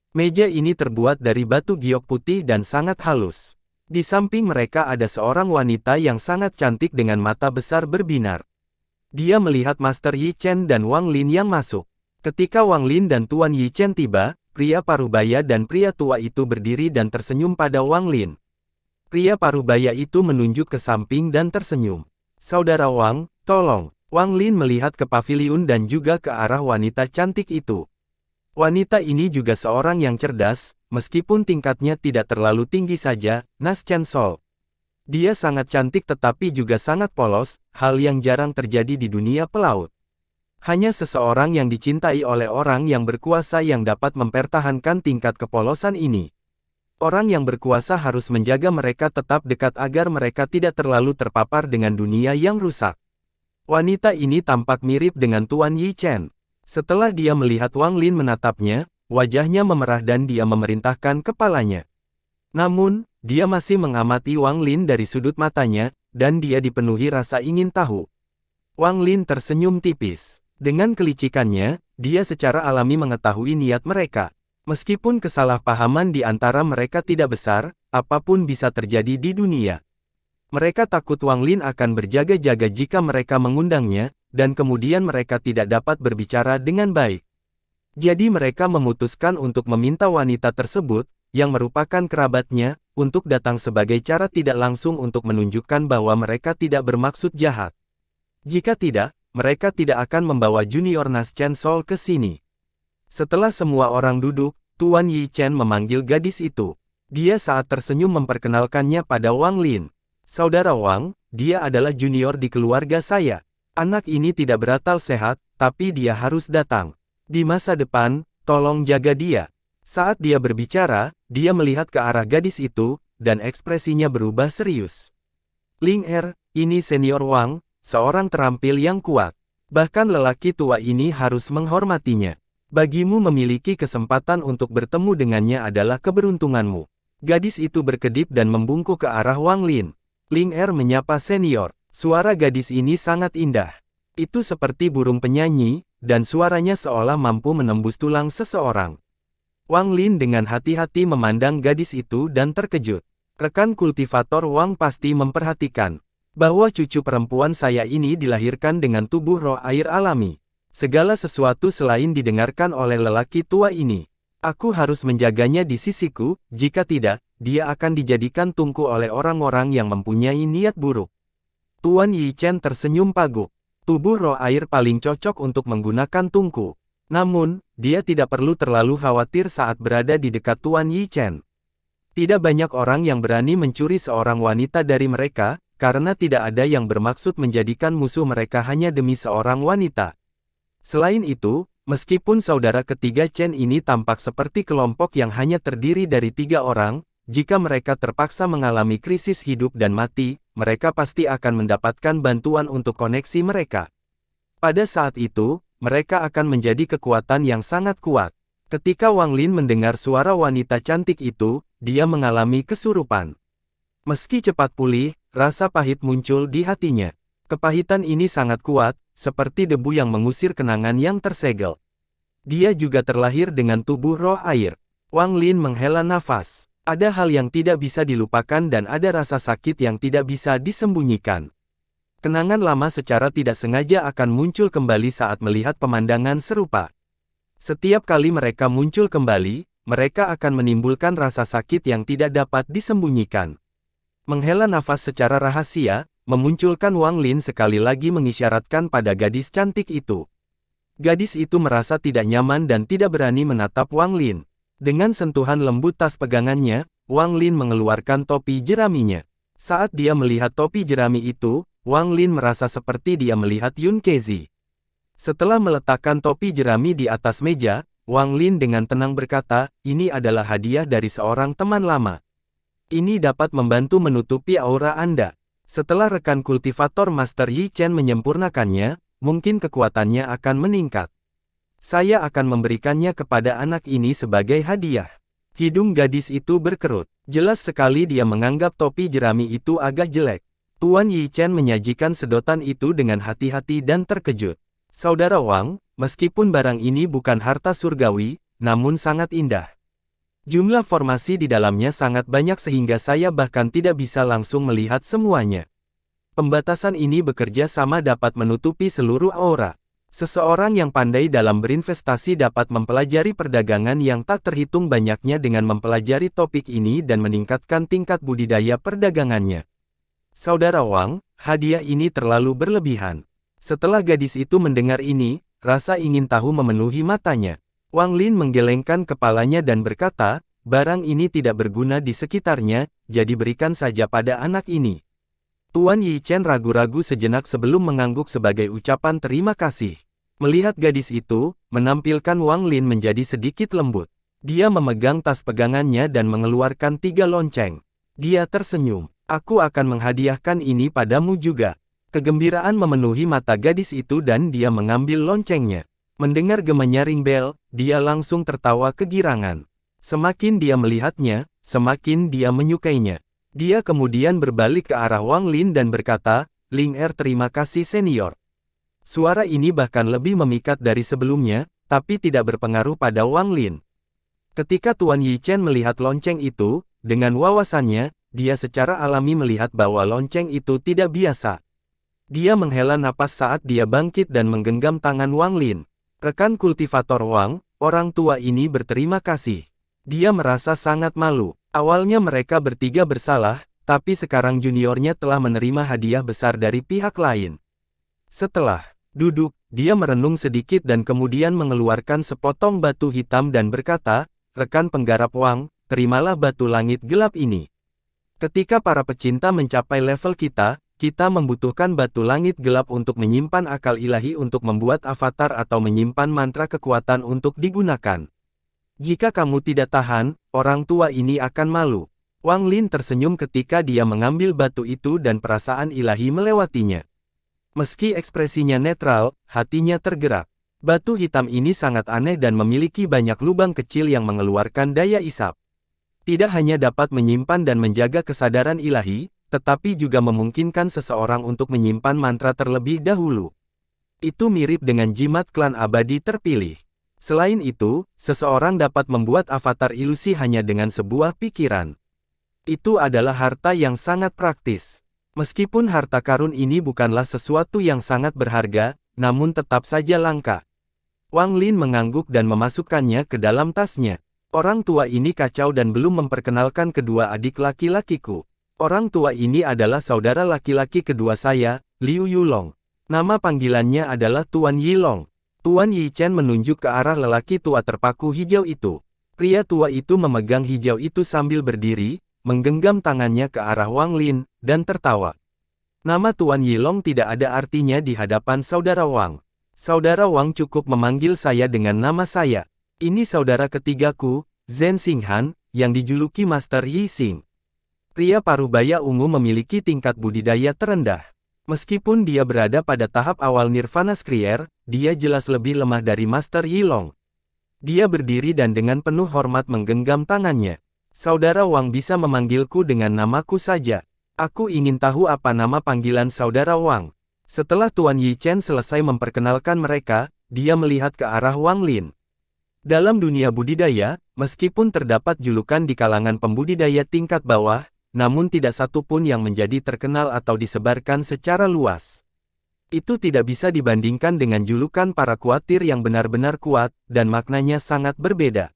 A: Meja ini terbuat dari batu giok putih dan sangat halus. Di samping mereka ada seorang wanita yang sangat cantik dengan mata besar berbinar. Dia melihat Master Yi Chen dan Wang Lin yang masuk. Ketika Wang Lin dan Tuan Yi Chen tiba, pria parubaya dan pria tua itu berdiri dan tersenyum pada Wang Lin. Pria parubaya itu menunjuk ke samping dan tersenyum. Saudara Wang, tolong. Wang Lin melihat ke paviliun dan juga ke arah wanita cantik itu. Wanita ini juga seorang yang cerdas, meskipun tingkatnya tidak terlalu tinggi saja, Nas Chen Sol. Dia sangat cantik tetapi juga sangat polos, hal yang jarang terjadi di dunia pelaut. Hanya seseorang yang dicintai oleh orang yang berkuasa yang dapat mempertahankan tingkat kepolosan ini. Orang yang berkuasa harus menjaga mereka tetap dekat agar mereka tidak terlalu terpapar dengan dunia yang rusak. Wanita ini tampak mirip dengan Tuan Yi Chen. Setelah dia melihat Wang Lin menatapnya, wajahnya memerah dan dia memerintahkan kepalanya. Namun, dia masih mengamati Wang Lin dari sudut matanya, dan dia dipenuhi rasa ingin tahu. Wang Lin tersenyum tipis. Dengan kelicikannya, dia secara alami mengetahui niat mereka. Meskipun kesalahpahaman di antara mereka tidak besar, apapun bisa terjadi di dunia. Mereka takut Wang Lin akan berjaga-jaga jika mereka mengundangnya, dan kemudian mereka tidak dapat berbicara dengan baik. Jadi mereka memutuskan untuk meminta wanita tersebut, yang merupakan kerabatnya, untuk datang sebagai cara tidak langsung untuk menunjukkan bahwa mereka tidak bermaksud jahat. Jika tidak, mereka tidak akan membawa Junior Nas Chen Sol ke sini. Setelah semua orang duduk, Tuan Yi Chen memanggil gadis itu. Dia saat tersenyum memperkenalkannya pada Wang Lin. Saudara Wang, dia adalah junior di keluarga saya. Anak ini tidak berakal sehat, tapi dia harus datang. Di masa depan, tolong jaga dia. Saat dia berbicara, dia melihat ke arah gadis itu, dan ekspresinya berubah serius. Ling Er, ini senior Wang, seorang terampil yang kuat. Bahkan lelaki tua ini harus menghormatinya. Bagimu memiliki kesempatan untuk bertemu dengannya adalah keberuntunganmu. Gadis itu berkedip dan membungkuk ke arah Wang Lin. Ling Er menyapa senior. Suara gadis ini sangat indah. Itu seperti burung penyanyi, dan suaranya seolah mampu menembus tulang seseorang. Wang Lin dengan hati-hati memandang gadis itu dan terkejut. Rekan kultivator Wang pasti memperhatikan bahwa cucu perempuan saya ini dilahirkan dengan tubuh roh air alami. Segala sesuatu selain didengarkan oleh lelaki tua ini. Aku harus menjaganya di sisiku, jika tidak, dia akan dijadikan tungku oleh orang-orang yang mempunyai niat buruk. Tuan Yi Chen tersenyum paguk. Tubuh roh air paling cocok untuk menggunakan tungku. Namun, dia tidak perlu terlalu khawatir saat berada di dekat Tuan Yi Chen. Tidak banyak orang yang berani mencuri seorang wanita dari mereka, karena tidak ada yang bermaksud menjadikan musuh mereka hanya demi seorang wanita. Selain itu, meskipun saudara ketiga Chen ini tampak seperti kelompok yang hanya terdiri dari 3 orang, jika mereka terpaksa mengalami krisis hidup dan mati, mereka pasti akan mendapatkan bantuan untuk koneksi mereka. Pada saat itu, mereka akan menjadi kekuatan yang sangat kuat. Ketika Wang Lin mendengar suara wanita cantik itu, dia mengalami kesurupan. Meski cepat pulih, rasa pahit muncul di hatinya. Kepahitan ini sangat kuat, seperti debu yang mengusir kenangan yang tersegel. Dia juga terlahir dengan tubuh roh air. Wang Lin menghela nafas. Ada hal yang tidak bisa dilupakan dan ada rasa sakit yang tidak bisa disembunyikan. Kenangan lama secara tidak sengaja akan muncul kembali saat melihat pemandangan serupa. Setiap kali mereka muncul kembali, mereka akan menimbulkan rasa sakit yang tidak dapat disembunyikan. Menghela nafas secara rahasia, memunculkan Wang Lin sekali lagi mengisyaratkan pada gadis cantik itu. Gadis itu merasa tidak nyaman dan tidak berani menatap Wang Lin. Dengan sentuhan lembut tas pegangannya, Wang Lin mengeluarkan topi jeraminya. Saat dia melihat topi jerami itu, Wang Lin merasa seperti dia melihat Yun Kezi. Setelah meletakkan topi jerami di atas meja, Wang Lin dengan tenang berkata, "Ini adalah hadiah dari seorang teman lama. Ini dapat membantu menutupi aura Anda." Setelah rekan kultivator Master Yi Chen menyempurnakannya, mungkin kekuatannya akan meningkat. Saya akan memberikannya kepada anak ini sebagai hadiah. Hidung gadis itu berkerut. Jelas sekali dia menganggap topi jerami itu agak jelek. Tuan Yi Chen menyajikan sedotan itu dengan hati-hati dan terkejut. Saudara Wang, meskipun barang ini bukan harta surgawi, namun sangat indah. Jumlah formasi di dalamnya sangat banyak sehingga saya bahkan tidak bisa langsung melihat semuanya. Pembatasan ini bekerja sama dapat menutupi seluruh aura. Seseorang yang pandai dalam berinvestasi dapat mempelajari perdagangan yang tak terhitung banyaknya dengan mempelajari topik ini dan meningkatkan tingkat budidaya perdagangannya. Saudara Wang, hadiah ini terlalu berlebihan. Setelah gadis itu mendengar ini, rasa ingin tahu memenuhi matanya. Wang Lin menggelengkan kepalanya dan berkata, "Barang ini tidak berguna di sekitarnya, jadi berikan saja pada anak ini." Tuan Yi Chen ragu-ragu sejenak sebelum mengangguk sebagai ucapan terima kasih. Melihat gadis itu, menampilkan Wang Lin menjadi sedikit lembut. Dia memegang tas pegangannya dan mengeluarkan 3 lonceng. Dia tersenyum. "Aku akan menghadiahkan ini padamu juga." Kegembiraan memenuhi mata gadis itu dan dia mengambil loncengnya. Mendengar gemanya ring bell, dia langsung tertawa kegirangan. Semakin dia melihatnya, semakin dia menyukainya. Dia kemudian berbalik ke arah Wang Lin dan berkata, "Ling Er, terima kasih senior." Suara ini bahkan lebih memikat dari sebelumnya, tapi tidak berpengaruh pada Wang Lin. Ketika Tuan Yi Chen melihat lonceng itu, dengan wawasannya, dia secara alami melihat bahwa lonceng itu tidak biasa. Dia menghela napas saat dia bangkit dan menggenggam tangan Wang Lin. Rekan kultivator Wang, orang tua ini berterima kasih. Dia merasa sangat malu. Awalnya mereka bertiga bersalah, tapi sekarang juniornya telah menerima hadiah besar dari pihak lain. Setelah duduk, dia merenung sedikit dan kemudian mengeluarkan sepotong batu hitam dan berkata, "Rekan penggarap Wang, terimalah batu langit gelap ini. Ketika para pecinta mencapai level kita membutuhkan batu langit gelap untuk menyimpan akal ilahi untuk membuat avatar atau menyimpan mantra kekuatan untuk digunakan. Jika kamu tidak tahan, orang tua ini akan malu." Wang Lin tersenyum ketika dia mengambil batu itu dan perasaan ilahi melewatinya. Meski ekspresinya netral, hatinya tergerak. Batu hitam ini sangat aneh dan memiliki banyak lubang kecil yang mengeluarkan daya isap. Tidak hanya dapat menyimpan dan menjaga kesadaran ilahi, tetapi juga memungkinkan seseorang untuk menyimpan mantra terlebih dahulu. Itu mirip dengan jimat klan abadi terpilih. Selain itu, seseorang dapat membuat avatar ilusi hanya dengan sebuah pikiran. Itu adalah harta yang sangat praktis. Meskipun harta karun ini bukanlah sesuatu yang sangat berharga, namun tetap saja langka. Wang Lin mengangguk dan memasukkannya ke dalam tasnya. Orang tua ini kacau dan belum memperkenalkan kedua adik laki-lakiku. Orang tua ini adalah saudara laki-laki kedua saya, Liu Yulong. Nama panggilannya adalah Tuan Yilong. Tuan Yi Chen menunjuk ke arah lelaki tua terpaku hijau itu. Pria tua itu memegang hijau itu sambil berdiri, menggenggam tangannya ke arah Wang Lin, dan tertawa. Nama Tuan Yilong tidak ada artinya di hadapan saudara Wang. Saudara Wang cukup memanggil saya dengan nama saya. Ini saudara ketigaku, Zhen Xinghan, yang dijuluki Master Yi Xing. Pria parubaya ungu memiliki tingkat budidaya terendah. Meskipun dia berada pada tahap awal Nirvana Skrier, dia jelas lebih lemah dari Master Yilong. Dia berdiri dan dengan penuh hormat menggenggam tangannya. Saudara Wang bisa memanggilku dengan namaku saja. Aku ingin tahu apa nama panggilan saudara Wang. Setelah Tuan Yi Chen selesai memperkenalkan mereka, dia melihat ke arah Wang Lin. Dalam dunia budidaya, meskipun terdapat julukan di kalangan pembudidaya tingkat bawah, namun tidak satu pun yang menjadi terkenal atau disebarkan secara luas. Itu tidak bisa dibandingkan dengan julukan para kuatir yang benar-benar kuat, dan maknanya sangat berbeda.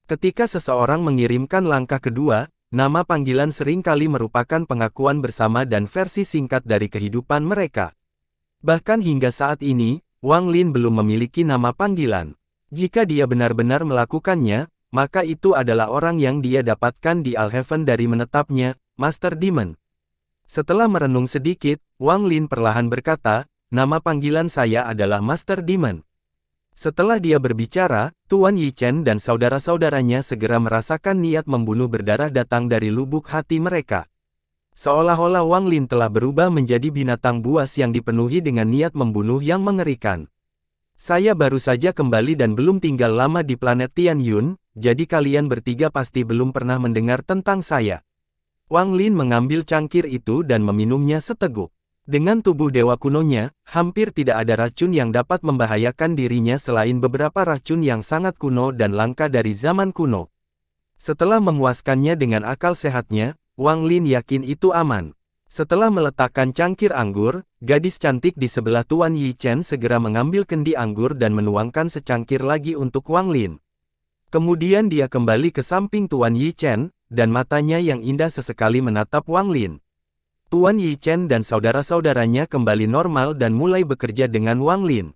A: Ketika seseorang mengirimkan langkah kedua, nama panggilan sering kali merupakan pengakuan bersama dan versi singkat dari kehidupan mereka. Bahkan hingga saat ini, Wang Lin belum memiliki nama panggilan. Jika dia benar-benar melakukannya, maka itu adalah orang yang dia dapatkan di Alheaven dari menetapnya, Master Demon. Setelah merenung sedikit, Wang Lin perlahan berkata, "Nama panggilan saya adalah Master Demon." Setelah dia berbicara, Tuan Yi Chen dan saudara-saudaranya segera merasakan niat membunuh berdarah datang dari lubuk hati mereka. Seolah-olah Wang Lin telah berubah menjadi binatang buas yang dipenuhi dengan niat membunuh yang mengerikan. "Saya baru saja kembali dan belum tinggal lama di planet Tian Yun, jadi kalian bertiga pasti belum pernah mendengar tentang saya." Wang Lin mengambil cangkir itu dan meminumnya seteguk. Dengan tubuh dewa kunonya, hampir tidak ada racun yang dapat membahayakan dirinya selain beberapa racun yang sangat kuno dan langka dari zaman kuno. Setelah memuaskannya dengan akal sehatnya, Wang Lin yakin itu aman. Setelah meletakkan cangkir anggur, gadis cantik di sebelah Tuan Yi Chen segera mengambil kendi anggur dan menuangkan secangkir lagi untuk Wang Lin. Kemudian dia kembali ke samping Tuan Yi Chen, dan matanya yang indah sesekali menatap Wang Lin. Tuan Yi Chen dan saudara-saudaranya kembali normal dan mulai bekerja dengan Wang Lin.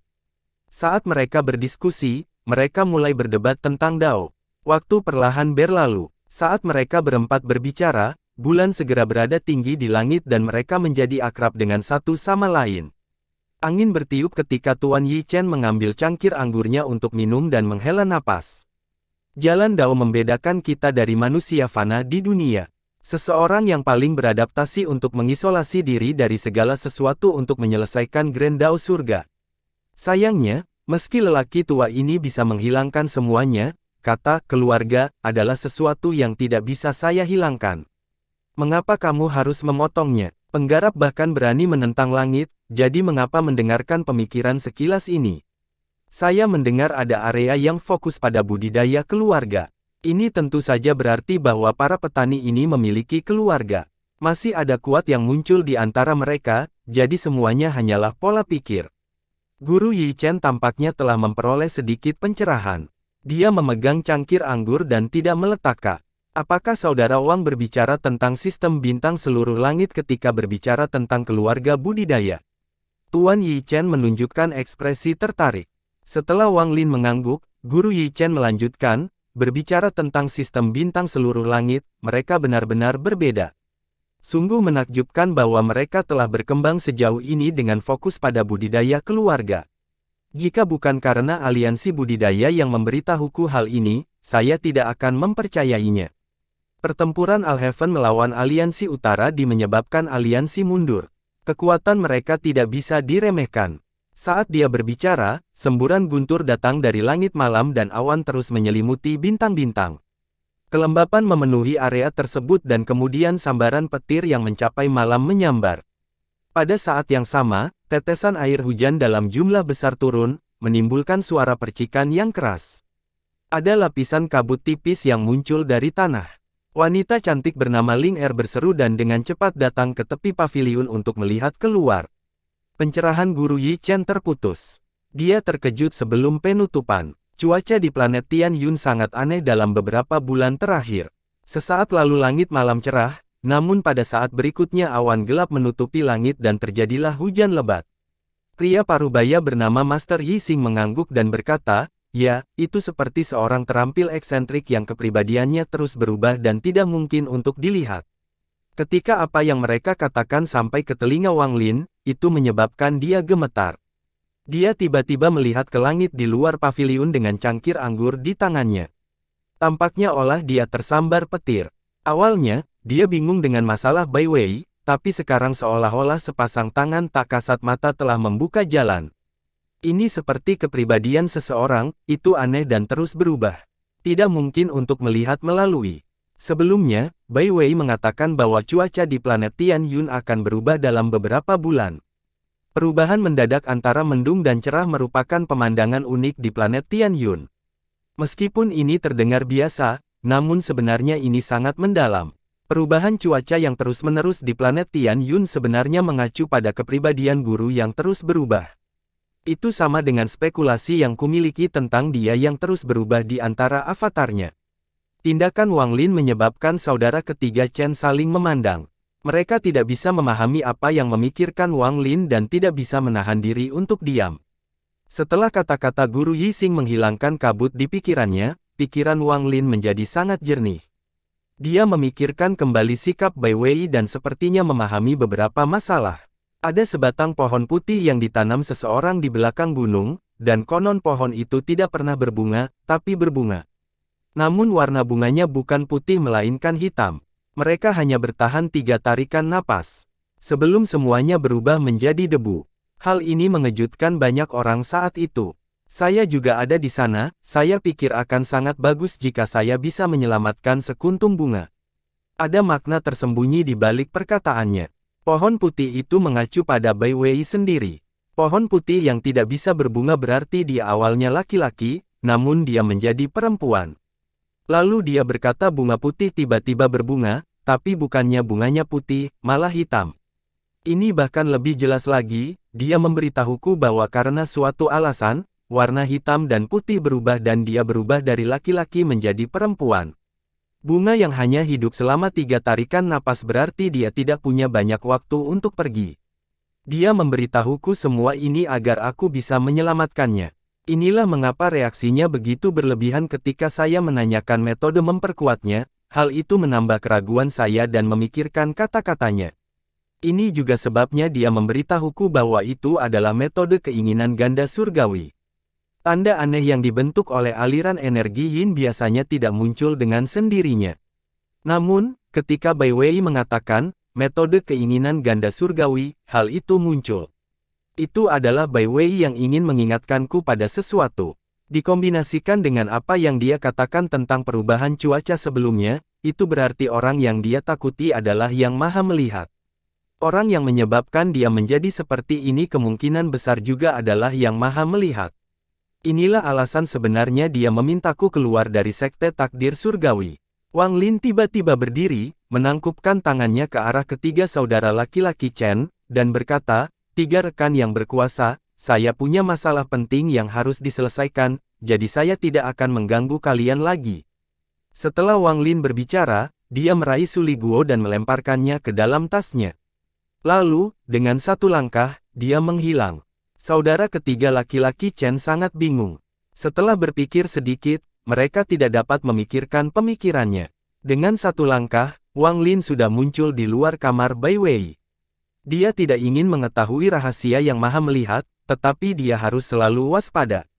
A: Saat mereka berdiskusi, mereka mulai berdebat tentang Dao. Waktu perlahan berlalu. Saat mereka berempat berbicara, bulan segera berada tinggi di langit dan mereka menjadi akrab dengan satu sama lain. Angin bertiup ketika Tuan Yi Chen mengambil cangkir anggurnya untuk minum dan menghela napas. Jalan Dao membedakan kita dari manusia fana di dunia. Seseorang yang paling beradaptasi untuk mengisolasi diri dari segala sesuatu untuk menyelesaikan Grand Dao surga. Sayangnya, meski lelaki tua ini bisa menghilangkan semuanya, kata keluarga adalah sesuatu yang tidak bisa saya hilangkan. Mengapa kamu harus memotongnya? Penggarap bahkan berani menentang langit, jadi mengapa mendengarkan pemikiran sekilas ini? Saya mendengar ada area yang fokus pada budidaya keluarga. Ini tentu saja berarti bahwa para petani ini memiliki keluarga. Masih ada kuat yang muncul di antara mereka, jadi semuanya hanyalah pola pikir. Guru Yi Chen tampaknya telah memperoleh sedikit pencerahan. Dia memegang cangkir anggur dan tidak meletakkan. Apakah saudara Wang berbicara tentang sistem bintang seluruh langit ketika berbicara tentang keluarga budidaya? Tuan Yi Chen menunjukkan ekspresi tertarik. Setelah Wang Lin mengangguk, Guru Yi Chen melanjutkan, berbicara tentang sistem bintang seluruh langit, mereka benar-benar berbeda. Sungguh menakjubkan bahwa mereka telah berkembang sejauh ini dengan fokus pada budidaya keluarga. Jika bukan karena aliansi budidaya yang memberitahuku hal ini, saya tidak akan mempercayainya. Pertempuran Alhaven melawan aliansi utara menyebabkan aliansi mundur. Kekuatan mereka tidak bisa diremehkan. Saat dia berbicara, semburan guntur datang dari langit malam dan awan terus menyelimuti bintang-bintang. Kelembapan memenuhi area tersebut dan kemudian sambaran petir yang mencapai malam menyambar. Pada saat yang sama, tetesan air hujan dalam jumlah besar turun, menimbulkan suara percikan yang keras. Ada lapisan kabut tipis yang muncul dari tanah. Wanita cantik bernama Ling Er berseru dan dengan cepat datang ke tepi paviliun untuk melihat keluar. Pencerahan Guru Yi Chen terputus. Dia terkejut sebelum penutupan. Cuaca di planet Tian Yun sangat aneh dalam beberapa bulan terakhir. Sesaat lalu langit malam cerah, namun pada saat berikutnya awan gelap menutupi langit dan terjadilah hujan lebat. Pria parubaya bernama Master Yi Xing mengangguk dan berkata, ya, itu seperti seorang terampil eksentrik yang kepribadiannya terus berubah dan tidak mungkin untuk dilihat. Ketika apa yang mereka katakan sampai ke telinga Wang Lin, itu menyebabkan dia gemetar. Dia tiba-tiba melihat ke langit di luar paviliun dengan cangkir anggur di tangannya. Tampaknya olah dia tersambar petir. Awalnya, dia bingung dengan masalah Bai Wei, tapi sekarang seolah-olah sepasang tangan tak kasat mata telah membuka jalan. Ini seperti kepribadian seseorang, itu aneh dan terus berubah. Tidak mungkin untuk melihat melalui. Sebelumnya, Bai Wei mengatakan bahwa cuaca di planet Tian Yun akan berubah dalam beberapa bulan. Perubahan mendadak antara mendung dan cerah merupakan pemandangan unik di planet Tian Yun. Meskipun ini terdengar biasa, namun sebenarnya ini sangat mendalam. Perubahan cuaca yang terus-menerus di planet Tian Yun sebenarnya mengacu pada kepribadian guru yang terus berubah. Itu sama dengan spekulasi yang kumiliki tentang dia yang terus berubah di antara avatarnya. Tindakan Wang Lin menyebabkan saudara ketiga Chen saling memandang. Mereka tidak bisa memahami apa yang memikirkan Wang Lin dan tidak bisa menahan diri untuk diam. Setelah kata-kata Guru Yi Xing menghilangkan kabut di pikirannya, pikiran Wang Lin menjadi sangat jernih. Dia memikirkan kembali sikap Bai Wei dan sepertinya memahami beberapa masalah. Ada sebatang pohon putih yang ditanam seseorang di belakang gunung, dan konon pohon itu tidak pernah berbunga, tapi berbunga. Namun warna bunganya bukan putih melainkan hitam. Mereka hanya bertahan 3 tarikan napas. Sebelum semuanya berubah menjadi debu. Hal ini mengejutkan banyak orang saat itu. Saya juga ada di sana, saya pikir akan sangat bagus jika saya bisa menyelamatkan sekuntum bunga. Ada makna tersembunyi di balik perkataannya. Pohon putih itu mengacu pada Bai Wei sendiri. Pohon putih yang tidak bisa berbunga berarti dia awalnya laki-laki, namun dia menjadi perempuan. Lalu dia berkata bunga putih tiba-tiba berbunga, tapi bukannya bunganya putih, malah hitam. Ini bahkan lebih jelas lagi, dia memberitahuku bahwa karena suatu alasan, warna hitam dan putih berubah dan dia berubah dari laki-laki menjadi perempuan. Bunga yang hanya hidup selama 3 tarikan napas berarti dia tidak punya banyak waktu untuk pergi. Dia memberitahuku semua ini agar aku bisa menyelamatkannya. Inilah mengapa reaksinya begitu berlebihan ketika saya menanyakan metode memperkuatnya, hal itu menambah keraguan saya dan memikirkan kata-katanya. Ini juga sebabnya dia memberitahuku bahwa itu adalah metode keinginan ganda surgawi. Tanda aneh yang dibentuk oleh aliran energi yin biasanya tidak muncul dengan sendirinya. Namun, ketika Bai Wei mengatakan, metode keinginan ganda surgawi, hal itu muncul. Itu adalah Bai Wei yang ingin mengingatkanku pada sesuatu. Dikombinasikan dengan apa yang dia katakan tentang perubahan cuaca sebelumnya, itu berarti orang yang dia takuti adalah Yang Maha Melihat. Orang yang menyebabkan dia menjadi seperti ini kemungkinan besar juga adalah Yang Maha Melihat. Inilah alasan sebenarnya dia memintaku keluar dari sekte takdir surgawi. Wang Lin tiba-tiba berdiri, menangkupkan tangannya ke arah ketiga saudara laki-laki Chen, dan berkata, "Tiga rekan yang berkuasa, saya punya masalah penting yang harus diselesaikan, jadi saya tidak akan mengganggu kalian lagi." Setelah Wang Lin berbicara, dia meraih Suli Guo dan melemparkannya ke dalam tasnya. Lalu, dengan satu langkah, dia menghilang. Saudara ketiga laki-laki Chen sangat bingung. Setelah berpikir sedikit, mereka tidak dapat memikirkan pemikirannya. Dengan satu langkah, Wang Lin sudah muncul di luar kamar Bai Wei. Dia tidak ingin mengetahui rahasia yang Maha Melihat, tetapi dia harus selalu waspada.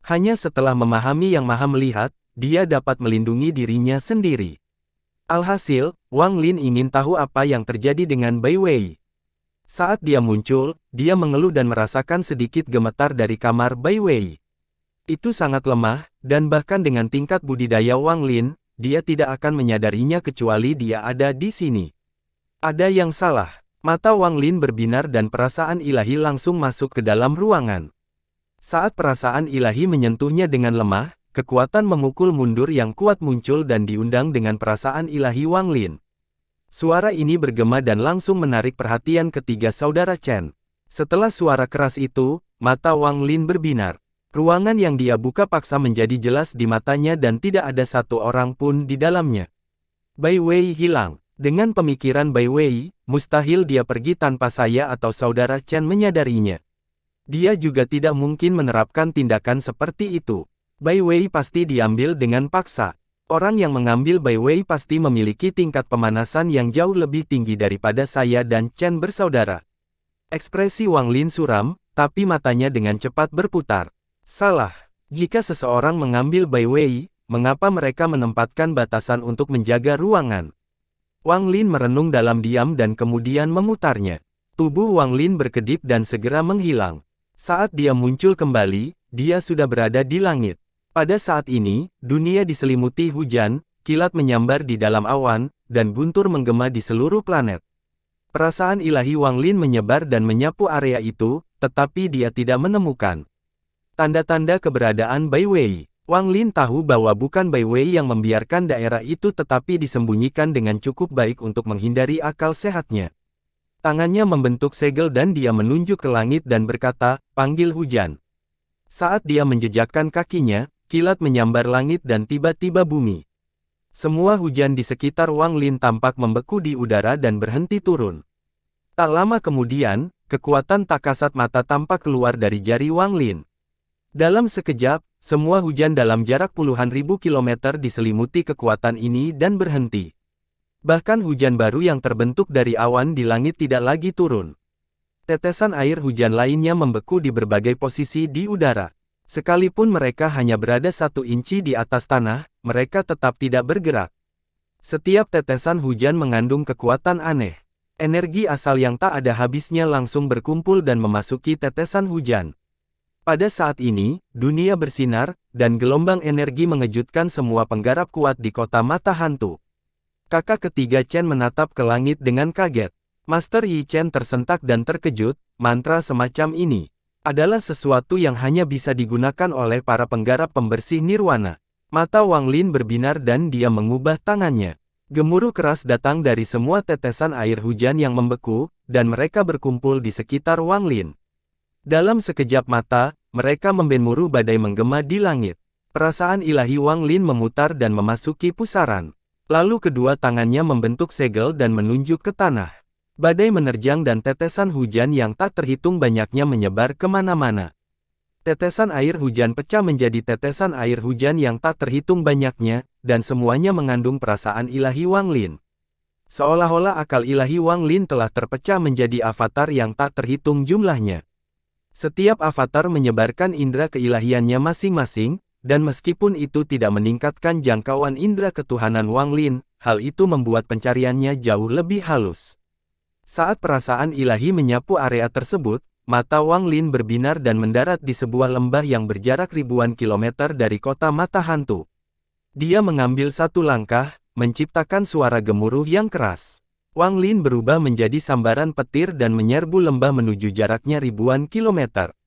A: Hanya setelah memahami yang Maha Melihat, dia dapat melindungi dirinya sendiri. Alhasil, Wang Lin ingin tahu apa yang terjadi dengan Bai Wei. Saat dia muncul, dia mengeluh dan merasakan sedikit gemetar dari kamar Bai Wei. Itu sangat lemah, dan bahkan dengan tingkat budidaya Wang Lin, dia tidak akan menyadarinya kecuali dia ada di sini. Ada yang salah. Mata Wang Lin berbinar dan perasaan ilahi langsung masuk ke dalam ruangan. Saat perasaan ilahi menyentuhnya dengan lemah, kekuatan memukul mundur yang kuat muncul dan diundang dengan perasaan ilahi Wang Lin. Suara ini bergema dan langsung menarik perhatian ketiga saudara Chen. Setelah suara keras itu, mata Wang Lin berbinar. Ruangan yang dia buka paksa menjadi jelas di matanya dan tidak ada satu orang pun di dalamnya. Bai Wei hilang. Dengan pemikiran Bai Wei, mustahil dia pergi tanpa saya atau saudara Chen menyadarinya. Dia juga tidak mungkin menerapkan tindakan seperti itu. Bai Wei pasti diambil dengan paksa. Orang yang mengambil Bai Wei pasti memiliki tingkat pemanasan yang jauh lebih tinggi daripada saya dan Chen bersaudara. Ekspresi Wang Lin suram, tapi matanya dengan cepat berputar. Salah. Jika seseorang mengambil Bai Wei, mengapa mereka menempatkan batasan untuk menjaga ruangan? Wang Lin merenung dalam diam dan kemudian memutarnya. Tubuh Wang Lin berkedip dan segera menghilang. Saat dia muncul kembali, dia sudah berada di langit. Pada saat ini, dunia diselimuti hujan, kilat menyambar di dalam awan, dan guntur menggema di seluruh planet. Perasaan ilahi Wang Lin menyebar dan menyapu area itu, tetapi dia tidak menemukan tanda-tanda keberadaan Bai Wei. Wang Lin tahu bahwa bukan Bai Wei yang membiarkan daerah itu tetapi disembunyikan dengan cukup baik untuk menghindari akal sehatnya. Tangannya membentuk segel dan dia menunjuk ke langit dan berkata, "Panggil hujan." Saat dia menjejakkan kakinya, kilat menyambar langit dan tiba-tiba bumi. Semua hujan di sekitar Wang Lin tampak membeku di udara dan berhenti turun. Tak lama kemudian, kekuatan tak kasat mata tampak keluar dari jari Wang Lin. Dalam sekejap, semua hujan dalam jarak puluhan ribu kilometer diselimuti kekuatan ini dan berhenti. Bahkan hujan baru yang terbentuk dari awan di langit tidak lagi turun. Tetesan air hujan lainnya membeku di berbagai posisi di udara. Sekalipun mereka hanya berada 1 inci di atas tanah, mereka tetap tidak bergerak. Setiap tetesan hujan mengandung kekuatan aneh. Energi asal yang tak ada habisnya langsung berkumpul dan memasuki tetesan hujan. Pada saat ini, dunia bersinar, dan gelombang energi mengejutkan semua penggarap kuat di kota mata hantu. Kakak ketiga Chen menatap ke langit dengan kaget. Master Yi Chen tersentak dan terkejut, mantra semacam ini adalah sesuatu yang hanya bisa digunakan oleh para penggarap pembersih nirwana. Mata Wang Lin berbinar dan dia mengubah tangannya. Gemuruh keras datang dari semua tetesan air hujan yang membeku, dan mereka berkumpul di sekitar Wang Lin. Dalam sekejap mata, mereka membenmuru badai menggema di langit. Perasaan ilahi Wang Lin memutar dan memasuki pusaran. Lalu kedua tangannya membentuk segel dan menunjuk ke tanah. Badai menerjang dan tetesan hujan yang tak terhitung banyaknya menyebar kemana-mana. Tetesan air hujan pecah menjadi tetesan air hujan yang tak terhitung banyaknya, dan semuanya mengandung perasaan ilahi Wang Lin. Seolah-olah akal ilahi Wang Lin telah terpecah menjadi avatar yang tak terhitung jumlahnya. Setiap avatar menyebarkan indera keilahiannya masing-masing, dan meskipun itu tidak meningkatkan jangkauan indera ketuhanan Wang Lin, hal itu membuat pencariannya jauh lebih halus. Saat perasaan ilahi menyapu area tersebut, mata Wang Lin berbinar dan mendarat di sebuah lembah yang berjarak ribuan kilometer dari kota mata hantu. Dia mengambil satu langkah, menciptakan suara gemuruh yang keras. Wang Lin berubah menjadi sambaran petir dan menyerbu lembah menuju jaraknya ribuan kilometer.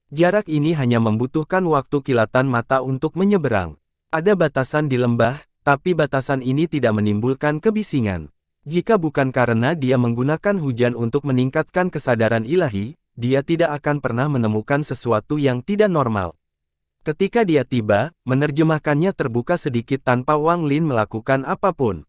A: Jarak ini hanya membutuhkan waktu kilatan mata untuk menyeberang. Ada batasan di lembah, tapi batasan ini tidak menimbulkan kebisingan. Jika bukan karena dia menggunakan hujan untuk meningkatkan kesadaran ilahi, dia tidak akan pernah menemukan sesuatu yang tidak normal. Ketika dia tiba, menerjemahkannya terbuka sedikit tanpa Wang Lin melakukan apapun.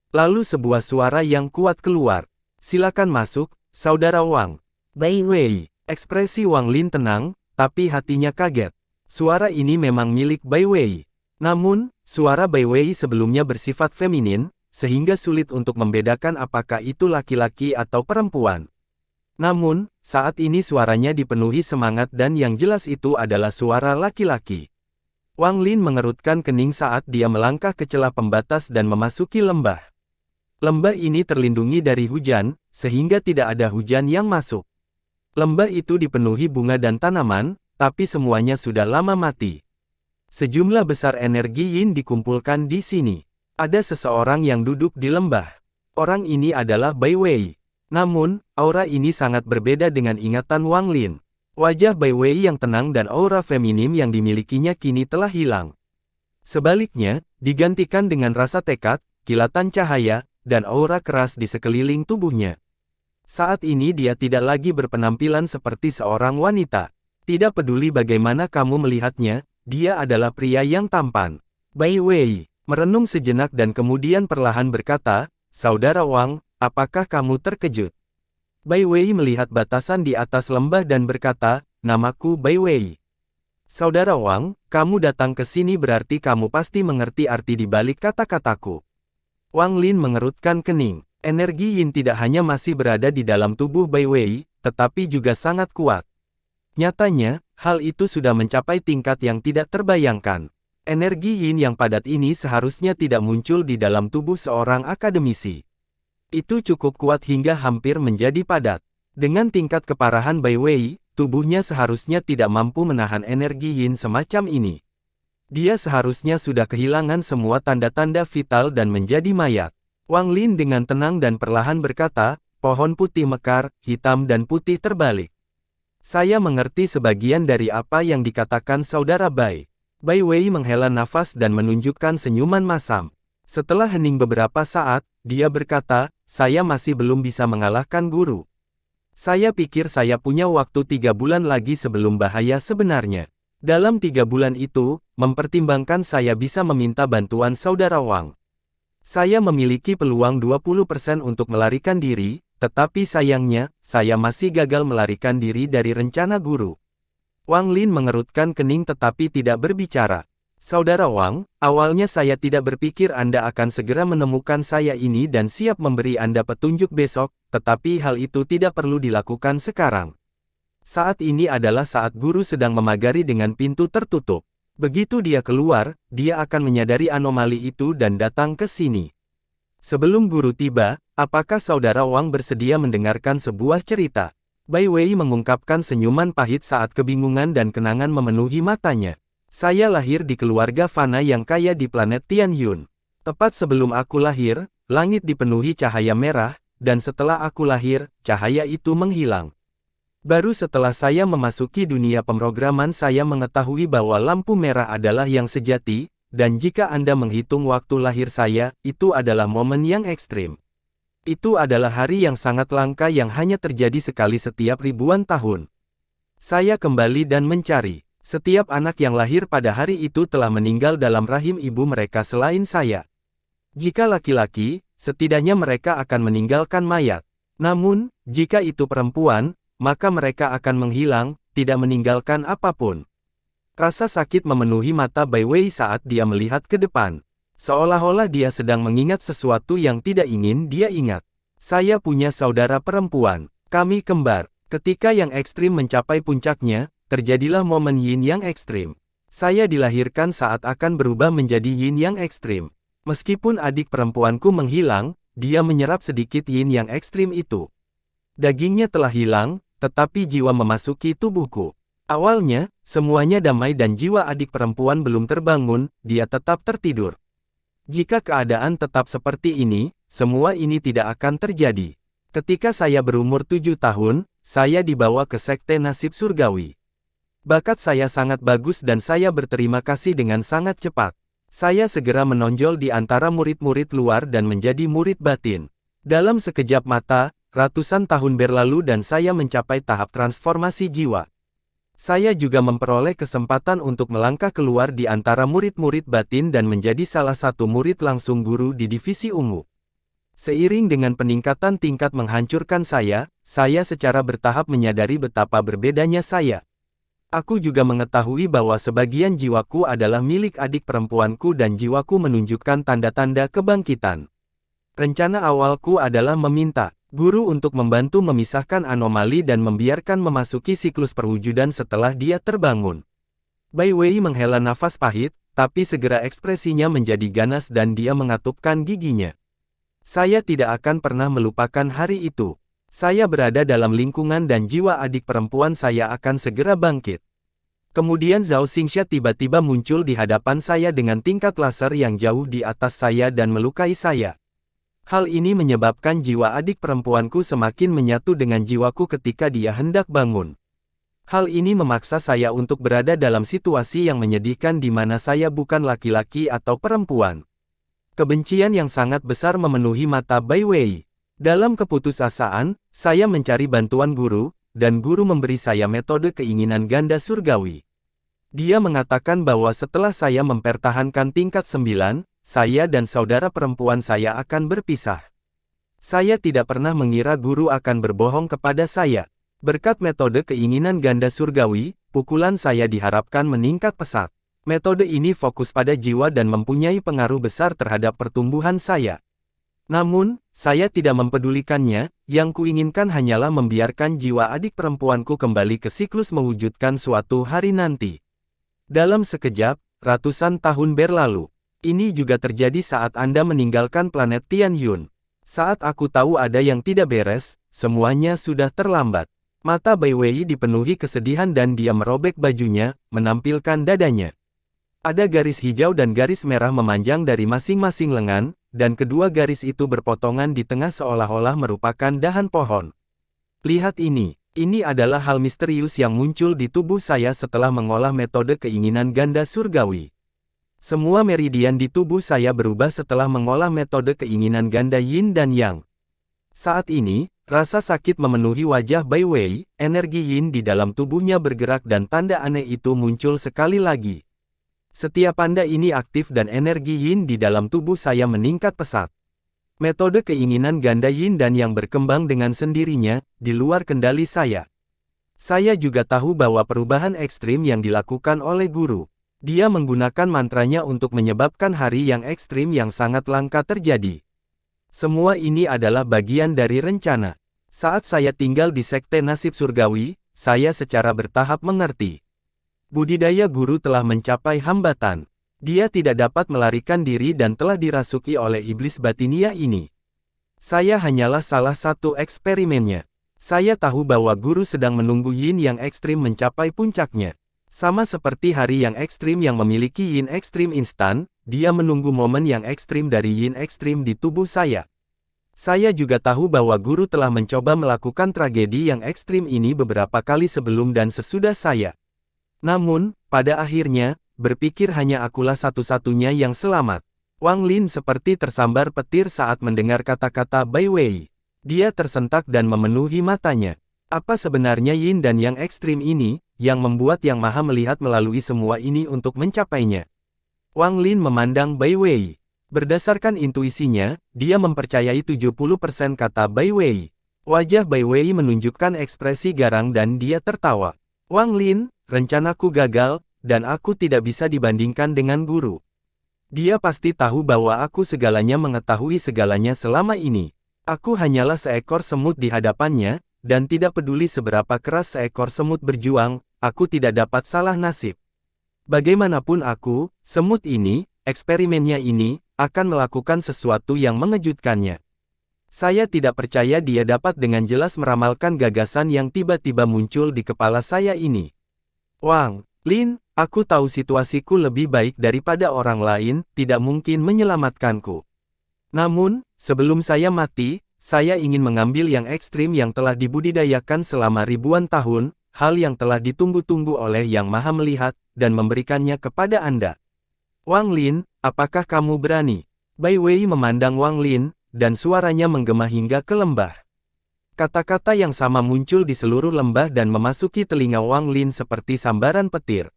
A: Lalu sebuah suara yang kuat keluar. Silakan masuk, Saudara Wang.
B: Bai Wei.
A: Ekspresi Wang Lin tenang, tapi hatinya kaget. Suara ini memang milik Bai Wei. Namun, suara Bai Wei sebelumnya bersifat feminin, sehingga sulit untuk membedakan apakah itu laki-laki atau perempuan. Namun, saat ini suaranya dipenuhi semangat dan yang jelas itu adalah suara laki-laki. Wang Lin mengerutkan kening saat dia melangkah ke celah pembatas dan memasuki lembah. Lembah ini terlindungi dari hujan, sehingga tidak ada hujan yang masuk. Lembah itu dipenuhi bunga dan tanaman, tapi semuanya sudah lama mati. Sejumlah besar energi yin dikumpulkan di sini. Ada seseorang yang duduk di lembah. Orang ini adalah Bai Wei. Namun, aura ini sangat berbeda dengan ingatan Wang Lin. Wajah Bai Wei yang tenang dan aura feminim yang dimilikinya kini telah hilang. Sebaliknya, digantikan dengan rasa tekad, kilatan cahaya, dan aura keras di sekeliling tubuhnya. Saat ini dia tidak lagi berpenampilan seperti seorang wanita. Tidak peduli bagaimana kamu melihatnya, dia adalah pria yang tampan. Bai Wei merenung sejenak dan kemudian perlahan berkata, Saudara Wang, apakah kamu terkejut? Bai Wei melihat batasan di atas lembah dan berkata, namaku Bai Wei. Saudara Wang, kamu datang ke sini berarti kamu pasti mengerti arti di balik kata-kataku. Wang Lin mengerutkan kening. Energi yin tidak hanya masih berada di dalam tubuh Bai Wei, tetapi juga sangat kuat. Nyatanya, hal itu sudah mencapai tingkat yang tidak terbayangkan. Energi yin yang padat ini seharusnya tidak muncul di dalam tubuh seorang akademisi. Itu cukup kuat hingga hampir menjadi padat. Dengan tingkat keparahan Bai Wei, tubuhnya seharusnya tidak mampu menahan energi yin semacam ini. Dia seharusnya sudah kehilangan semua tanda-tanda vital dan menjadi mayat. Wang Lin dengan tenang dan perlahan berkata, pohon putih mekar, hitam dan putih terbalik. Saya mengerti sebagian dari apa yang dikatakan Saudara Bai. Bai Wei menghela nafas dan menunjukkan senyuman masam. Setelah hening beberapa saat, dia berkata, saya masih belum bisa mengalahkan guru. Saya pikir saya punya waktu 3 bulan lagi sebelum bahaya sebenarnya. Dalam 3 bulan itu, mempertimbangkan saya bisa meminta bantuan Saudara Wang. Saya memiliki peluang 20% untuk melarikan diri, tetapi sayangnya, saya masih gagal melarikan diri dari rencana guru. Wang Lin mengerutkan kening tetapi tidak berbicara. Saudara Wang, awalnya saya tidak berpikir Anda akan segera menemukan saya ini dan siap memberi Anda petunjuk besok, tetapi hal itu tidak perlu dilakukan sekarang. Saat ini adalah saat guru sedang memagari dengan pintu tertutup. Begitu dia keluar, dia akan menyadari anomali itu dan datang ke sini. Sebelum guru tiba, apakah Saudara Wang bersedia mendengarkan sebuah cerita? Bai Wei mengungkapkan senyuman pahit saat kebingungan dan kenangan memenuhi matanya. Saya lahir di keluarga fana yang kaya di planet Tianyun. Tepat sebelum aku lahir, langit dipenuhi cahaya merah, dan setelah aku lahir, cahaya itu menghilang. Baru setelah saya memasuki dunia pemrograman saya mengetahui bahwa lampu merah adalah yang sejati, dan jika Anda menghitung waktu lahir saya, itu adalah momen yang ekstrim. Itu adalah hari yang sangat langka yang hanya terjadi sekali setiap ribuan tahun. Saya kembali dan mencari. Setiap anak yang lahir pada hari itu telah meninggal dalam rahim ibu mereka selain saya. Jika laki-laki, setidaknya mereka akan meninggalkan mayat. Namun, jika itu perempuan, maka mereka akan menghilang, tidak meninggalkan apapun. Rasa sakit memenuhi mata Bai Wei saat dia melihat ke depan. Seolah-olah dia sedang mengingat sesuatu yang tidak ingin dia ingat. Saya punya saudara perempuan. Kami kembar. Ketika yang ekstrim mencapai puncaknya, terjadilah momen yin yang ekstrim. Saya dilahirkan saat akan berubah menjadi yin yang ekstrim. Meskipun adik perempuanku menghilang, dia menyerap sedikit yin yang ekstrim itu. Dagingnya telah hilang, tetapi jiwa memasuki tubuhku. Awalnya, semuanya damai dan jiwa adik perempuan belum terbangun, dia tetap tertidur. Jika keadaan tetap seperti ini, semua ini tidak akan terjadi. Ketika saya berumur 7 tahun, saya dibawa ke sekte nasib surgawi. Bakat saya sangat bagus dan saya berterima kasih dengan sangat cepat. Saya segera menonjol di antara murid-murid luar dan menjadi murid batin. Dalam sekejap mata, ratusan tahun berlalu dan saya mencapai tahap transformasi jiwa. Saya juga memperoleh kesempatan untuk melangkah keluar di antara murid-murid batin dan menjadi salah satu murid langsung guru di divisi ungu. Seiring dengan peningkatan tingkat menghancurkan saya secara bertahap menyadari betapa berbedanya saya. Aku juga mengetahui bahwa sebagian jiwaku adalah milik adik perempuanku dan jiwaku menunjukkan tanda-tanda kebangkitan. Rencana awalku adalah meminta guru untuk membantu memisahkan anomali dan membiarkan memasuki siklus perwujudan setelah dia terbangun. Bai Wei menghela nafas pahit, tapi segera ekspresinya menjadi ganas dan dia mengatupkan giginya. Saya tidak akan pernah melupakan hari itu. Saya berada dalam lingkungan dan jiwa adik perempuan saya akan segera bangkit. Kemudian Zhao Xingxia tiba-tiba muncul di hadapan saya dengan tingkat laser yang jauh di atas saya dan melukai saya. Hal ini menyebabkan jiwa adik perempuanku semakin menyatu dengan jiwaku ketika dia hendak bangun. Hal ini memaksa saya untuk berada dalam situasi yang menyedihkan di mana saya bukan laki-laki atau perempuan. Kebencian yang sangat besar memenuhi mata Bai Wei. Dalam keputusasaan, saya mencari bantuan guru, dan guru memberi saya metode keinginan ganda surgawi. Dia mengatakan bahwa setelah saya mempertahankan tingkat 9, saya dan saudara perempuan saya akan berpisah. Saya tidak pernah mengira guru akan berbohong kepada saya. Berkat metode keinginan ganda surgawi, pukulan saya diharapkan meningkat pesat. Metode ini fokus pada jiwa dan mempunyai pengaruh besar terhadap pertumbuhan saya. Namun, saya tidak mempedulikannya, yang kuinginkan hanyalah membiarkan jiwa adik perempuanku kembali ke siklus mewujudkan suatu hari nanti. Dalam sekejap, ratusan tahun berlalu. Ini juga terjadi saat Anda meninggalkan planet Tianyun. Saat aku tahu ada yang tidak beres, semuanya sudah terlambat. Mata Bai Wei dipenuhi kesedihan dan dia merobek bajunya, menampilkan dadanya. Ada garis hijau dan garis merah memanjang dari masing-masing lengan, dan kedua garis itu berpotongan di tengah seolah-olah merupakan dahan pohon. Lihat ini adalah hal misterius yang muncul di tubuh saya setelah mengolah metode keinginan ganda surgawi. Semua meridian di tubuh saya berubah setelah mengolah metode keinginan ganda yin dan yang. Saat ini, rasa sakit memenuhi wajah Bai Wei, energi yin di dalam tubuhnya bergerak dan tanda aneh itu muncul sekali lagi. Setiap tanda ini aktif dan energi yin di dalam tubuh saya meningkat pesat. Metode keinginan ganda yin dan yang berkembang dengan sendirinya, di luar kendali saya. Saya juga tahu bahwa perubahan ekstrim yang dilakukan oleh guru. Dia menggunakan mantranya untuk menyebabkan hari yang ekstrim yang sangat langka terjadi. Semua ini adalah bagian dari rencana. Saat saya tinggal di Sekte Nasib Surgawi, saya secara bertahap mengerti. Budidaya guru telah mencapai hambatan. Dia tidak dapat melarikan diri dan telah dirasuki oleh iblis batinia ini. Saya hanyalah salah satu eksperimennya. Saya tahu bahwa guru sedang menunggu yin yang ekstrim mencapai puncaknya. Sama seperti hari yang ekstrim yang memiliki yin ekstrim instan, dia menunggu momen yang ekstrim dari yin ekstrim di tubuh saya. Saya juga tahu bahwa guru telah mencoba melakukan tragedi yang ekstrim ini beberapa kali sebelum dan sesudah saya. Namun, pada akhirnya, berpikir hanya akulah satu-satunya yang selamat. Wang Lin seperti tersambar petir saat mendengar kata-kata Bai Wei. Dia tersentak dan memenuhi matanya. Apa sebenarnya yin dan yang ekstrim ini, yang membuat Yang Maha melihat melalui semua ini untuk mencapainya? Wang Lin memandang Bai Wei. Berdasarkan intuisinya, dia mempercayai 70% kata Bai Wei. Wajah Bai Wei menunjukkan ekspresi garang dan dia tertawa. Wang Lin, rencanaku gagal, dan aku tidak bisa dibandingkan dengan guru. Dia pasti tahu bahwa aku segalanya mengetahui segalanya selama ini. Aku hanyalah seekor semut di hadapannya, dan tidak peduli seberapa keras seekor semut berjuang, aku tidak dapat salah nasib. Bagaimanapun aku, semut ini, eksperimennya ini, akan melakukan sesuatu yang mengejutkannya. Saya tidak percaya dia dapat dengan jelas meramalkan gagasan yang tiba-tiba muncul di kepala saya ini. Wang Lin, aku tahu situasiku lebih baik daripada orang lain, tidak mungkin menyelamatkanku. Namun, sebelum saya mati, saya ingin mengambil yang ekstrim yang telah dibudidayakan selama ribuan tahun, hal yang telah ditunggu-tunggu oleh Yang Maha Melihat, dan memberikannya kepada Anda. Wang Lin, apakah kamu berani? Bai Wei memandang Wang Lin, dan suaranya menggema hingga ke lembah. Kata-kata yang sama muncul di seluruh lembah dan memasuki telinga Wang Lin seperti sambaran petir.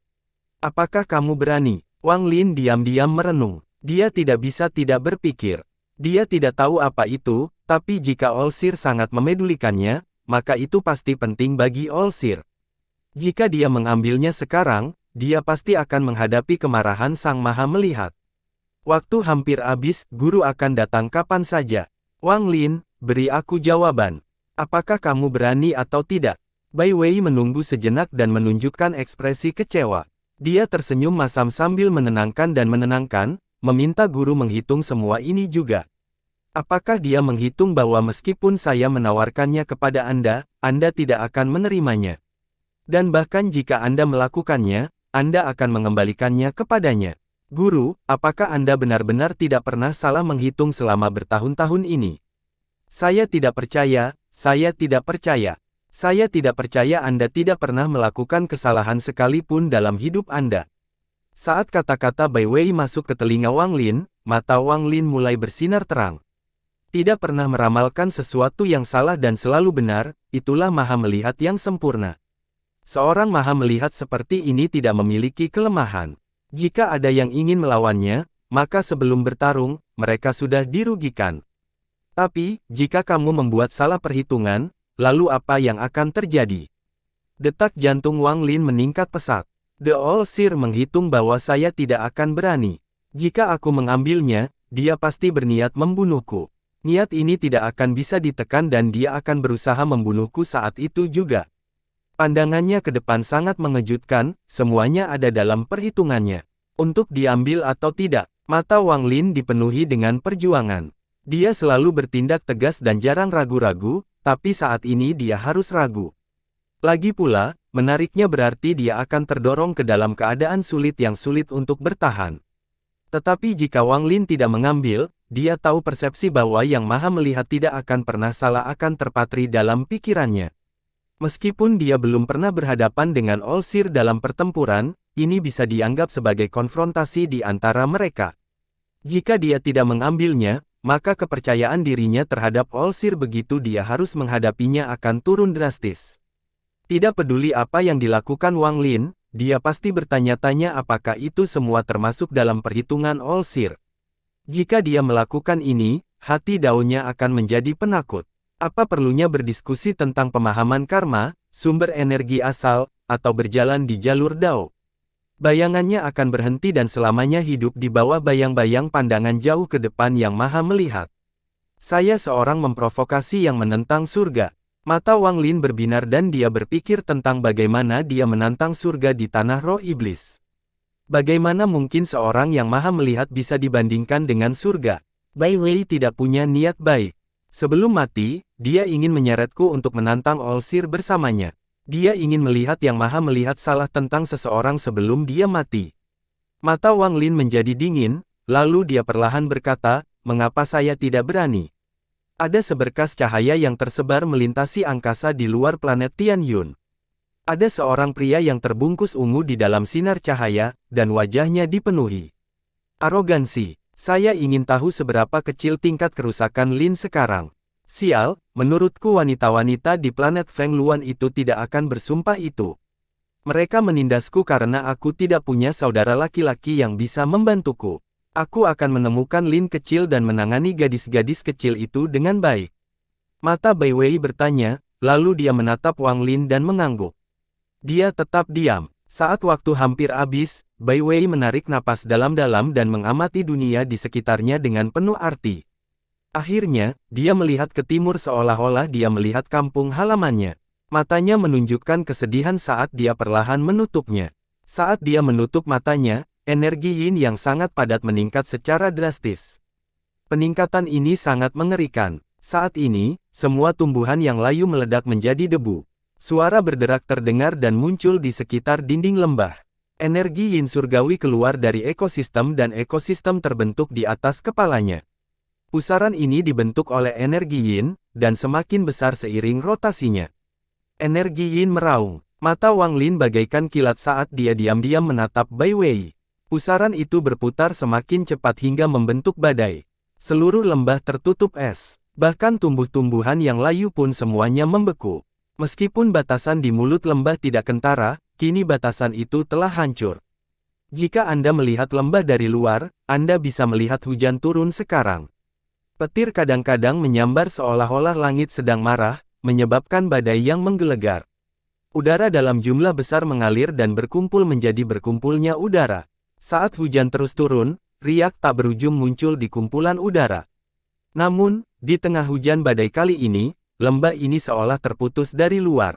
A: Apakah kamu berani? Wang Lin diam-diam merenung. Dia tidak bisa tidak berpikir. Dia tidak tahu apa itu, tapi jika Olsir sangat memedulikannya, maka itu pasti penting bagi Olsir. Jika dia mengambilnya sekarang, dia pasti akan menghadapi kemarahan Sang Maha Melihat. Waktu hampir habis, guru akan datang kapan saja. Wang Lin, beri aku jawaban. Apakah kamu berani atau tidak? Bai Wei menunggu sejenak dan menunjukkan ekspresi kecewa. Dia tersenyum masam sambil menenangkan dan menenangkan, meminta guru menghitung semua ini juga. Apakah dia menghitung bahwa meskipun saya menawarkannya kepada Anda tidak akan menerimanya? Dan bahkan jika Anda melakukannya, Anda akan mengembalikannya kepadanya. Guru, apakah Anda benar-benar tidak pernah salah menghitung selama bertahun-tahun ini? Saya tidak percaya, saya tidak percaya. Saya tidak percaya Anda tidak pernah melakukan kesalahan sekalipun dalam hidup Anda. Saat kata-kata Bai Wei masuk ke telinga Wang Lin, mata Wang Lin mulai bersinar terang. Tidak pernah meramalkan sesuatu yang salah dan selalu benar, itulah Maha Melihat yang sempurna. Seorang Maha Melihat seperti ini tidak memiliki kelemahan. Jika ada yang ingin melawannya, maka sebelum bertarung, mereka sudah dirugikan. Tapi, jika kamu membuat salah perhitungan, lalu apa yang akan terjadi? Detak jantung Wang Lin meningkat pesat. The All-Seer menghitung bahwa saya tidak akan berani. Jika aku mengambilnya, dia pasti berniat membunuhku. Niat ini tidak akan bisa ditekan dan dia akan berusaha membunuhku saat itu juga. Pandangannya ke depan sangat mengejutkan, semuanya ada dalam perhitungannya. Untuk diambil atau tidak, mata Wang Lin dipenuhi dengan perjuangan. Dia selalu bertindak tegas dan jarang ragu-ragu, tapi saat ini dia harus ragu. Lagi pula, menariknya berarti dia akan terdorong ke dalam keadaan sulit yang sulit untuk bertahan. Tetapi jika Wang Lin tidak mengambil, dia tahu persepsi bahwa Yang Maha Melihat tidak akan pernah salah akan terpatri dalam pikirannya. Meskipun dia belum pernah berhadapan dengan All-Seer dalam pertempuran, ini bisa dianggap sebagai konfrontasi di antara mereka. Jika dia tidak mengambilnya, maka kepercayaan dirinya terhadap All-Seer begitu dia harus menghadapinya akan turun drastis. Tidak peduli apa yang dilakukan Wang Lin, dia pasti bertanya-tanya apakah itu semua termasuk dalam perhitungan All-Seer. Jika dia melakukan ini, hati daunnya akan menjadi penakut. Apa perlunya berdiskusi tentang pemahaman karma, sumber energi asal, atau berjalan di jalur Dao? Bayangannya akan berhenti dan selamanya hidup di bawah bayang-bayang pandangan jauh ke depan Yang Maha Melihat. Saya seorang memprovokasi yang menentang surga. Mata Wang Lin berbinar dan dia berpikir tentang bagaimana dia menantang surga di tanah roh iblis. Bagaimana mungkin seorang Yang Maha Melihat bisa dibandingkan dengan surga? Bai Wei tidak punya niat baik. Sebelum mati, dia ingin menyeretku untuk menantang All-Seer bersamanya. Dia ingin melihat Yang Maha Melihat salah tentang seseorang sebelum dia mati. Mata Wang Lin menjadi dingin, lalu dia perlahan berkata, "Mengapa saya tidak berani?" Ada seberkas cahaya yang tersebar melintasi angkasa di luar planet Tianyun. Ada seorang pria yang terbungkus ungu di dalam sinar cahaya, dan wajahnya dipenuhi arogansi. Saya ingin tahu seberapa kecil tingkat kerusakan Lin sekarang. Sial, menurutku wanita-wanita di planet Feng Luan itu tidak akan bersumpah itu. Mereka menindasku karena aku tidak punya saudara laki-laki yang bisa membantuku. Aku akan menemukan Lin kecil dan menangani gadis-gadis kecil itu dengan baik. Mata Bai Wei bertanya, lalu dia menatap Wang Lin dan mengangguk. Dia tetap diam. Saat waktu hampir habis, Bai Wei menarik napas dalam-dalam dan mengamati dunia di sekitarnya dengan penuh arti. Akhirnya, dia melihat ke timur seolah-olah dia melihat kampung halamannya. Matanya menunjukkan kesedihan saat dia perlahan menutupnya. Saat dia menutup matanya, energi yin yang sangat padat meningkat secara drastis. Peningkatan ini sangat mengerikan. Saat ini, semua tumbuhan yang layu meledak menjadi debu. Suara berderak terdengar dan muncul di sekitar dinding lembah. Energi yin surgawi keluar dari ekosistem dan ekosistem terbentuk di atas kepalanya. Pusaran ini dibentuk oleh energi yin, dan semakin besar seiring rotasinya. Energi yin meraung. Mata Wang Lin bagaikan kilat saat dia diam-diam menatap Bai Wei. Pusaran itu berputar semakin cepat hingga membentuk badai. Seluruh lembah tertutup es. Bahkan tumbuh-tumbuhan yang layu pun semuanya membeku. Meskipun batasan di mulut lembah tidak kentara, kini batasan itu telah hancur. Jika Anda melihat lembah dari luar, Anda bisa melihat hujan turun sekarang. Petir kadang-kadang menyambar seolah-olah langit sedang marah, menyebabkan badai yang menggelegar. Udara dalam jumlah besar mengalir dan berkumpul menjadi berkumpulnya udara. Saat hujan terus turun, riak tak berujung muncul di kumpulan udara. Namun, di tengah hujan badai kali ini, lembah ini seolah terputus dari luar.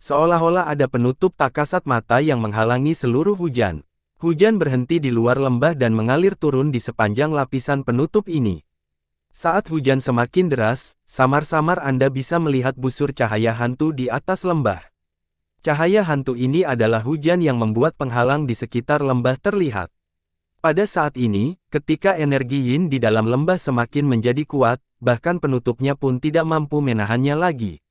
A: Seolah-olah ada penutup tak kasat mata yang menghalangi seluruh hujan. Hujan berhenti di luar lembah dan mengalir turun di sepanjang lapisan penutup ini. Saat hujan semakin deras, samar-samar Anda bisa melihat busur cahaya hantu di atas lembah. Cahaya hantu ini adalah hujan yang membuat penghalang di sekitar lembah terlihat. Pada saat ini, ketika energi yin di dalam lembah semakin menjadi kuat, bahkan penutupnya pun tidak mampu menahannya lagi.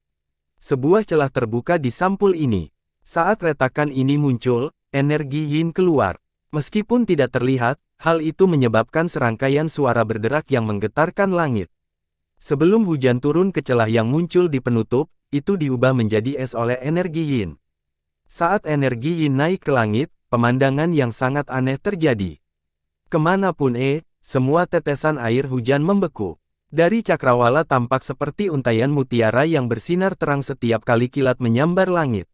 A: Sebuah celah terbuka di sampul ini. Saat retakan ini muncul, energi yin keluar. Meskipun tidak terlihat, hal itu menyebabkan serangkaian suara berderak yang menggetarkan langit. Sebelum hujan turun ke celah yang muncul di penutup, itu diubah menjadi es oleh energi yin. Saat energi yin naik ke langit, pemandangan yang sangat aneh terjadi. Kemanapun semua tetesan air hujan membeku. Dari cakrawala tampak seperti untaian mutiara yang bersinar terang setiap kali kilat menyambar langit.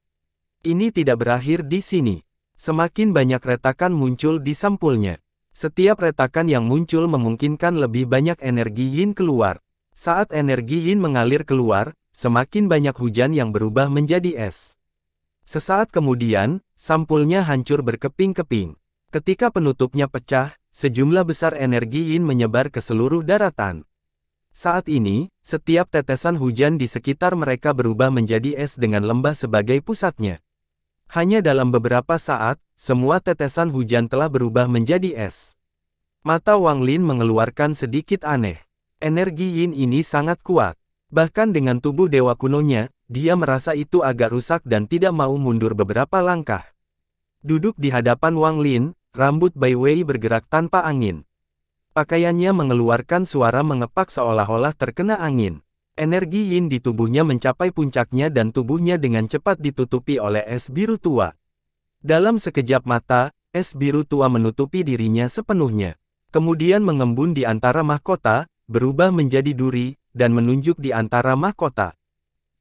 A: Ini tidak berakhir di sini. Semakin banyak retakan muncul di sampulnya. Setiap retakan yang muncul memungkinkan lebih banyak energi yin keluar. Saat energi yin mengalir keluar, semakin banyak hujan yang berubah menjadi es. Sesaat kemudian, sampulnya hancur berkeping-keping. Ketika penutupnya pecah, sejumlah besar energi yin menyebar ke seluruh daratan. Saat ini, setiap tetesan hujan di sekitar mereka berubah menjadi es dengan lembah sebagai pusatnya. Hanya dalam beberapa saat, semua tetesan hujan telah berubah menjadi es. Mata Wang Lin mengeluarkan sedikit aneh. Energi yin ini sangat kuat. Bahkan dengan tubuh dewa kunonya, dia merasa itu agak rusak dan tidak mau mundur beberapa langkah. Duduk di hadapan Wang Lin, rambut Bai Wei bergerak tanpa angin. Pakaiannya mengeluarkan suara mengepak seolah-olah terkena angin. Energi yin di tubuhnya mencapai puncaknya dan tubuhnya dengan cepat ditutupi oleh es biru tua. Dalam sekejap mata, es biru tua menutupi dirinya sepenuhnya. Kemudian mengembun di antara mahkota, berubah menjadi duri, dan menunjuk di antara mahkota.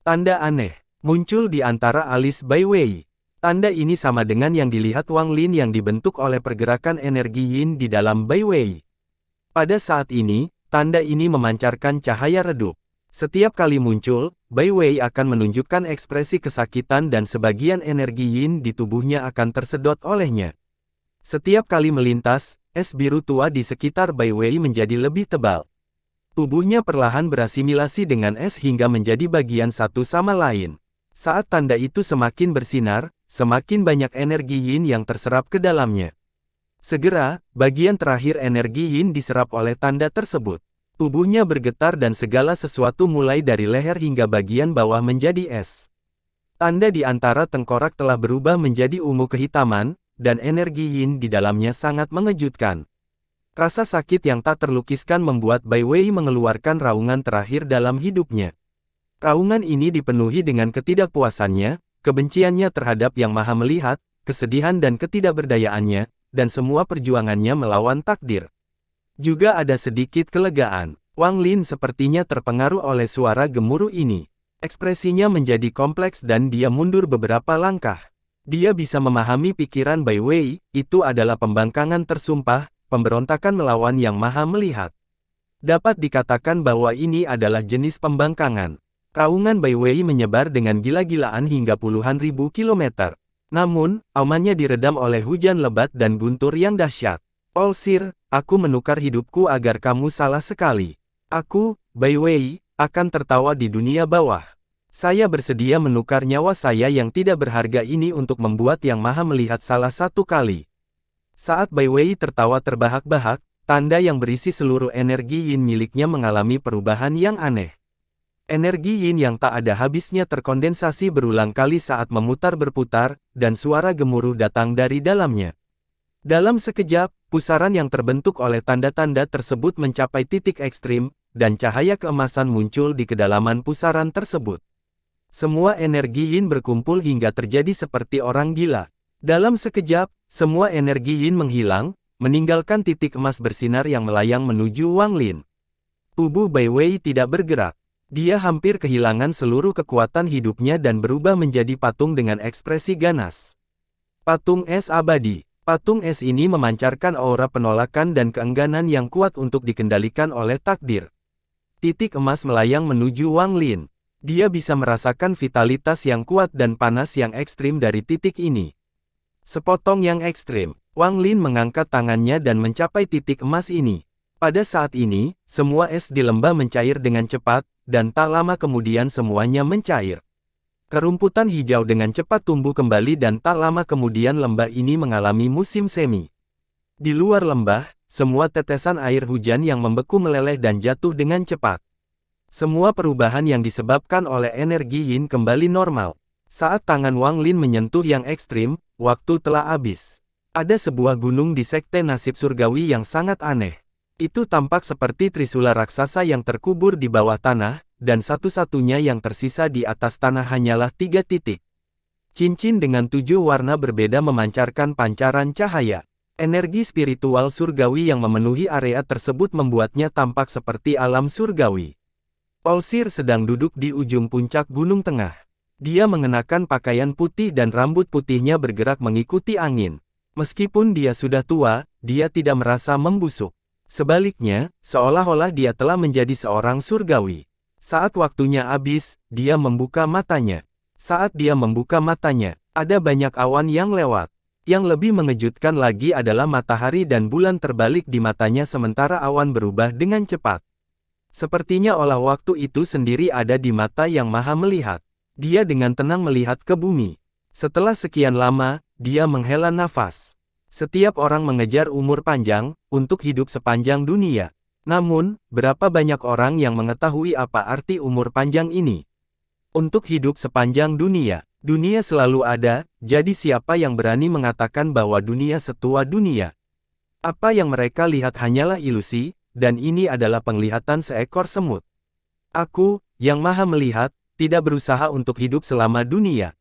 A: Tanda aneh muncul di antara alis Bai Wei. Tanda ini sama dengan yang dilihat Wang Lin yang dibentuk oleh pergerakan energi yin di dalam Bai Wei. Pada saat ini, tanda ini memancarkan cahaya redup. Setiap kali muncul, Bai Wei akan menunjukkan ekspresi kesakitan dan sebagian energi yin di tubuhnya akan tersedot olehnya. Setiap kali melintas, es biru tua di sekitar Bai Wei menjadi lebih tebal. Tubuhnya perlahan berasimilasi dengan es hingga menjadi bagian satu sama lain. Saat tanda itu semakin bersinar, semakin banyak energi yin yang terserap ke dalamnya. Segera, bagian terakhir energi yin diserap oleh tanda tersebut. Tubuhnya bergetar dan segala sesuatu mulai dari leher hingga bagian bawah menjadi es. Tanda di antara tengkorak telah berubah menjadi ungu kehitaman, dan energi yin di dalamnya sangat mengejutkan. Rasa sakit yang tak terlukiskan membuat Bai Wei mengeluarkan raungan terakhir dalam hidupnya. Raungan ini dipenuhi dengan ketidakpuasannya, kebenciannya terhadap Yang Maha Melihat, kesedihan dan ketidakberdayaannya, dan semua perjuangannya melawan takdir. Juga ada sedikit kelegaan. Wang Lin sepertinya terpengaruh oleh suara gemuruh ini. Ekspresinya menjadi kompleks dan dia mundur beberapa langkah. Dia bisa memahami pikiran Bai Wei, itu adalah pembangkangan tersumpah, pemberontakan melawan Yang Maha Melihat. Dapat dikatakan bahwa ini adalah jenis pembangkangan. Raungan Bai Wei menyebar dengan gila-gilaan hingga puluhan ribu kilometer. Namun, aumannya diredam oleh hujan lebat dan guntur yang dahsyat. Olsir, aku menukar hidupku agar kamu salah sekali. Aku, Bai Wei, akan tertawa di dunia bawah. Saya bersedia menukar nyawa saya yang tidak berharga ini untuk membuat Yang Maha Melihat salah satu kali. Saat Bai Wei tertawa terbahak-bahak, tanda yang berisi seluruh energi yin miliknya mengalami perubahan yang aneh. Energi yin yang tak ada habisnya terkondensasi berulang kali saat memutar berputar, dan suara gemuruh datang dari dalamnya. Dalam sekejap, pusaran yang terbentuk oleh tanda-tanda tersebut mencapai titik ekstrim, dan cahaya keemasan muncul di kedalaman pusaran tersebut. Semua energi yin berkumpul hingga terjadi seperti orang gila. Dalam sekejap, semua energi yin menghilang, meninggalkan titik emas bersinar yang melayang menuju Wang Lin. Tubuh Bai Wei tidak bergerak. Dia hampir kehilangan seluruh kekuatan hidupnya dan berubah menjadi patung dengan ekspresi ganas. Patung es abadi. Patung es ini memancarkan aura penolakan dan keengganan yang kuat untuk dikendalikan oleh takdir. Titik emas melayang menuju Wang Lin. Dia bisa merasakan vitalitas yang kuat dan panas yang ekstrim dari titik ini. Sepotong yang ekstrim. Wang Lin mengangkat tangannya dan mencapai titik emas ini. Pada saat ini, semua es di lembah mencair dengan cepat, dan tak lama kemudian semuanya mencair. Kerumputan hijau dengan cepat tumbuh kembali dan tak lama kemudian lembah ini mengalami musim semi. Di luar lembah, semua tetesan air hujan yang membeku meleleh dan jatuh dengan cepat. Semua perubahan yang disebabkan oleh energi yin kembali normal. Saat tangan Wang Lin menyentuh yang ekstrim, waktu telah habis. Ada sebuah gunung di sekte nasib surgawi yang sangat aneh. Itu tampak seperti trisula raksasa yang terkubur di bawah tanah, dan satu-satunya yang tersisa di atas tanah hanyalah 3 titik. Cincin dengan 7 warna berbeda memancarkan pancaran cahaya. Energi spiritual surgawi yang memenuhi area tersebut membuatnya tampak seperti alam surgawi. Olsir sedang duduk di ujung puncak gunung tengah. Dia mengenakan pakaian putih dan rambut putihnya bergerak mengikuti angin. Meskipun dia sudah tua, dia tidak merasa membusuk. Sebaliknya, seolah-olah dia telah menjadi seorang surgawi. Saat waktunya habis, dia membuka matanya. Saat dia membuka matanya, ada banyak awan yang lewat. Yang lebih mengejutkan lagi adalah matahari dan bulan terbalik di matanya sementara awan berubah dengan cepat. Sepertinya olah waktu itu sendiri ada di mata yang maha melihat. Dia dengan tenang melihat ke bumi. Setelah sekian lama, dia menghela nafas. Setiap orang mengejar umur panjang, untuk hidup sepanjang dunia. Namun, berapa banyak orang yang mengetahui apa arti umur panjang ini? Untuk hidup sepanjang dunia, dunia selalu ada, jadi siapa yang berani mengatakan bahwa dunia setua dunia? Apa yang mereka lihat hanyalah ilusi, dan ini adalah penglihatan seekor semut. Aku, yang maha melihat, tidak berusaha untuk hidup selama dunia.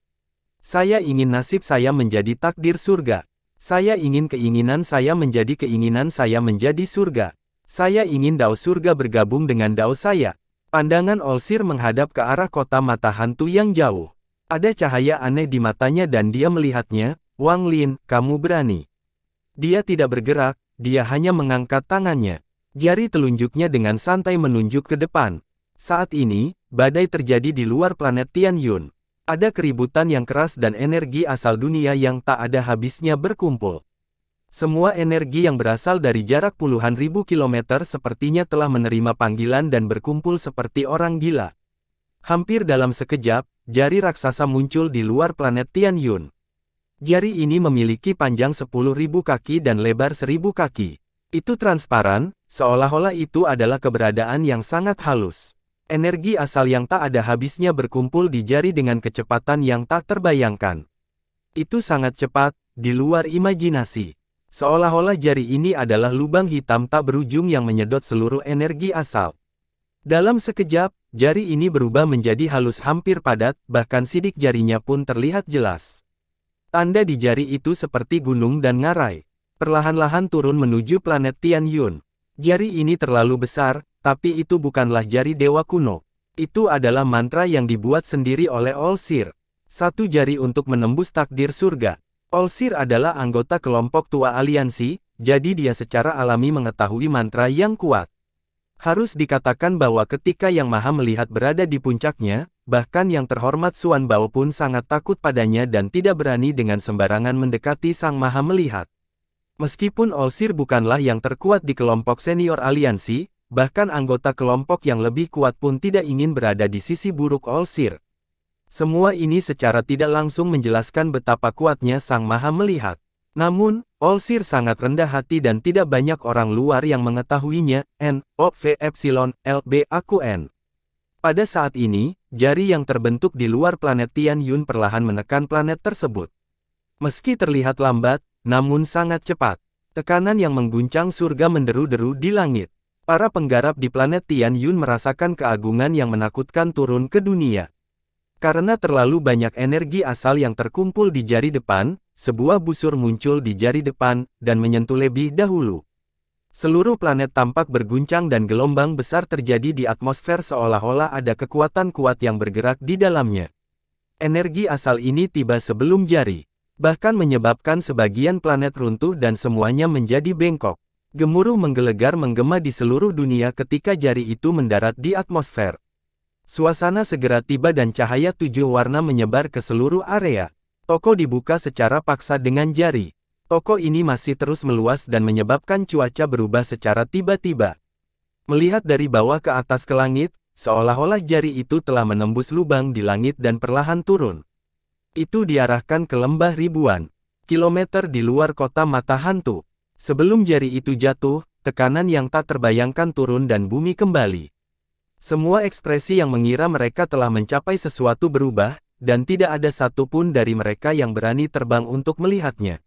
A: Saya ingin nasib saya menjadi takdir surga. Saya ingin keinginan saya menjadi keinginan saya menjadi surga. Saya ingin dao surga bergabung dengan dao saya. Pandangan Olsir menghadap ke arah kota mata hantu yang jauh. Ada cahaya aneh di matanya dan dia melihatnya. Wang Lin, kamu berani. Dia tidak bergerak, dia hanya mengangkat tangannya. Jari telunjuknya dengan santai menunjuk ke depan. Saat ini, badai terjadi di luar planet Tianyun. Ada keributan yang keras dan energi asal dunia yang tak ada habisnya berkumpul. Semua energi yang berasal dari jarak puluhan ribu kilometer sepertinya telah menerima panggilan dan berkumpul seperti orang gila. Hampir dalam sekejap, jari raksasa muncul di luar planet Tianyun. Jari ini memiliki panjang 10.000 kaki dan lebar 1.000 kaki. Itu transparan, seolah-olah itu adalah keberadaan yang sangat halus. Energi asal yang tak ada habisnya berkumpul di jari dengan kecepatan yang tak terbayangkan. Itu sangat cepat, di luar imajinasi. Seolah-olah jari ini adalah lubang hitam tak berujung yang menyedot seluruh energi asal. Dalam sekejap, jari ini berubah menjadi halus hampir padat, bahkan sidik jarinya pun terlihat jelas. Tanda di jari itu seperti gunung dan ngarai. Perlahan-lahan turun menuju planet Tianyun. Jari ini terlalu besar, tapi itu bukanlah jari dewa kuno. Itu adalah mantra yang dibuat sendiri oleh Olsir. Satu jari untuk menembus takdir surga. Olsir adalah anggota kelompok tua aliansi, jadi dia secara alami mengetahui mantra yang kuat. Harus dikatakan bahwa ketika Yang Maha Melihat berada di puncaknya, bahkan yang terhormat Xuan Bao pun sangat takut padanya dan tidak berani dengan sembarangan mendekati Sang Maha Melihat. Meskipun Olsir bukanlah yang terkuat di kelompok senior aliansi, bahkan anggota kelompok yang lebih kuat pun tidak ingin berada di sisi buruk Olsir. Semua ini secara tidak langsung menjelaskan betapa kuatnya Sang Maha Melihat. Namun, Olsir sangat rendah hati dan tidak banyak orang luar yang mengetahuinya. N-O-V-E-L-B-A-Q-N Pada saat ini, jari yang terbentuk di luar planet Tianyun perlahan menekan planet tersebut. Meski terlihat lambat, namun sangat cepat. Tekanan yang mengguncang surga menderu-deru di langit. Para penggarap di planet Tianyun merasakan keagungan yang menakutkan turun ke dunia. Karena terlalu banyak energi asal yang terkumpul di jari depan, sebuah busur muncul di jari depan, dan menyentuh lebih dahulu. Seluruh planet tampak berguncang dan gelombang besar terjadi di atmosfer seolah-olah ada kekuatan kuat yang bergerak di dalamnya. Energi asal ini tiba sebelum jari. Bahkan menyebabkan sebagian planet runtuh dan semuanya menjadi bengkok. Gemuruh menggelegar menggema di seluruh dunia ketika jari itu mendarat di atmosfer. Suasana segera tiba dan cahaya 7 warna menyebar ke seluruh area. Toko dibuka secara paksa dengan jari. Toko ini masih terus meluas dan menyebabkan cuaca berubah secara tiba-tiba. Melihat dari bawah ke atas ke langit, seolah-olah jari itu telah menembus lubang di langit dan perlahan turun. Itu diarahkan ke lembah ribuan kilometer di luar kota mata hantu. Sebelum jari itu jatuh, tekanan yang tak terbayangkan turun dan bumi kembali. Semua ekspresi yang mengira mereka telah mencapai sesuatu berubah, dan tidak ada satupun dari mereka yang berani terbang untuk melihatnya.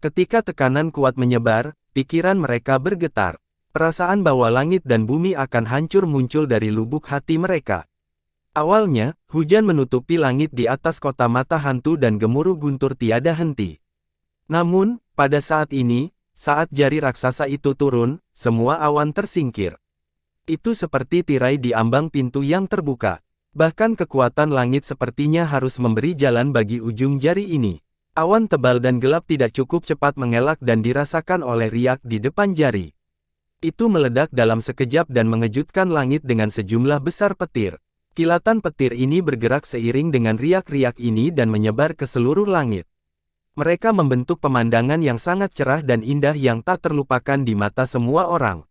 A: Ketika tekanan kuat menyebar, pikiran mereka bergetar. Perasaan bahwa langit dan bumi akan hancur muncul dari lubuk hati mereka. Awalnya, hujan menutupi langit di atas kota mata hantu dan gemuruh guntur tiada henti. Namun, pada saat ini, saat jari raksasa itu turun, semua awan tersingkir. Itu seperti tirai di ambang pintu yang terbuka. Bahkan kekuatan langit sepertinya harus memberi jalan bagi ujung jari ini. Awan tebal dan gelap tidak cukup cepat mengelak dan dirasakan oleh riak di depan jari. Itu meledak dalam sekejap dan mengejutkan langit dengan sejumlah besar petir. Kilatan petir ini bergerak seiring dengan riak-riak ini dan menyebar ke seluruh langit. Mereka membentuk pemandangan yang sangat cerah dan indah yang tak terlupakan di mata semua orang.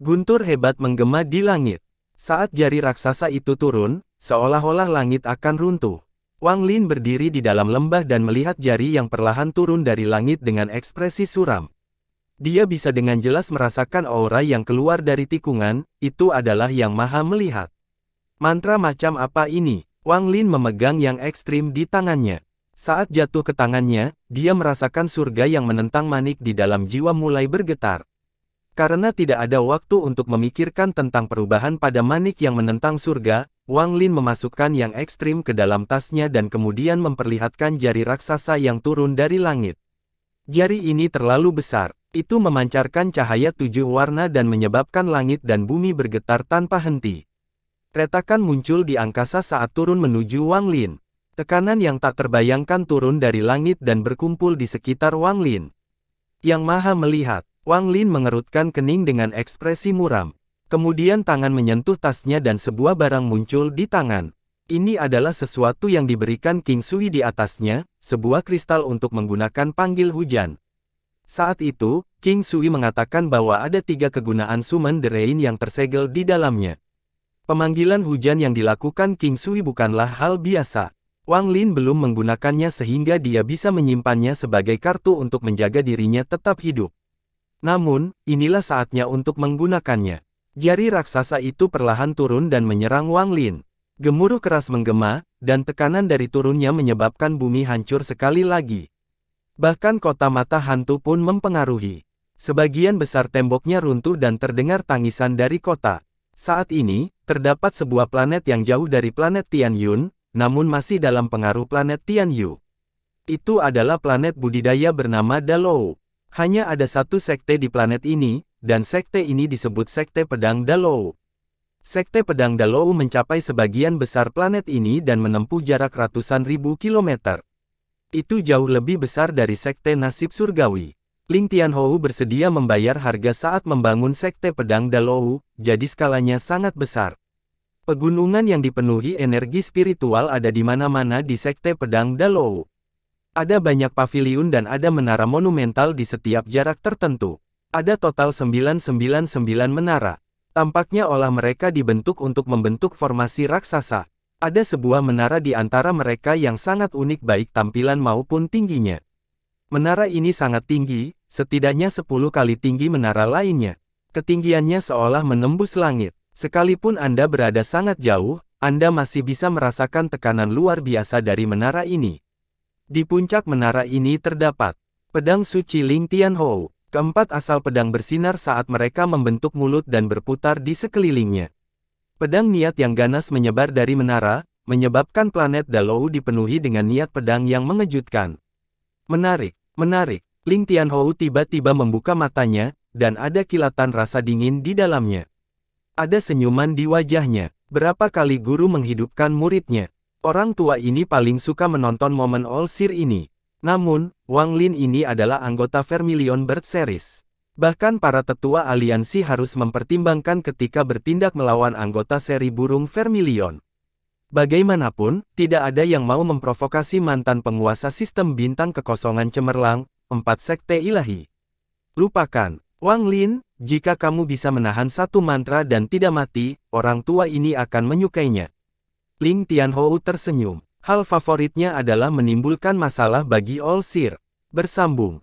A: Guntur hebat menggema di langit. Saat jari raksasa itu turun, seolah-olah langit akan runtuh. Wang Lin berdiri di dalam lembah dan melihat jari yang perlahan turun dari langit dengan ekspresi suram. Dia bisa dengan jelas merasakan aura yang keluar dari tikungan, itu adalah Yang Maha Melihat. Mantra macam apa ini? Wang Lin memegang yang ekstrim di tangannya. Saat jatuh ke tangannya, dia merasakan surga yang menentang manik di dalam jiwa mulai bergetar. Karena tidak ada waktu untuk memikirkan tentang perubahan pada manik yang menentang surga, Wang Lin memasukkan yang ekstrim ke dalam tasnya dan kemudian memperlihatkan jari raksasa yang turun dari langit. Jari ini terlalu besar. Itu memancarkan cahaya 7 warna dan menyebabkan langit dan bumi bergetar tanpa henti. Retakan muncul di angkasa saat turun menuju Wang Lin. Tekanan yang tak terbayangkan turun dari langit dan berkumpul di sekitar Wang Lin. Yang Maha Melihat, Wang Lin mengerutkan kening dengan ekspresi muram. Kemudian tangan menyentuh tasnya dan sebuah barang muncul di tangan. Ini adalah sesuatu yang diberikan King Sui di atasnya, sebuah kristal untuk menggunakan panggil hujan. Saat itu, King Sui mengatakan bahwa ada 3 kegunaan Summon the Rain yang tersegel di dalamnya. Pemanggilan hujan yang dilakukan King Sui bukanlah hal biasa. Wang Lin belum menggunakannya sehingga dia bisa menyimpannya sebagai kartu untuk menjaga dirinya tetap hidup. Namun, inilah saatnya untuk menggunakannya. Jari raksasa itu perlahan turun dan menyerang Wang Lin. Gemuruh keras menggema, dan tekanan dari turunnya menyebabkan bumi hancur sekali lagi. Bahkan kota mata hantu pun mempengaruhi. Sebagian besar temboknya runtuh dan terdengar tangisan dari kota. Saat ini, terdapat sebuah planet yang jauh dari planet Tianyun, namun masih dalam pengaruh planet Tianyu. Itu adalah planet budidaya bernama Dalou. Hanya ada satu sekte di planet ini, dan sekte ini disebut Sekte Pedang Dalou. Sekte Pedang Dalou mencapai sebagian besar planet ini dan menempuh jarak ratusan ribu kilometer. Itu jauh lebih besar dari Sekte Nasib Surgawi. Ling Tianhou bersedia membayar harga saat membangun Sekte Pedang Dalou, jadi skalanya sangat besar. Pegunungan yang dipenuhi energi spiritual ada di mana-mana di Sekte Pedang Dalou. Ada banyak paviliun dan ada menara monumental di setiap jarak tertentu. Ada total 999 menara. Tampaknya olah mereka dibentuk untuk membentuk formasi raksasa. Ada sebuah menara di antara mereka yang sangat unik baik tampilan maupun tingginya. Menara ini sangat tinggi, setidaknya 10 kali tinggi menara lainnya. Ketinggiannya seolah menembus langit. Sekalipun Anda berada sangat jauh, Anda masih bisa merasakan tekanan luar biasa dari menara ini. Di puncak menara ini terdapat pedang suci Ling Tianhou. Keempat asal pedang bersinar saat mereka membentuk mulut dan berputar di sekelilingnya. Pedang niat yang ganas menyebar dari menara, menyebabkan planet Dalou dipenuhi dengan niat pedang yang mengejutkan. Menarik, menarik. Ling Tianhou tiba-tiba membuka matanya, dan ada kilatan rasa dingin di dalamnya. Ada senyuman di wajahnya. Berapa kali guru menghidupkan muridnya? Orang tua ini paling suka menonton momen All Seer ini. Namun, Wang Lin ini adalah anggota Vermilion Bird Series. Bahkan para tetua aliansi harus mempertimbangkan ketika bertindak melawan anggota seri burung Vermilion. Bagaimanapun, tidak ada yang mau memprovokasi mantan penguasa sistem bintang kekosongan cemerlang, 4 sekte ilahi. Lupakan, Wang Lin, jika kamu bisa menahan satu mantra dan tidak mati, orang tua ini akan menyukainya. Ling Tianhou tersenyum. Hal favoritnya adalah menimbulkan masalah bagi All Seer. Bersambung.